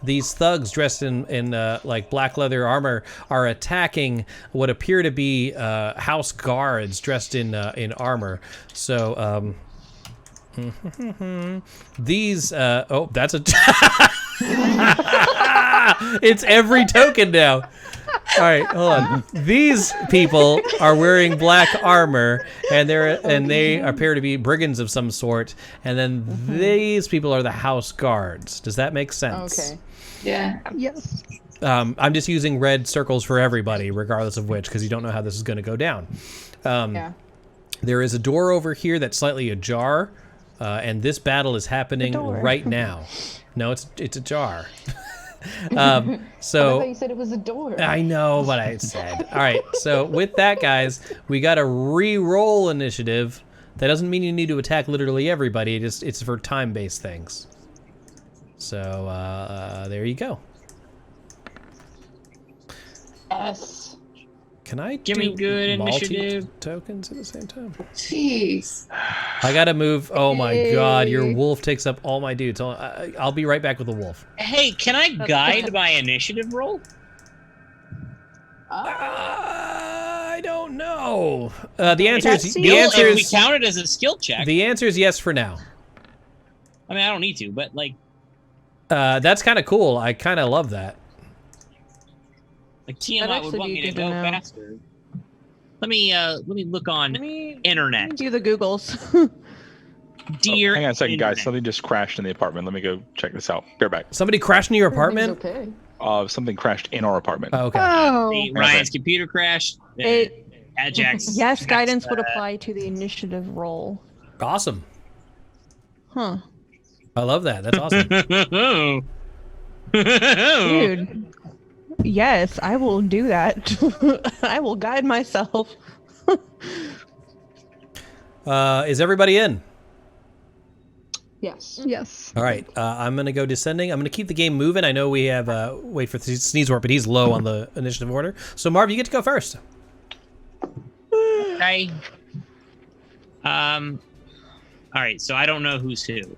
these thugs dressed in like black leather armor are attacking what appear to be house guards dressed in armor. So these oh, that's a it's every token now. All right, hold on. These people are wearing black armor, and they appear to be brigands of some sort. And then these people are the house guards. Does that make sense? Okay. Yeah. Yes. I'm just using red circles for everybody, regardless of which, because you don't know how this is going to go down. Yeah. There is a door over here that's slightly ajar, and this battle is happening right now. No, it's ajar. So I thought you said it was a door. I know what I said. All right, so with that, guys, we got a re-roll initiative. That doesn't mean you need to attack literally everybody. It's for time-based things. So there you go. Yes. Can I Give me good multi initiative. tokens at the same time? Jeez. I gotta move. Oh my god, your wolf takes up all my dudes. I'll be right back with the wolf. Hey, can I guide my initiative roll? I don't know. The answer is If we count it as a skill check. The answer is yes for now. I mean, I don't need to, but like. That's kind of cool. I kind of love that. Like Tiamat would want me to go faster. Let me look on internet. Do the Googles. Dear hang on a second, internet. guys. Something just crashed in the apartment. Let me go check this out. Be right back. Somebody crashed in your apartment? Okay. Something crashed in our apartment. Oh, okay. Oh. Ryan's computer crashed. Ajax. Yes, guidance would apply to the initiative roll. Awesome. Huh. I love that. That's awesome. Dude. Yes, I will do that. I will guide myself. Is everybody in? Yes. Yes. All right. I'm going to go descending. I'm going to keep the game moving. I know we have wait for Sneezewort, but he's low on the initiative order. So, Marv, you get to go first. Okay. All right, so I don't know who's who.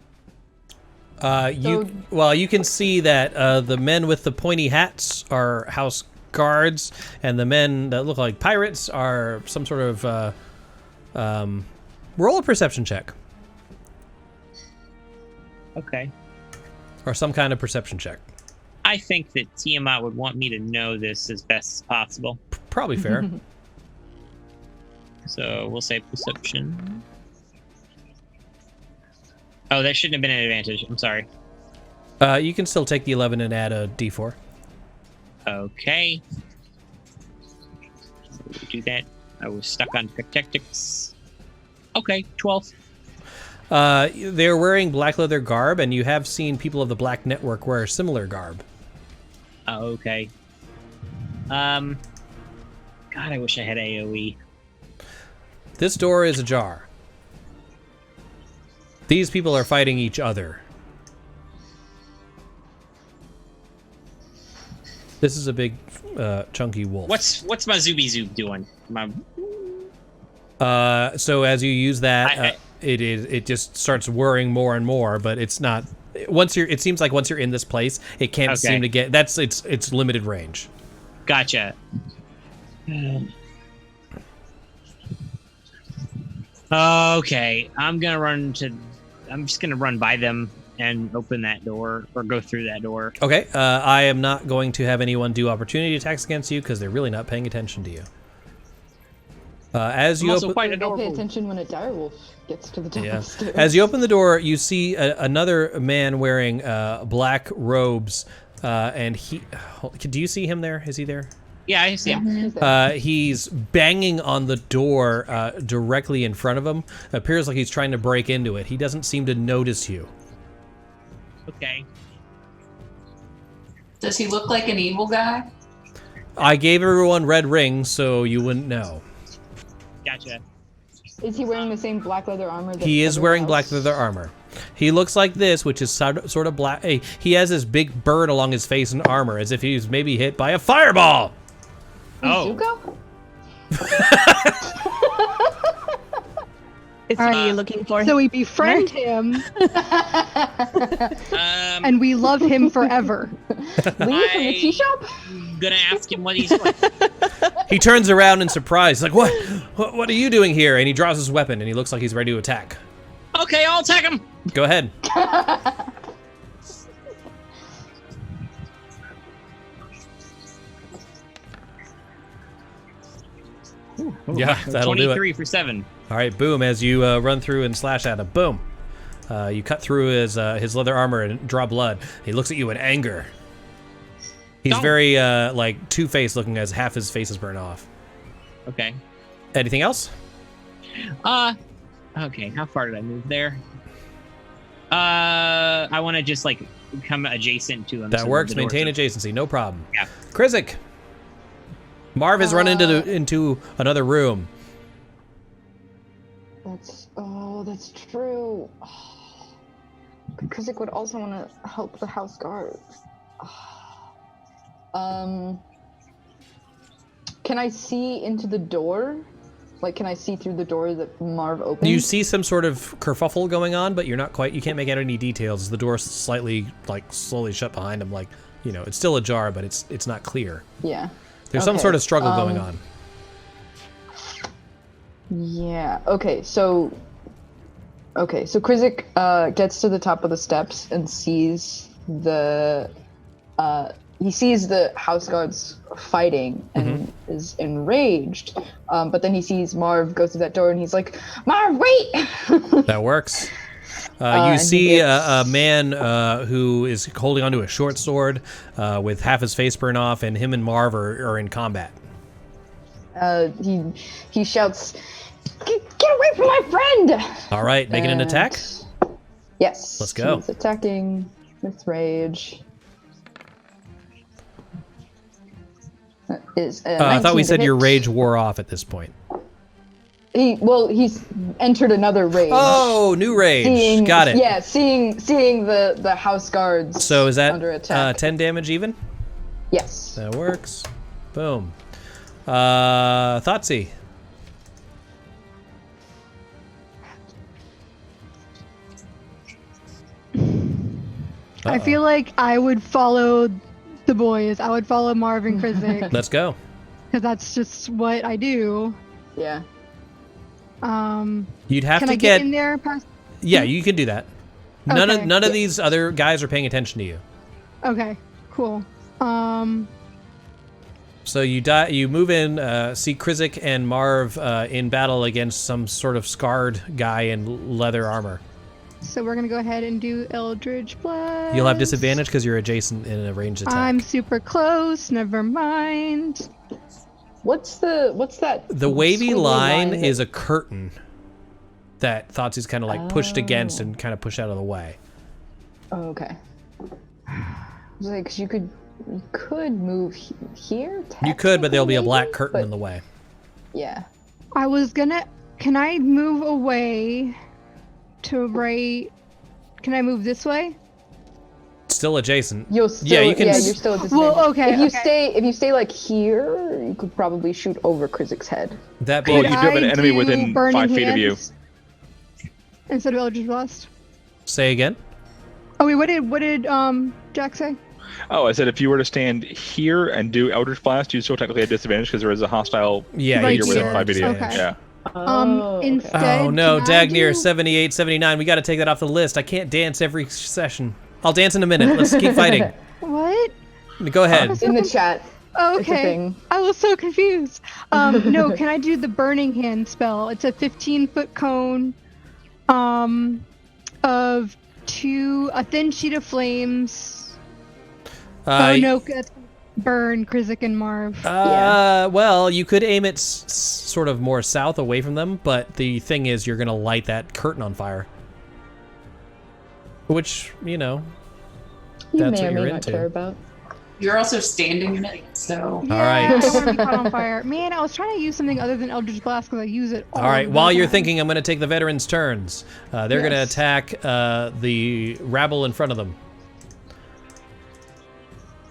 You can see that the men with the pointy hats are house guards, and the men that look like pirates are some sort of roll a perception check. Okay. Or some kind of perception check. I think that Tiamat would want me to know this as best as possible. Probably fair. So we'll say perception. Oh, that shouldn't have been an advantage. I'm sorry. You can still take the 11 and add a d4. Okay. Do that. I was stuck on tactics. Okay, 12. They're wearing black leather garb, and you have seen people of the Black Network wear similar garb. Okay. God, I wish I had AoE. This door is ajar. These people are fighting each other. This is a big, chunky wolf. What's my Zooby Zoob doing? So as you use that, it just starts whirring more and more, but it's not. It seems like once you're in this place, it can't seem to get. That's its limited range. Gotcha. Okay, I'm just gonna run by them and open that door, or go through that door. Okay, I am not going to have anyone do opportunity attacks against you because they're really not paying attention to you. As you don't pay attention when a direwolf gets to the top of the stairs. As you open the door, you see another man wearing black robes, and he. Do you see him there? Is he there? Yeah, I see him. He's banging on the door directly in front of him. Appears like he's trying to break into it. He doesn't seem to notice you. Okay. Does he look like an evil guy? I gave everyone red rings, so you wouldn't know. Gotcha. Is he wearing the same black leather armor? That He is wearing else? black leather armor. He looks like this, which is sort of black. He has this big burn along his face and armor, as if he was maybe hit by a fireball. Zuko? Is he looking for So we befriend him, and we love him forever. Leave from the tea shop? Gonna ask him what he's doing. He turns around in surprise, like, What are you doing here? And he draws his weapon, and he looks like he's ready to attack. Okay, I'll attack him. Go ahead. Yeah, that'll do it. 23 for 7. All right, boom, as you run through and slash at him. Boom. You cut through his leather armor and draw blood. He looks at you in anger. He's very, like, two-faced looking, as half his face is burned off. Okay. Anything else? Okay, how far did I move there? I want to just, like, come adjacent to him. That works. Maintain adjacency, no problem. Yeah. Krizik. Marv has run into another room. That's true. Krizik would also want to help the house guards. Can I see into the door? Like, can I see through the door that Marv opened? You see some sort of kerfuffle going on, but you can't make out any details. The door's slowly shut behind him. Like, it's still ajar, but it's not clear. Yeah. There's some sort of struggle going on. Yeah. Okay. So Krizik gets to the top of the steps and sees the house guards fighting and is enraged. But then he sees Marv go through that door and he's like, "Marv, wait!" That works. You see a man who is holding onto a short sword with half his face burned off, and him and Marv are in combat. He shouts, "Get away from my friend!" All right, making an attack? Yes. Let's go. He's attacking with rage. I thought we said your rage wore off at this point. He's entered another rage. Oh, new rage. Got it. Yeah, seeing the house guards. So is that under attack. 10 damage even? Yes. That works. Boom. Thoughtsy. I feel like I would follow the boys. I would follow Marv and Krizik. Let's go. Because that's just what I do. Yeah. You'd have can to I get in there past? Yeah, you can do that. None Okay. of these other guys are paying attention to you. Okay, cool. So you move in, see Krizik and Marv in battle against some sort of scarred guy in leather armor. So we're gonna go ahead and do Eldritch Blast. You'll have disadvantage because you're adjacent in a ranged attack. I'm super close. Never mind. What's that? The wavy squiggly line that- is a curtain that Thoughtsei's kind of like pushed against and kind of pushed out of the way. Oh, okay. Because you could move here. You could, but there'll be a black maybe, curtain but- in the way. Yeah. I was gonna. Can I move away to right? Can I move this way? Still adjacent. You'll still, yeah, you can. you're still at disadvantage. Well, okay. If you stay like here, you could probably shoot over Krizik's head. That Well, being, you do have an I enemy do within Burning 5 feet of you. Hands instead of Eldritch Blast. say again. Oh wait, what did Jack say? Oh, I said if you were to stand here and do Eldritch Blast, you still technically have disadvantage because there is a hostile Yeah, Right figure within here. 5 feet of you. Okay. Yeah. Instead. Oh no, can I Dagnir, do- 78, 79. We got to take that off the list. I can't dance every session. I'll dance in a minute. Let's keep fighting. What? Go ahead. In the chat. Oh, It's a okay. thing. I was so confused. No, can I do the Burning Hand spell? It's a 15-foot cone of a thin sheet of flames. Oh no, that's burn Krizik and Marv. Well, you could aim it sort of more south away from them, but the thing is you're going to light that curtain on fire. Which, You that's may what or you're may not into. care about. You're also standing in it, so. Yeah, All right. I don't want to be caught on fire. Man, I was trying to use something other than Eldritch Blast because I use it all All right, the while you're time. thinking, I'm going to take the veterans' turns. They're going to attack the rabble in front of them.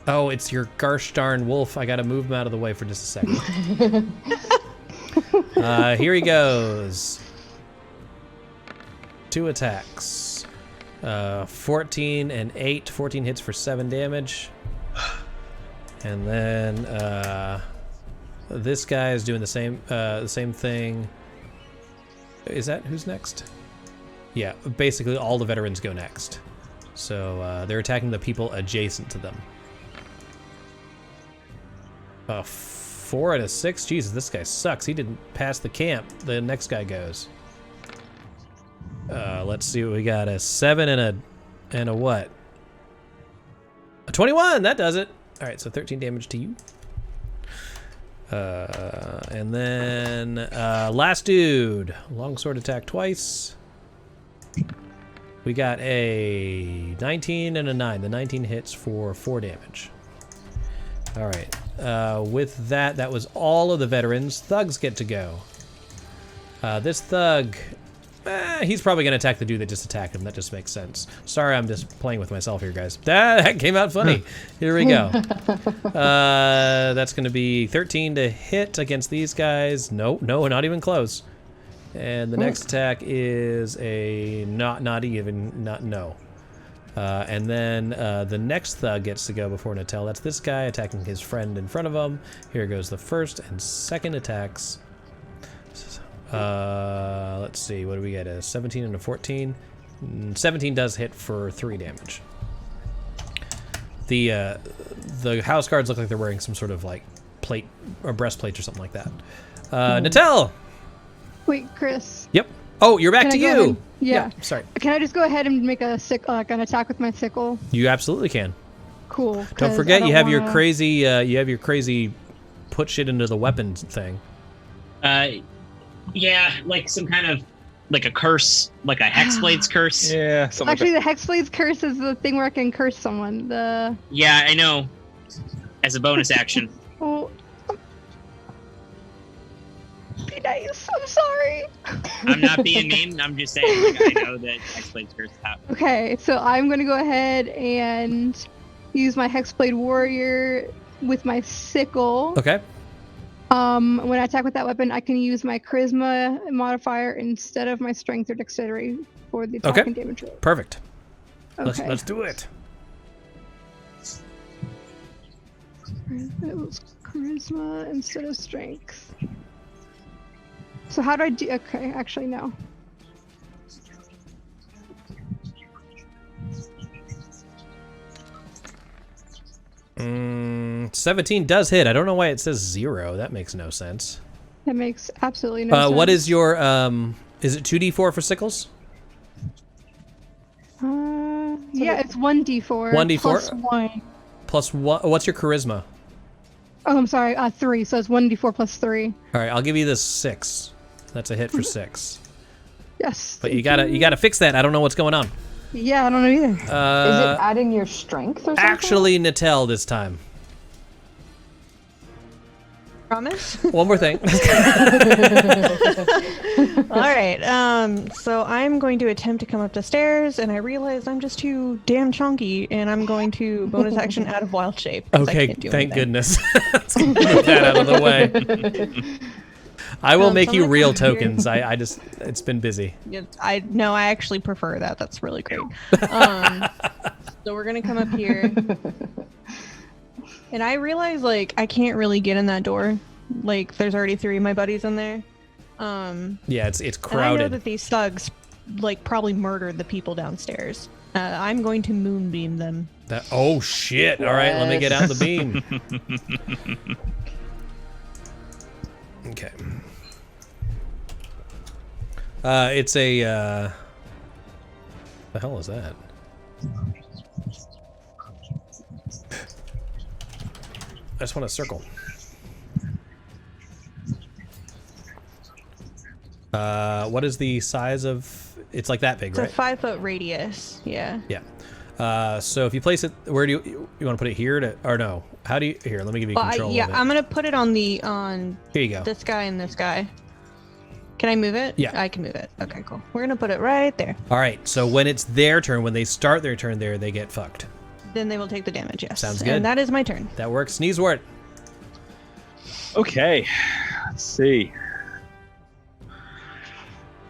Oh, it's your gosh darn wolf. I got to move him out of the way for just a second. Here he goes. 2 attacks. 14 and 8. 14 hits for 7 damage. And then this guy is doing the same thing. Is that who's next? Yeah, basically all the veterans go next. So they're attacking the people adjacent to them. 4 out of 6. Jesus, this guy sucks. He didn't pass the camp. The next guy goes. Let's see what we got. A 7 and a what? A 21. That does it. All right, so 13 damage to you. And then last dude. Longsword attack twice. We got a 19 and a 9. The 19 hits for 4 damage. All right. With that was all of the veterans. Thugs get to go. This thug, he's probably going to attack the dude that just attacked him. That just makes sense. Sorry, I'm just playing with myself here, guys. That came out funny. Here we go. That's going to be 13 to hit against these guys. No, not even close. And the next attack is a not even. And then the next thug gets to go before Natel. That's this guy attacking his friend in front of him. Here goes the first and second attacks. Let's see, what do we get? A 17 and a 14. 17 does hit for 3 damage. The house guards look like they're wearing some sort of like plate or breastplate or something like that. Natel! Wait, Chris. Yep. Oh, you're back Can to I go you. ahead? Yeah. Sorry. Can I just go ahead and make an attack with my sickle? You absolutely can. Cool. Don't forget, you have your crazy put shit into the weapon thing. Yeah, like some kind of like a curse, like a Hexblade's curse. Yeah, something Actually, the Hexblade's curse is the thing where I can curse someone. Yeah, I know. As a bonus action. Oh. Be nice. I'm sorry. I'm not being mean. I'm just saying, like, I know that Hexblade's curse happens. Okay, so I'm gonna go ahead and use my Hexblade Warrior with my sickle. Okay. When I attack with that weapon, I can use my Charisma modifier instead of my Strength or Dexterity for the attack and damage roll. Perfect. Okay. Let's do it. It was charisma instead of strength. So how do I do? Okay, actually no. Mm, 17 does hit. I don't know why it says 0. That makes no sense. That makes absolutely no sense. What is your, is it 2d4 for sickles? Yeah, it's 1d4. 1d4? Plus 1. Plus what? What's your charisma? Oh, I'm sorry, 3, so it's 1d4 plus 3. All right, I'll give you this 6. That's a hit for 6. Yes. But you gotta fix that. I don't know what's going on. Yeah, I don't know either. Is it adding your strength or something? Actually, Natel this time. Promise? One more thing. All right. So I'm going to attempt to come up the stairs, and I realize I'm just too damn chunky, and I'm going to bonus action out of wild shape. Okay, thank goodness. Let's get that out of the way. I will make you real tokens. I just, it's been busy. Yeah, I actually prefer that. That's really great. So we're gonna come up here, and I realize like I can't really get in that door. Like there's already 3 of my buddies in there. Yeah, it's crowded. And I know that these thugs like probably murdered the people downstairs. I'm going to moonbeam them. Oh shit! All right, let me get out the beam. Okay. It's a, the hell is that? I just want to circle. What is the size of, it's like that big, it's right? It's a 5-foot radius, yeah. Yeah. So if you place it, where do you want to put it here to, or no? How do you, here, let me give you control of it. I'm going to put it on here you go. This guy and this guy. Can I move it? Yeah. I can move it. Okay, cool. We're going to put it right there. All right. So when it's their turn, when they start their turn there, they get fucked. Then they will take the damage, yes. Sounds good. And that is my turn. That works. Sneezewort. Okay. Let's see.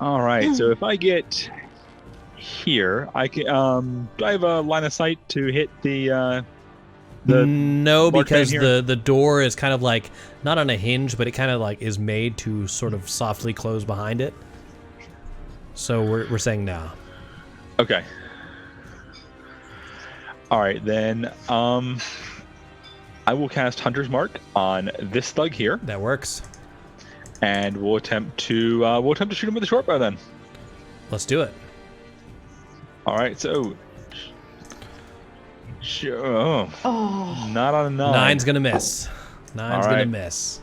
All right. So if I get here, I can. Do I have a line of sight to hit the no, because the door is kind of like not on a hinge, but it kind of like is made to sort of softly close behind it. So we're saying no. Okay. All right, then. I will cast Hunter's Mark on this thug here. That works. And we'll attempt to shoot him with a short bow then. Let's do it. All right, so. Sure. Oh, not on a 9. 9's gonna miss. 9's gonna miss.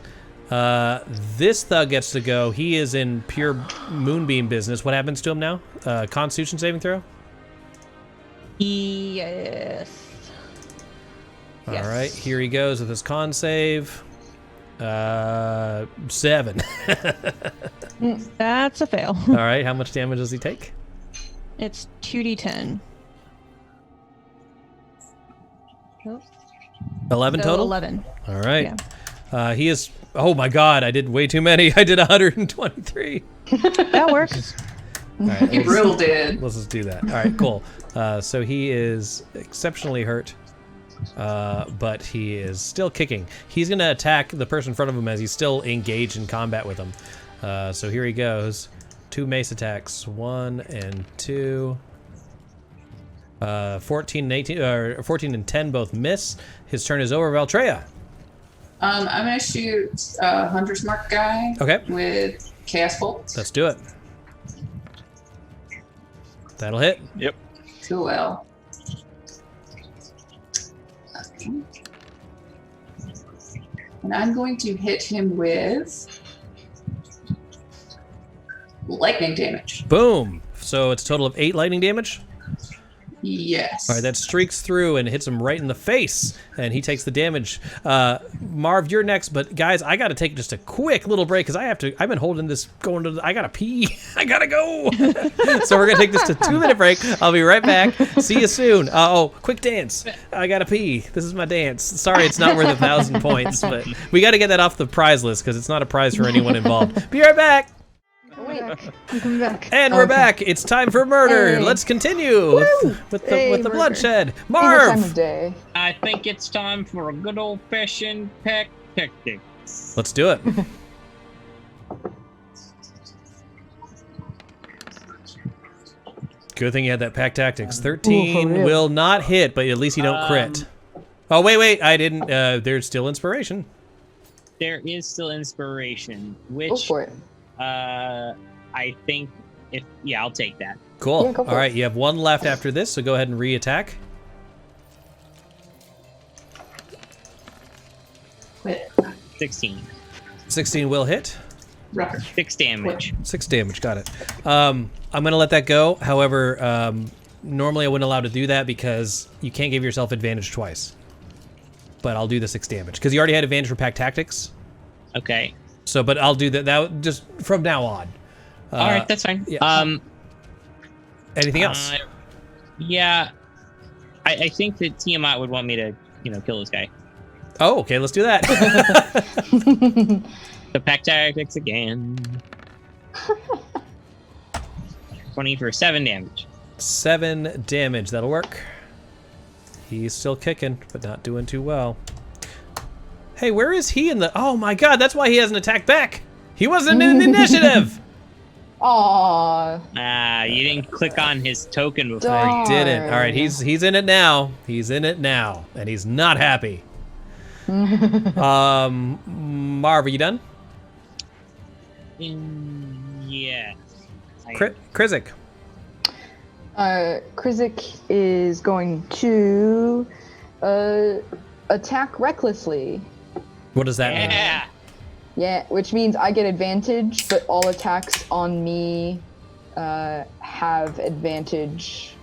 This thug gets to go. He is in pure moonbeam business. What happens to him now? Constitution saving throw? Yes. All right, here he goes with his con save. 7. That's a fail. All right, how much damage does he take? It's 2d10. 11 total? 11. All right. Yeah. He is... Oh my god, I did way too many. I did 123. That works. All right, You real did. Let's just do that. All right, cool. So he is exceptionally hurt, but he is still kicking. He's going to attack the person in front of him as he's still engaged in combat with him. So here he goes. 2 mace attacks. 1 and 2. 14 and 18, or 14 and 10 both miss. His turn is over. Valtreya. I'm gonna shoot Hunter's Mark guy. Okay. With Chaos Bolt. Let's do it. That'll hit. Yep. Cool. Okay. And I'm going to hit him with lightning damage. Boom. So it's a total of 8 lightning damage. Yes. All right, that streaks through and hits him right in the face, and he takes the damage. Marv, you're next, but guys, I got to take just a quick little break because I've been holding this going to. I gotta pee. I gotta go. So we're gonna take just a 2-minute break. I'll be right back. See you soon. Quick dance. I gotta pee. This is my dance. Sorry, it's not worth 1,000 points, but we got to get that off the prize list because it's not a prize for anyone involved. Be right back. Wait, I'm coming back. And we're back. It's time for murder. Hey. Let's continue with the murder. bloodshed. Favorite time Marv. of day. I think it's time for a good old-fashioned pack tactics. Let's do it. Good thing you had that pack tactics. 13 real. will not hit, but at least you don't crit. Oh, wait. I didn't. There's still inspiration. There is still inspiration, which Go for it. I think I'll take that. Cool. Yeah, go for All right, it. you have one left after this, so go ahead and re-attack. Quit. 16. 16 will hit. Record. 6 damage. 6 damage, got it. I'm going to let that go. However, normally I wouldn't allow to do that because you can't give yourself advantage twice. But I'll do the 6 damage because you already had advantage for pack tactics. Okay. So, but I'll do that just from now on. All right, that's fine. Yeah. Anything else? Yeah. I think that Tiamat would want me to, kill this guy. Oh, okay, let's do that. The pack tactics again. 20 for 7 damage. 7 damage, that'll work. He's still kicking, but not doing too well. Hey, where is he in the... Oh my god, that's why he hasn't attacked back! He wasn't in the initiative! Aww. You didn't click on his token before. I you... didn't. All right, he's in it now. He's in it now, and he's not happy. Marv, are you done? Yeah. Krizik. Krizik is going to attack recklessly. What does that mean? Yeah, which means I get advantage, but all attacks on me have advantage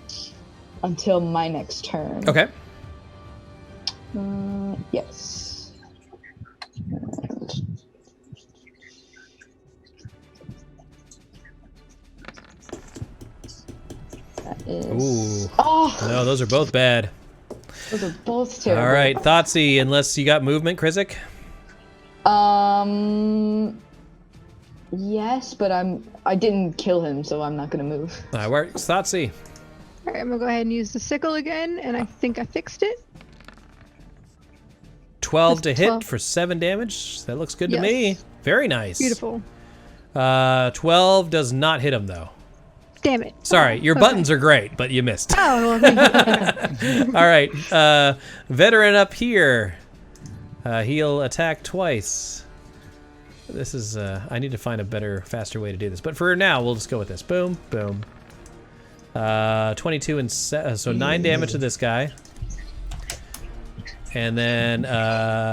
until my next turn. Okay. Yes. That is... Ooh. Oh! No, those are both bad. Those are both terrible. All right, Thoughtsy, unless you got movement, Krizik? Yes, but I didn't kill him, so I'm not gonna move. That works. Thoughtsy. Alright, I'm gonna go ahead and use the sickle again, and I think I fixed it. 12 to Just hit 12. for 7 damage. That looks good to Yes. me. Very nice. Beautiful. 12 does not hit him, though. Damn it. Sorry, your okay. buttons are great, but you missed. Oh, well, thank you. All right, veteran up here. He'll attack twice. This is, I need to find a better, faster way to do this. But for now, we'll just go with this. Boom, boom. 22 and so 9 damage to this guy. And then,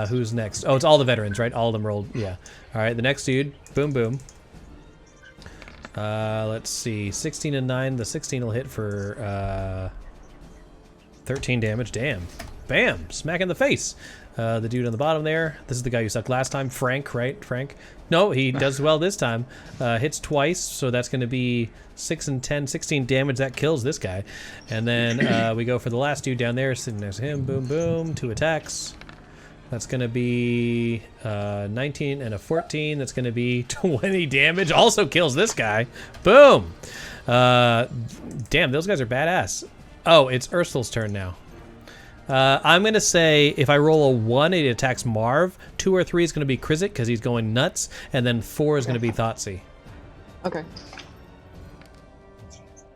who's next? Oh, it's all the veterans, right? All of them rolled, yeah. All right, the next dude, boom, boom. Let's see, 16 and 9. The 16 will hit for 13 damage. Damn. Bam! Smack in the face. The dude on the bottom there. This is the guy who sucked last time. Frank, right? Frank? No, he does well this time. Hits twice, so that's going to be 6 and 10, 16 damage. That kills this guy. And then we go for the last dude down there, sitting next to him. Boom, boom. 2 attacks. That's going to be 19 and a 14. That's going to be 20 damage. Also kills this guy. Boom. Damn, those guys are badass. Oh, it's Ursula's turn now. I'm going to say if I roll a 1, it attacks Marv. 2 or 3 is going to be Krizik because he's going nuts. And then 4 is going to be Thoughtsy. Okay.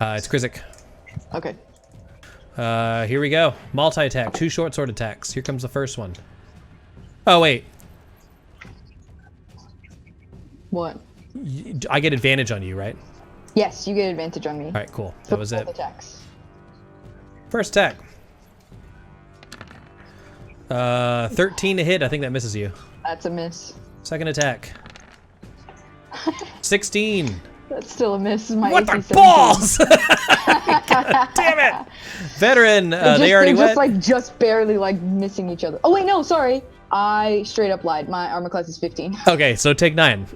It's Krizik. Okay. Here we go. Multi-attack. 2 short sword attacks. Here comes the first one. Oh, wait. What? I get advantage on you, right? Yes, you get advantage on me. All right, cool. So That was both it. Attacks. First attack. 13 to hit. I think that misses you. That's a miss. Second attack. 16. That's still a miss. My What AC the 17. balls? God damn it. Veteran, they already they're went. just barely missing each other. Oh wait, no, sorry. I straight up lied. My armor class is 15. Okay, so take 9.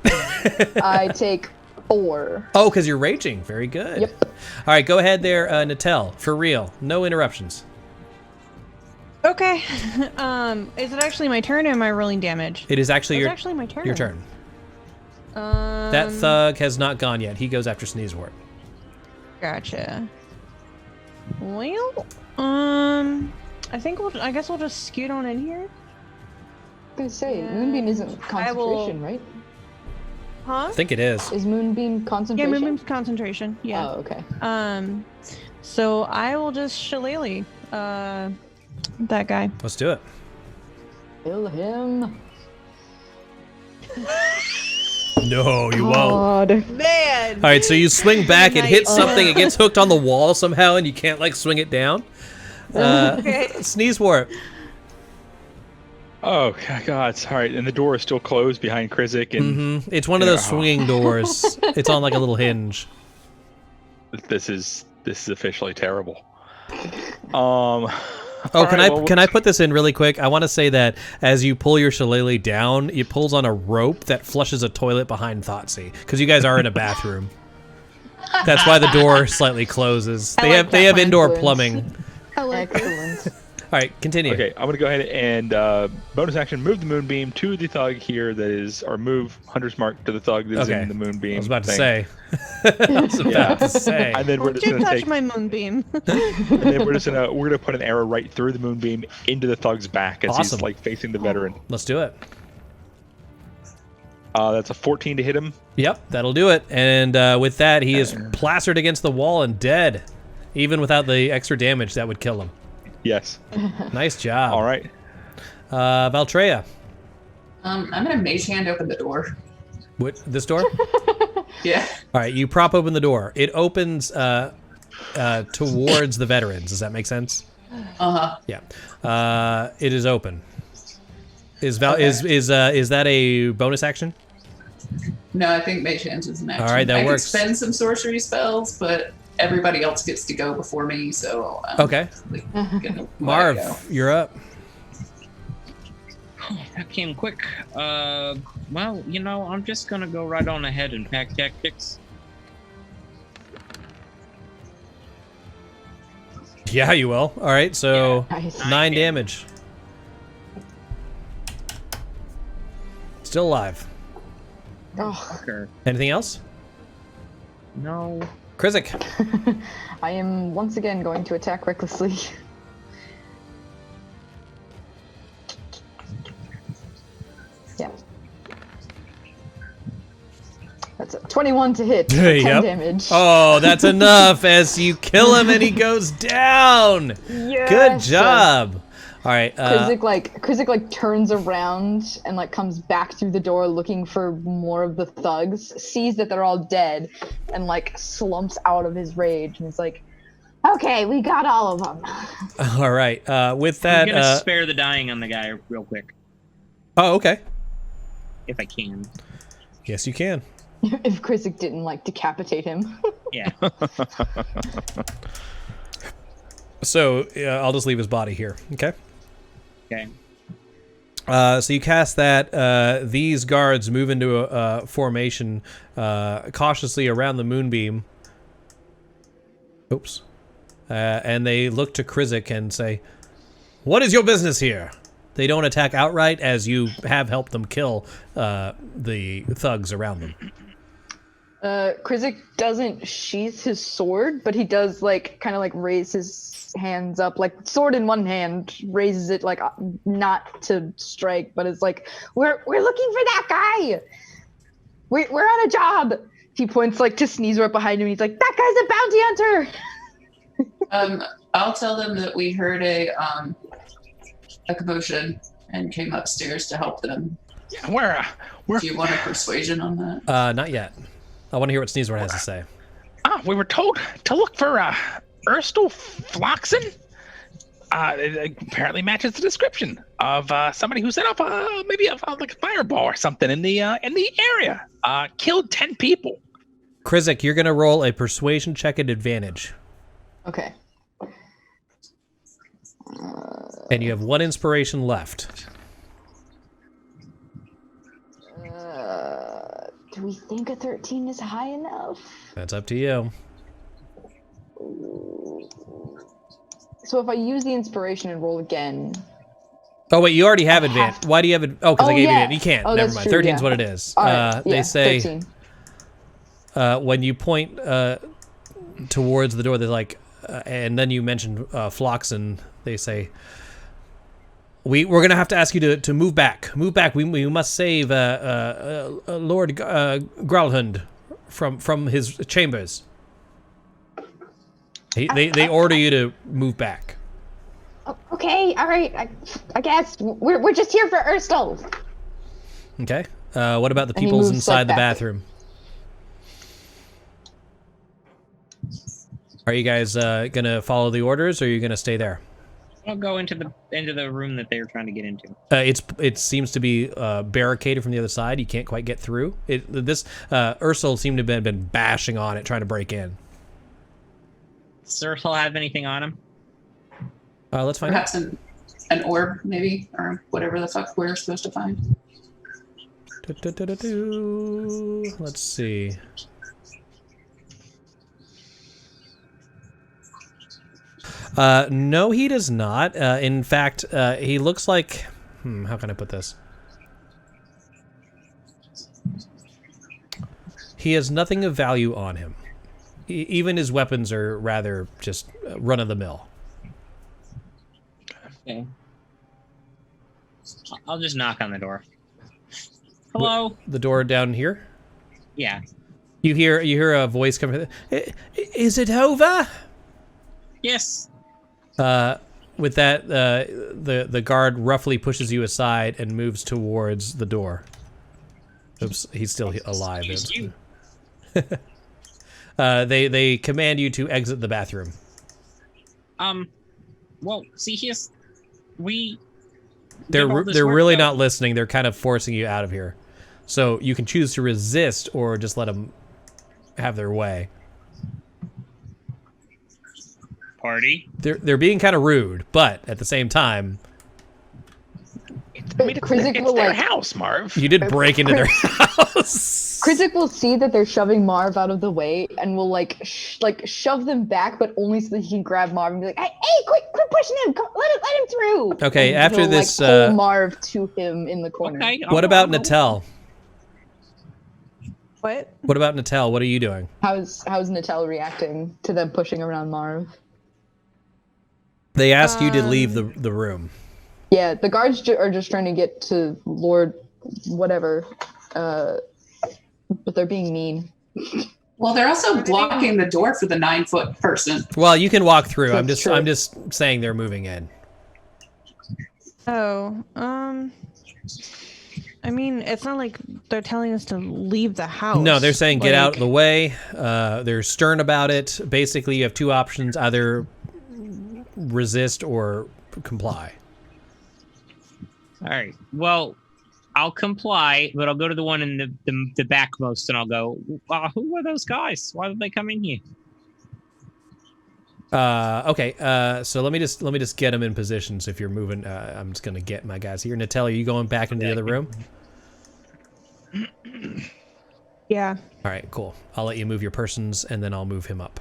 I take 4. Oh, because you're raging. Very good. Yep. All right, go ahead there, Natel. For real. No interruptions. Okay. Is it actually my turn or am I rolling damage? It is actually It's your actually my turn. Your turn. That thug has not gone yet. He goes after Sneezewort. Gotcha. Well, I guess we'll just scoot on in here. I was gonna say, Moonbeam isn't concentration, right? Huh? I think it is. Is Moonbeam concentration? Yeah, Moonbeam's concentration. Yeah. Oh, okay. So I will just shillelagh that guy. Let's do it. Kill him. No, you won't. Man. All right, so you swing back, it hits something, it gets hooked on the wall somehow, and you can't like swing it down. Sneezewort. Oh God! All right, and the door is still closed behind Krizik, and It's one of those swinging doors. It's on like a little hinge. This is officially terrible. Oh, can I put this in really quick? I want to say that as you pull your shillelagh down, it pulls on a rope that flushes a toilet behind Thoughtsy, because you guys are in a bathroom. That's why the door slightly closes. They have indoor plumbing. Excellent. All right, continue. Okay, I'm gonna go ahead and bonus action move the moonbeam to the thug here that is, or move Hunter's Mark to the thug that is in the moonbeam. I was about to say. And then we're just gonna touch take my moonbeam. and then we're gonna put an arrow right through the moonbeam into the thug's back as he's like facing the veteran. Let's do it. That's a 14 to hit him. Yep, that'll do it. And with that, he is plastered against the wall and dead, even without the extra damage that would kill him. Yes. Nice job. All right. Valtreya. I'm gonna mage hand open the door. What? This door? Yeah. All right, you prop open the door. It opens towards the veterans. Does that make sense? Yeah. It is open. Is that a bonus action? No, I think mage hands is an action. All right, that I works. could spend some sorcery spells, but everybody else gets to go before me, so okay. Marv, you're up. That came quick. Well, I'm just gonna go right on ahead and pack tactics. Yeah, you will. All right, so 9 damage. Still alive. Oh. Okay. Anything else? No. Krizik. I am once again going to attack recklessly. Yeah. That's a 21 to hit. 10 damage. Oh, that's enough as you kill him and he goes down. Yes. Good job. All right. Krizik turns around and comes back through the door looking for more of the thugs, sees that they're all dead, and slumps out of his rage and is like, okay, we got all of them. All right. With that, I'm gonna spare the dying on the guy real quick. Oh, okay. If I can. Yes, you can. If Krizik didn't decapitate him. Yeah. So I'll just leave his body here. Okay. Okay. So you cast that. These guards move into a formation cautiously around the moonbeam. Oops. And they look to Krizik and say, "What is your business here?" They don't attack outright, as you have helped them kill the thugs around them. Krizik doesn't sheath his sword, but he does raise his hands up, sword in one hand, raises it not to strike, but it's we're looking for that guy. We're on a job. He points to Sneezewort behind him. He's like, that guy's a bounty hunter. I'll tell them that we heard a commotion and came upstairs to help them. Yeah, where? Do you want a persuasion on that? Not yet. I want to hear what Sneezewort has to say. We were told to look for Erstal Floxen. It apparently matches the description of somebody who set off maybe a fireball or something in the area. Killed 10 people. Krizik, you're gonna roll a persuasion check at advantage. Okay. And you have 1 inspiration left. Do we think a 13 is high enough? That's up to you. So if I use the inspiration and roll again, Oh wait, you already have advantage. Why do you have it? Oh, because I gave you it. You can't. Oh, Never that's mind. true, 13 is yeah. what it is. All right, They say 13. when you point towards the door, they're like, and then you mentioned Floxen. They say, we're gonna have to ask you to move back. Move back. We must save Lord Gralhund from his chambers. They order you to move back. Okay, all right. I guess we're just here for Urstel. Okay. What about the And he peoples moves, inside like, the back. bathroom? Are you guys gonna follow the orders, or are you gonna stay there? I'll go into the room that they were trying to get into. It seems to be barricaded from the other side. You can't quite get through. Ursel seemed to have been bashing on it, trying to break in. Does Ursel have anything on him? Let's find Perhaps out. an orb, maybe, or whatever the fuck we're supposed to find. Let's see. No, he does not. In fact, he looks like... how can I put this? He has nothing of value on him. Even his weapons are rather just run-of-the-mill. Okay. I'll just knock on the door. Hello? The door down here? Yeah. You hear a voice coming. Is it over? Yes. With that, the guard roughly pushes you aside and moves towards the door. Oops, he's still alive. Excuse you. They command you to exit the bathroom. Well, see, They're did all this they're work, really though. not listening. They're kind of forcing you out of here. So you can choose to resist or just let them have their way. Party. They're being kind of rude, but at the same time, It's Krizik will, their like- house, Marv. you did break into their house. Krizik will see that they're shoving Marv out of the way and will shove them back, but only so that he can grab Marv and be like, "Hey, quit pushing him! Let him through!" Okay, And after he'll, this, pull Marv to him in the corner. Okay. What about Natel? What? What about Natel? What are you doing? How's Natel reacting to them pushing around Marv? They asked you to leave the room. Yeah, the guards are just trying to get to Lord whatever, but they're being mean. Well, they're also blocking the door for the 9-foot person. Well, you can walk through. I'm That's just true. saying they're moving in. Oh, I mean, it's not like they're telling us to leave the house. No, they're saying get out of Like- the way. They're stern about it. Basically, you have two options: either resist or comply. All right. Well, I'll comply, but I'll go to the one in the backmost, and I'll go. Who are those guys? Why did they come in here? Okay. So let me just get them in position. So if you're moving, I'm just gonna get my guys here. Natel, are you going back into the other room? Yeah. All right, cool. I'll let you move your persons, and then I'll move him up.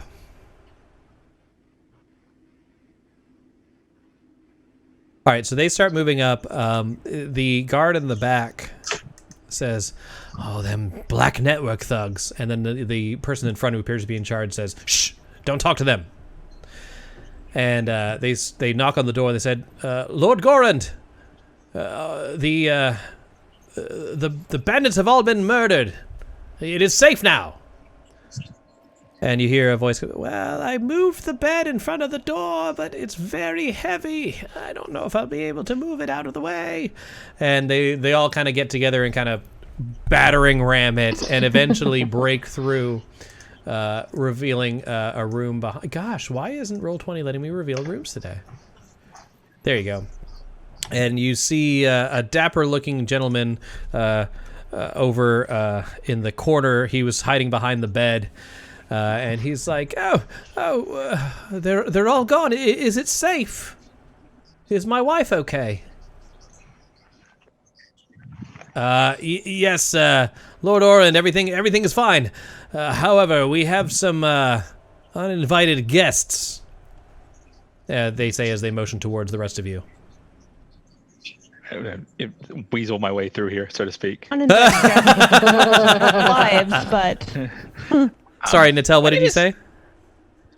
All right, so they start moving up. The guard in the back says, "Oh, them black network thugs," and then the person in front who appears to be in charge says, "Shh, don't talk to them." And they knock on the door. And they said, "Lord Gorand, the bandits have all been murdered. It is safe now." And you hear a voice go, "Well, I moved the bed in front of the door, but it's very heavy. I don't know if I'll be able to move it out of the way." And they all kind of get together and kind of battering ram it and eventually break through, revealing a room behind. Gosh, why isn't Roll20 letting me reveal rooms today? There you go. And you see a dapper-looking gentleman over in the corner. He was hiding behind the bed. And he's like, they're all gone. Is it safe? Is my wife okay? Yes, Lord Oren, everything is fine. However, we have some uninvited guests. They say as they motion towards the rest of you. weasel my way through here, so to speak. Lives, but Sorry, Natel, what did you say?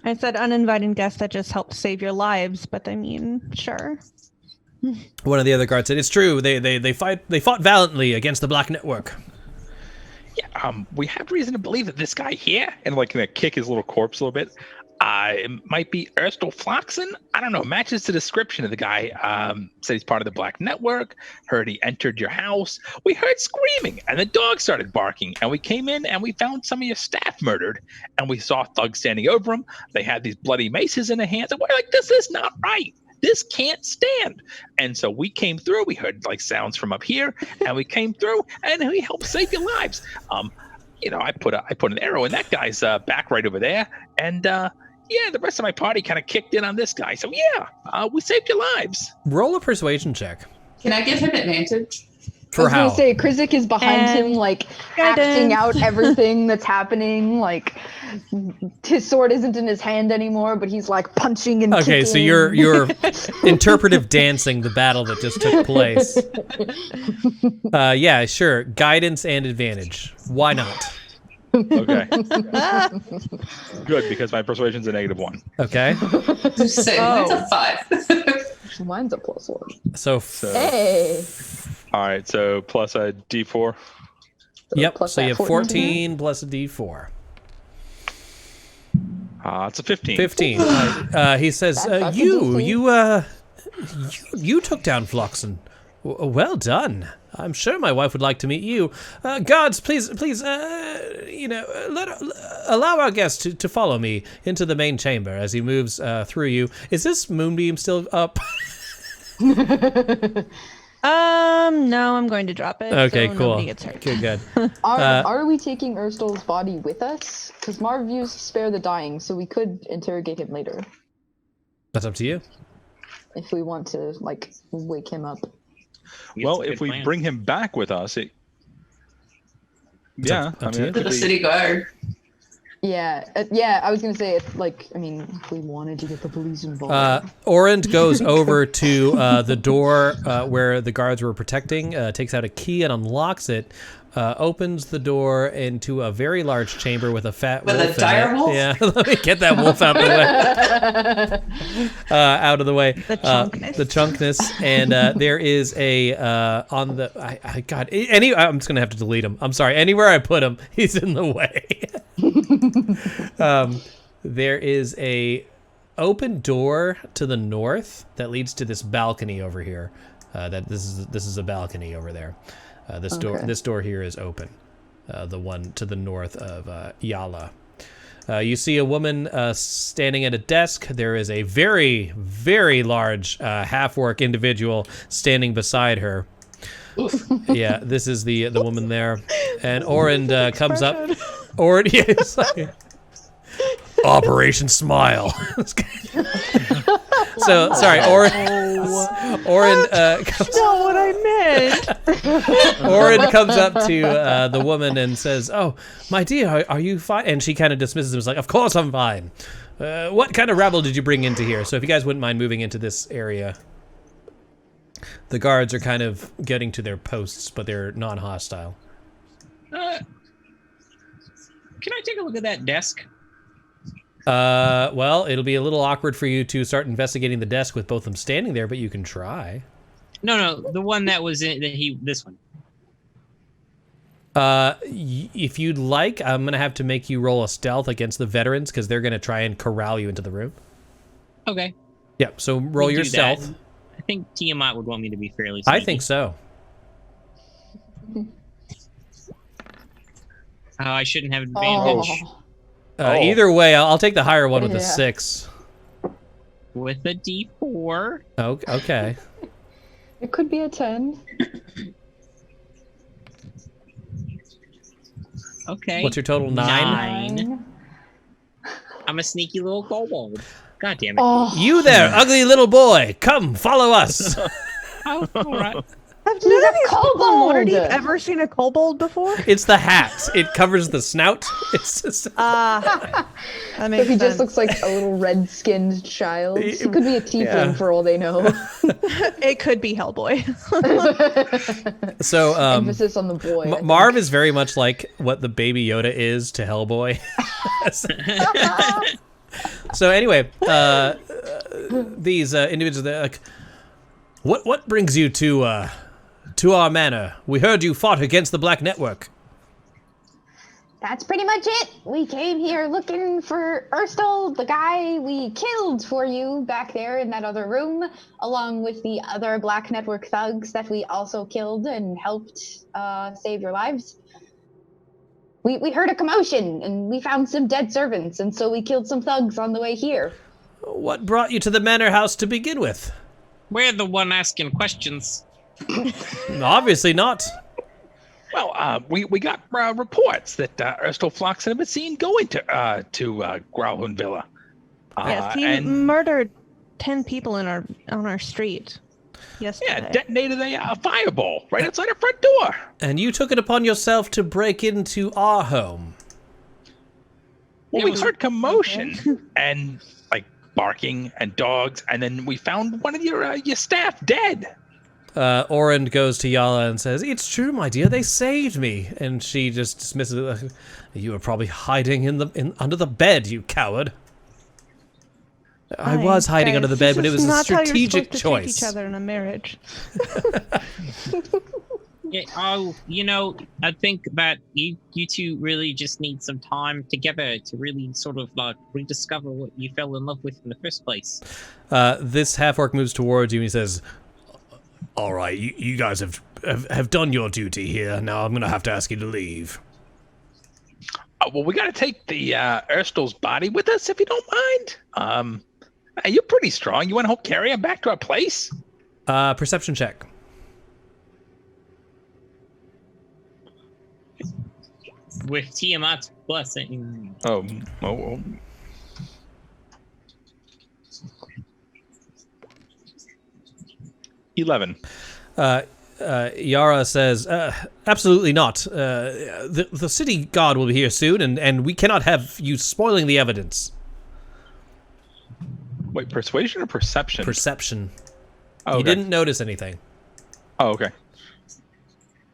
I said uninvited guests that just help save your lives, but I mean, sure. One of the other guards said, "It's true. They fought valiantly against the Black Network." Yeah, we have reason to believe that this guy here, and like gonna kick his little corpse a little bit. It might be Erstal Floxen. I don't know. Matches the description of the guy. Said he's part of the Black Network. Heard he entered your house. We heard screaming, and the dog started barking. And we came in, and we found some of your staff murdered. And we saw thugs standing over them. They had these bloody maces in their hands. And we're like, this is not right. This can't stand. And so we came through. We heard like sounds from up here, and we came through, and we helped save your lives. I put an arrow in that guy's back right over there, and yeah, the rest of my party kind of kicked in on this guy. So yeah, we saved your lives. Roll a persuasion check. Can I give him advantage? For I was how? gonna say, Krizik is behind him, like acting out everything that's happening. Like his sword isn't in his hand anymore, but he's like punching and Okay, kicking. so you're interpretive dancing the battle that just took place. Yeah, sure. Guidance and advantage. Why not? Okay. Good, because my persuasion's a -1. Okay. Mine's a 5. Mine's a +1. So hey. All right, so plus a D4. Yep. plus So you that have 14 14. plus a D4. It's a 15. 15. He says, That's you took down Floxen. Well done. I'm sure my wife would like to meet you. Guards, please, allow our guest to follow me into the main chamber as he moves through you. Is this moonbeam still up? No, I'm going to drop it. Okay, so cool. Nobody gets hurt. Good. Are we taking Erstal's body with us? Because Marv used spare the dying, so we could interrogate him later That's up to you. if we want to, like, wake him up. Well, if we bring him back with us, up I to mean, you. To the city guard. Yeah, I was gonna say, if we wanted to get the police involved. Orend goes over to the door where the guards were protecting, takes out a key and unlocks it, opens the door into a very large chamber with a fat wolf With a dire wolf? Yeah, let me get that wolf out of the way. Out of the way. The chunkness. The chunkness. And there is a, on the, I'm just going to have to delete him. I'm sorry. Anywhere I put him, he's in the way. There is a open door to the north that leads to this balcony over here. This is a balcony over there. This door here is open. The one to the north of Yala. You see a woman standing at a desk. There is a very, very large half-orc individual standing beside her. Yeah, this is the woman there. And Orend comes up. Orend, yes. Operation Smile. So sorry, Orend That's not what I meant. Orend comes up to the woman and says, "Oh, my dear, are you fine?" And she kind of dismisses him, like, "Of course I'm fine. What kind of rabble did you bring into here?" So if you guys wouldn't mind moving into this area. The guards are kind of getting to their posts, but they're non-hostile. Can I take a look at that desk? Well, it'll be a little awkward for you to start investigating the desk with both of them standing there, but you can try. No, the one that was in this one. If you'd like, I'm gonna have to make you roll a stealth against the veterans because they're gonna try and corral you into the room. Okay. Yeah. So roll We'll your do that. stealth. I think Tiamat would want me to be fairly sneaky. I think so. I shouldn't have advantage. Either way, I'll take the higher one with a 6. With a D4. Okay. It could be a 10. Okay. What's your total? 9? I'm a sneaky little kobold. God damn it. You there, ugly little boy. Come, follow us. Oh, all right. Have He's a kobold. Waterdeep ever seen a kobold before? It's the hat. It covers the snout. It's just... that makes He sense. just looks like a little red-skinned child. He could be a tiefling for all they know. It could be Hellboy. So, emphasis on the boy. Marv is very much like what the Baby Yoda is to Hellboy. So anyway, these individuals, they're like, what brings you to our manor? We heard you fought against the Black Network. That's pretty much it. We came here looking for Erstal, the guy we killed for you back there in that other room, along with the other Black Network thugs that we also killed and helped save your lives. We heard a commotion, and we found some dead servants, and so we killed some thugs on the way here. What brought you to the manor house to begin with? We're the one asking questions. Obviously not. Well, we got reports that Erstal Floxen had been seen going to Gralhund Villa. Yes, he murdered 10 people on our street yesterday. Yeah, detonated a fireball right outside our front door. And you took it upon yourself to break into our home. Well, we heard commotion and like barking and dogs, and then we found one of your staff dead. Oren goes to Yala and says, "It's true, my dear. They saved me." And she just dismisses it. "You were probably hiding under the bed, you coward." I was hiding under the bed, but it was a strategic choice. How you're supposed to treat each other in a marriage. Yeah, I think that you two really just need some time together to really sort of like rediscover what you fell in love with in the first place. This half-orc moves towards you and he says, "All right, you guys have done your duty here. Now I'm going to have to ask you to leave." Well, we got to take the Erstal's body with us, if you don't mind. You're pretty strong. You want to help carry him back to our place? Perception check. With Tiamat's blessing. Oh. 11. Yara says, "Absolutely not. The city guard will be here soon, and we cannot have you spoiling the evidence." Wait, persuasion or perception? Perception. Oh, You okay. didn't notice anything. Oh, okay.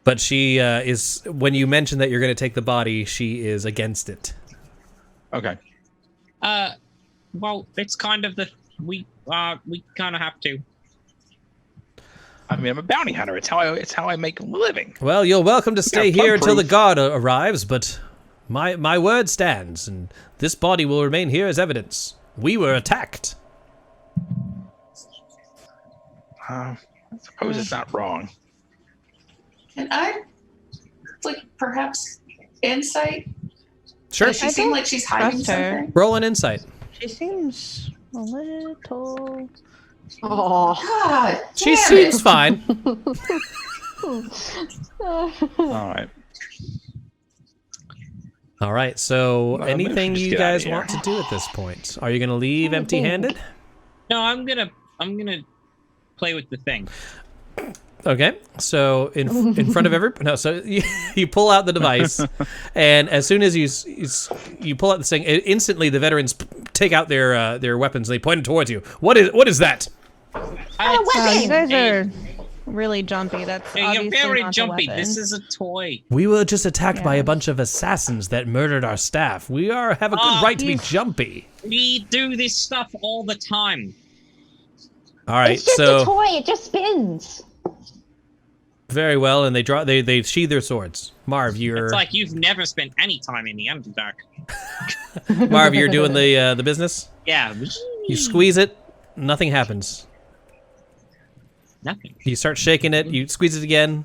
But she is, when you mention that you're going to take the body, she is against it. Okay. Well, it's kind of we kind of have to. I mean, I'm a bounty hunter. It's how I make a living. Well, you're welcome to stay Yeah, here until the proof. guard arrives, but my word stands, and this body will remain here as evidence. We were attacked. I suppose it's not wrong. Can I, perhaps insight? Sure. Does she seem like she's hiding something? Roll an insight. She seems a little... Oh, God, She damn seems it. fine. All right. All right, so Well, anything maybe we should you just get guys outta want to here. do at this point? Are you going to leave empty-handed? No, I'm gonna play with the thing. Okay, so in front of so you pull out the device, and as soon as you pull out this thing, instantly the veterans take out their weapons and they point it towards you. What is that? you guys are really jumpy. That's You're obviously very not a jumpy. weapon. This is a toy. We were just attacked by a bunch of assassins that murdered our staff. We have a good right to be jumpy. We do this stuff all the time. All right, It's just so a toy. It just spins. very well, and they sheathe their swords. Marv, you're It's like you've never spent any time in the Underdark. Marv, you're doing the business. Yeah. You squeeze it, nothing happens. Nothing. You start shaking it, you squeeze it again.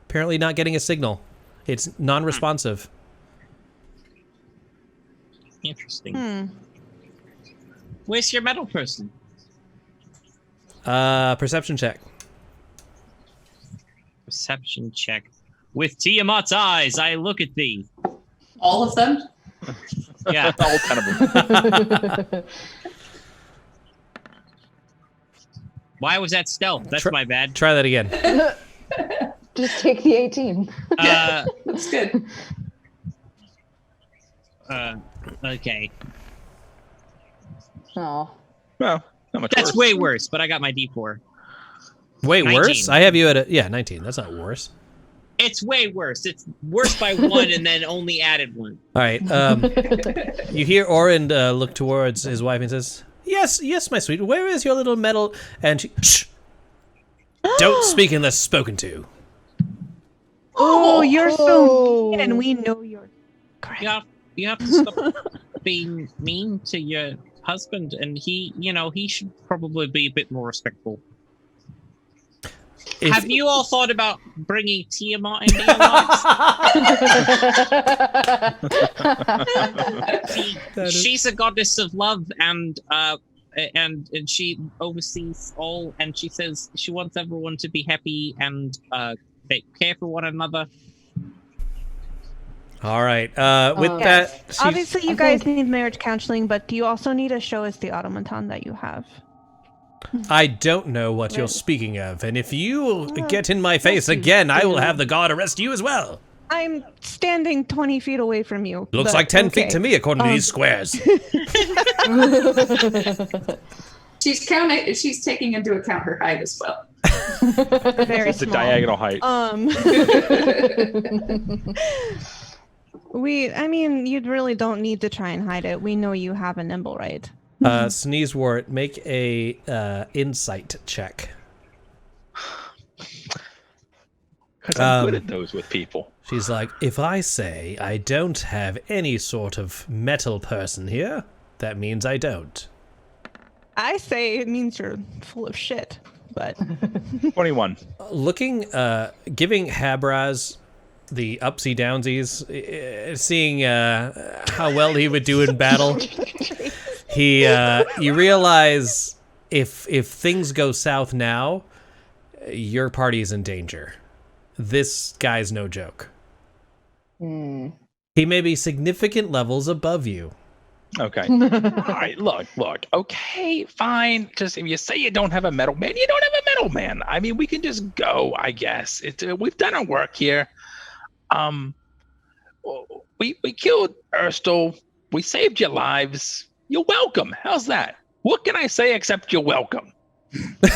Apparently not getting a signal. It's non-responsive. Interesting. Where's your metal person? Perception check. Perception check. With Tiamat's eyes, I look at thee. All of them? Yeah. All 10 of them. Why was that stealth? That's my bad. Try that again. Just take the 18. That's good. Okay. Oh. Well, not much That's worse. way worse, but I got my D4. Way 19. worse? I have you at 19. That's not worse. It's way worse. It's worse by 1 and then only added 1. All right. You hear Orin look towards his wife and says, "Yes, yes, my sweet. Where is your little medal?" And she, shh. Don't speak unless spoken to. Oh, you're so mean, and we know you're correct. You have to stop being mean to your husband, and he should probably be a bit more respectful. Have you all thought about bringing Tiamat into your lives? She's a goddess of love, and she oversees all. And she says she wants everyone to be happy and they care for one another. All right. With that, obviously you guys need marriage counseling, but do you also need to show us the automaton that you have? I don't know what you're speaking of, and if you get in my face again, I will have the guard arrest you as well. I'm standing 20 feet away from you. Looks like 10 feet to me, according to these squares. She's taking into account her height as well. Very It's the small. diagonal height. You really don't need to try and hide it. We know you have a nimble right. Sneezewort, make a insight check. Because I'm good at those with people. She's like, if I say I don't have any sort of metal person here, that means I don't. I say it means you're full of shit, but 21. Looking, giving Habraz the upsy downsies, seeing how well he would do in battle. You realize if things go south now, your party's in danger. This guy's no joke. He may be significant levels above you. Okay. All right, look. Okay, fine. Just if you say you don't have a metal man, you don't have a metal man. I mean, we can just go, I guess. We've done our work here. We killed Erstal. We saved your lives. You're welcome. How's that? What can I say except you're welcome? What's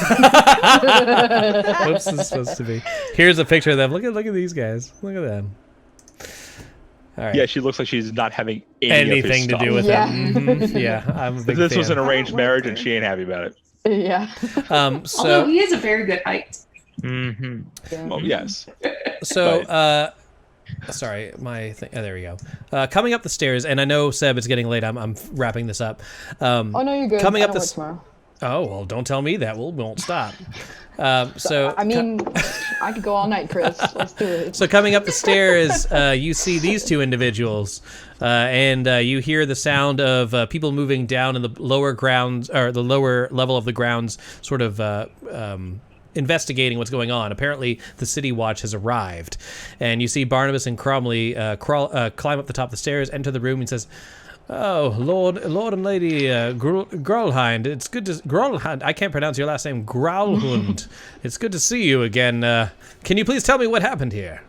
this supposed to be? Here's a picture of them. Look at these guys. Look at them. All right. Yeah, she looks like she's not having anything to do with it. Mm-hmm. Yeah, I'm a big This fan. was an arranged marriage, and she ain't happy about it. Yeah. Although he is a very good height. Mm-hmm. Well, yes. So, sorry, my thing. Oh, there we go. Coming up the stairs, and I know Seb, it's getting late. I'm wrapping this up. Oh no, you're good. Coming I up don't the work tomorrow. Oh well, don't tell me that. We won't stop. So I mean, I could go all night, Chris. Let's do it. So coming up the stairs, you see these two individuals, and you hear the sound of people moving down in the lower grounds, or the lower level of the grounds, sort of investigating what's going on. Apparently, the City Watch has arrived, and you see Barnabas and Cromley climb up the top of the stairs, enter the room, and says, "Oh, Lord and Lady Gralhund, it's good to Gralhund. I can't pronounce your last name, Gralhund. It's good to see you again. Can you please tell me what happened here?"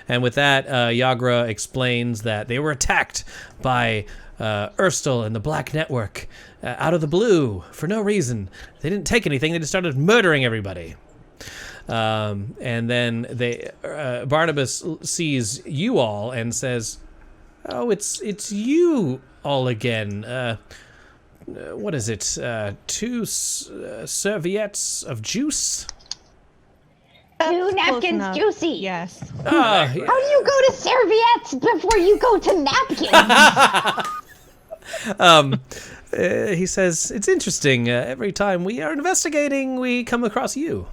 And with that, Yagra explains that they were attacked by Erstal and the Black Network out of the blue for no reason. They didn't take anything. They just started murdering everybody. And then Barnabas sees you all and says, "Oh, it's you all again. What is it? 2 serviettes of juice?" 2 napkins juicy. Yes. How do you go to serviettes before you go to napkins? He says, "It's interesting. Every time we are investigating, we come across you."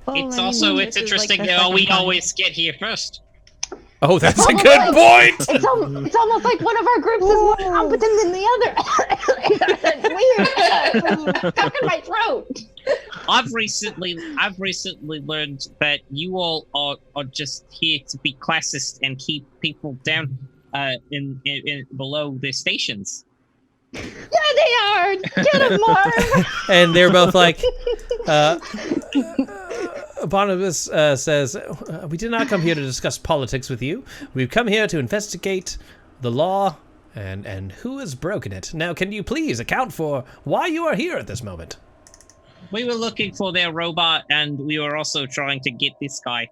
It's interesting that we always get here first. Oh, that's a good point. It's almost like one of our groups is more competent than the other. Weird. Stuck in my throat. I've recently learned that you all are just here to be classist and keep people down in below their stations. Yeah, they are. Get them, Marv. And they're both like, Barnabas says, we did not come here to discuss politics with you. We've come here to investigate the law and who has broken it. Now, can you please account for why you are here at this moment? We were looking for their robot, and we were also trying to get this guy.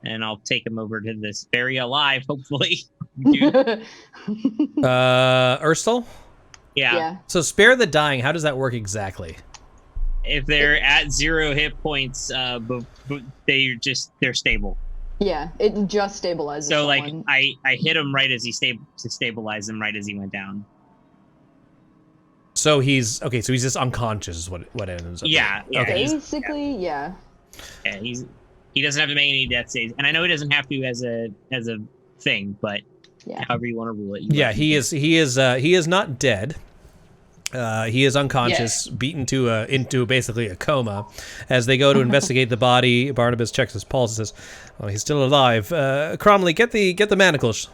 And I'll take him over to this very alive, hopefully. Urstel? Yeah. So spare the dying, how does that work exactly? If they're at 0 hit points, they're stable. Yeah, it just stabilizes. So someone. like I hit him right as he stabilized him right as he went down. So he's just unconscious is what it ends up. Yeah, being. Okay. Basically, yeah. Yeah, he doesn't have to make any death saves, and I know he doesn't have to as a thing, but however you want to rule it. Yeah, he is not dead. He is unconscious, beaten into basically a coma. As they go to investigate the body, Barnabas checks his pulse and says, "Oh, he's still alive. Cromley, get the manacles."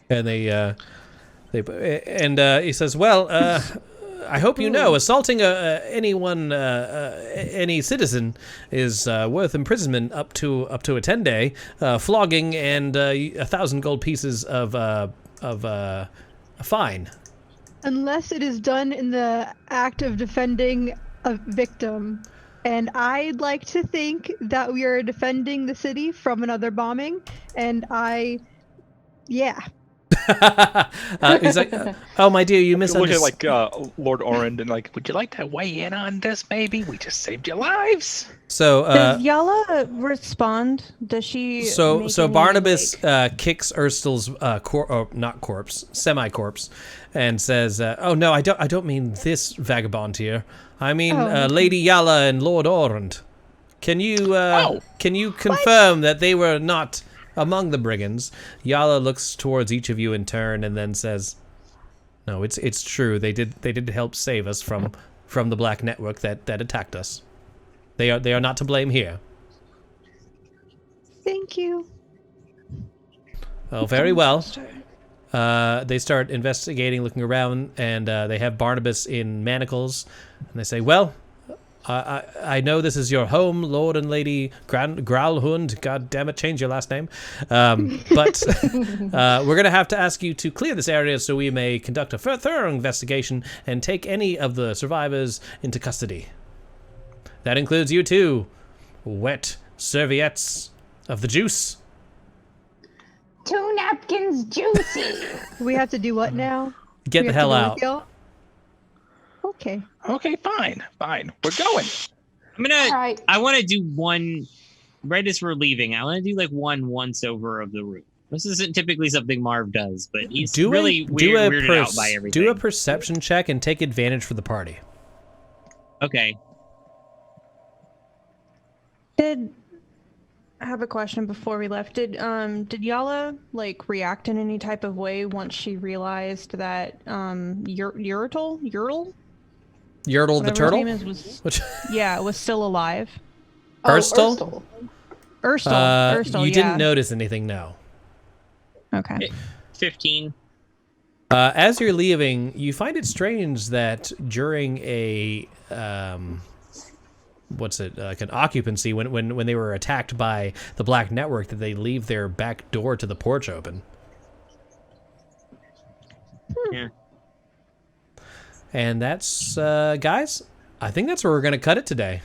And he says, "Well, I hope you know, assaulting any citizen is worth imprisonment up to a 10-day, flogging, and 1,000 gold pieces of a fine." Unless it is done in the act of defending a victim. And I'd like to think that we are defending the city from another bombing. And he's like, "Oh, my dear, you misunderstood." Look at Lord Orend and like, "Would you like to weigh in on this? Maybe we just saved your lives." So does Yala respond? Does she? So Barnabas kicks Urstel's semi-corpse, and says, "Oh no, I don't mean this vagabond here. I mean Lady Yala and Lord Orend. Can you confirm that they were not among the brigands?" Yala looks towards each of you in turn and then says, "No, it's true. They did help save us from the Black Network that attacked us. They are not to blame here." Thank you. Oh, very well. They start investigating, looking around, and they have Barnabas in manacles, and they say, "Well, I know this is your home, Lord and Lady Gralhund. God damn it, change your last name. But we're going to have to ask you to clear this area so we may conduct a thorough investigation and take any of the survivors into custody. That includes you too, wet serviettes of the juice." 2 napkins juicy. We have to do what now? Get the hell out. Okay. Okay, fine. We're going. I want to do one right as we're leaving. I want to do like one once over of the room. This isn't typically something Marv does, but he's weirded out by everything. Do a perception check and take advantage for the party. Okay. I have a question before we left. Did Yala like react in any type of way once she realized that Yertle the turtle? Was still alive? Urstel? Urstel, you didn't notice anything, no. Okay. 15. As you're leaving, you find it strange that during a like an occupancy when they were attacked by the Black Network, that they leave their back door to the porch open. Yeah. And that's guys, I think that's where we're gonna cut it today.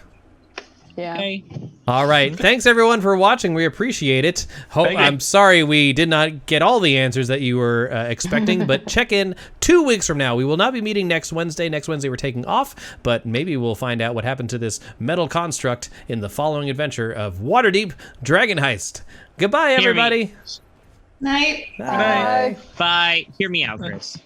Yeah. Okay. All right. Thanks everyone for watching. We appreciate it. I'm sorry we did not get all the answers that you were expecting, but check in 2 weeks from now. We will not be meeting next Wednesday. Next Wednesday we're taking off, but maybe we'll find out what happened to this metal construct in the following adventure of Waterdeep Dragon Heist. Goodbye, everybody. Night. Bye. Bye. Hear me out, Chris.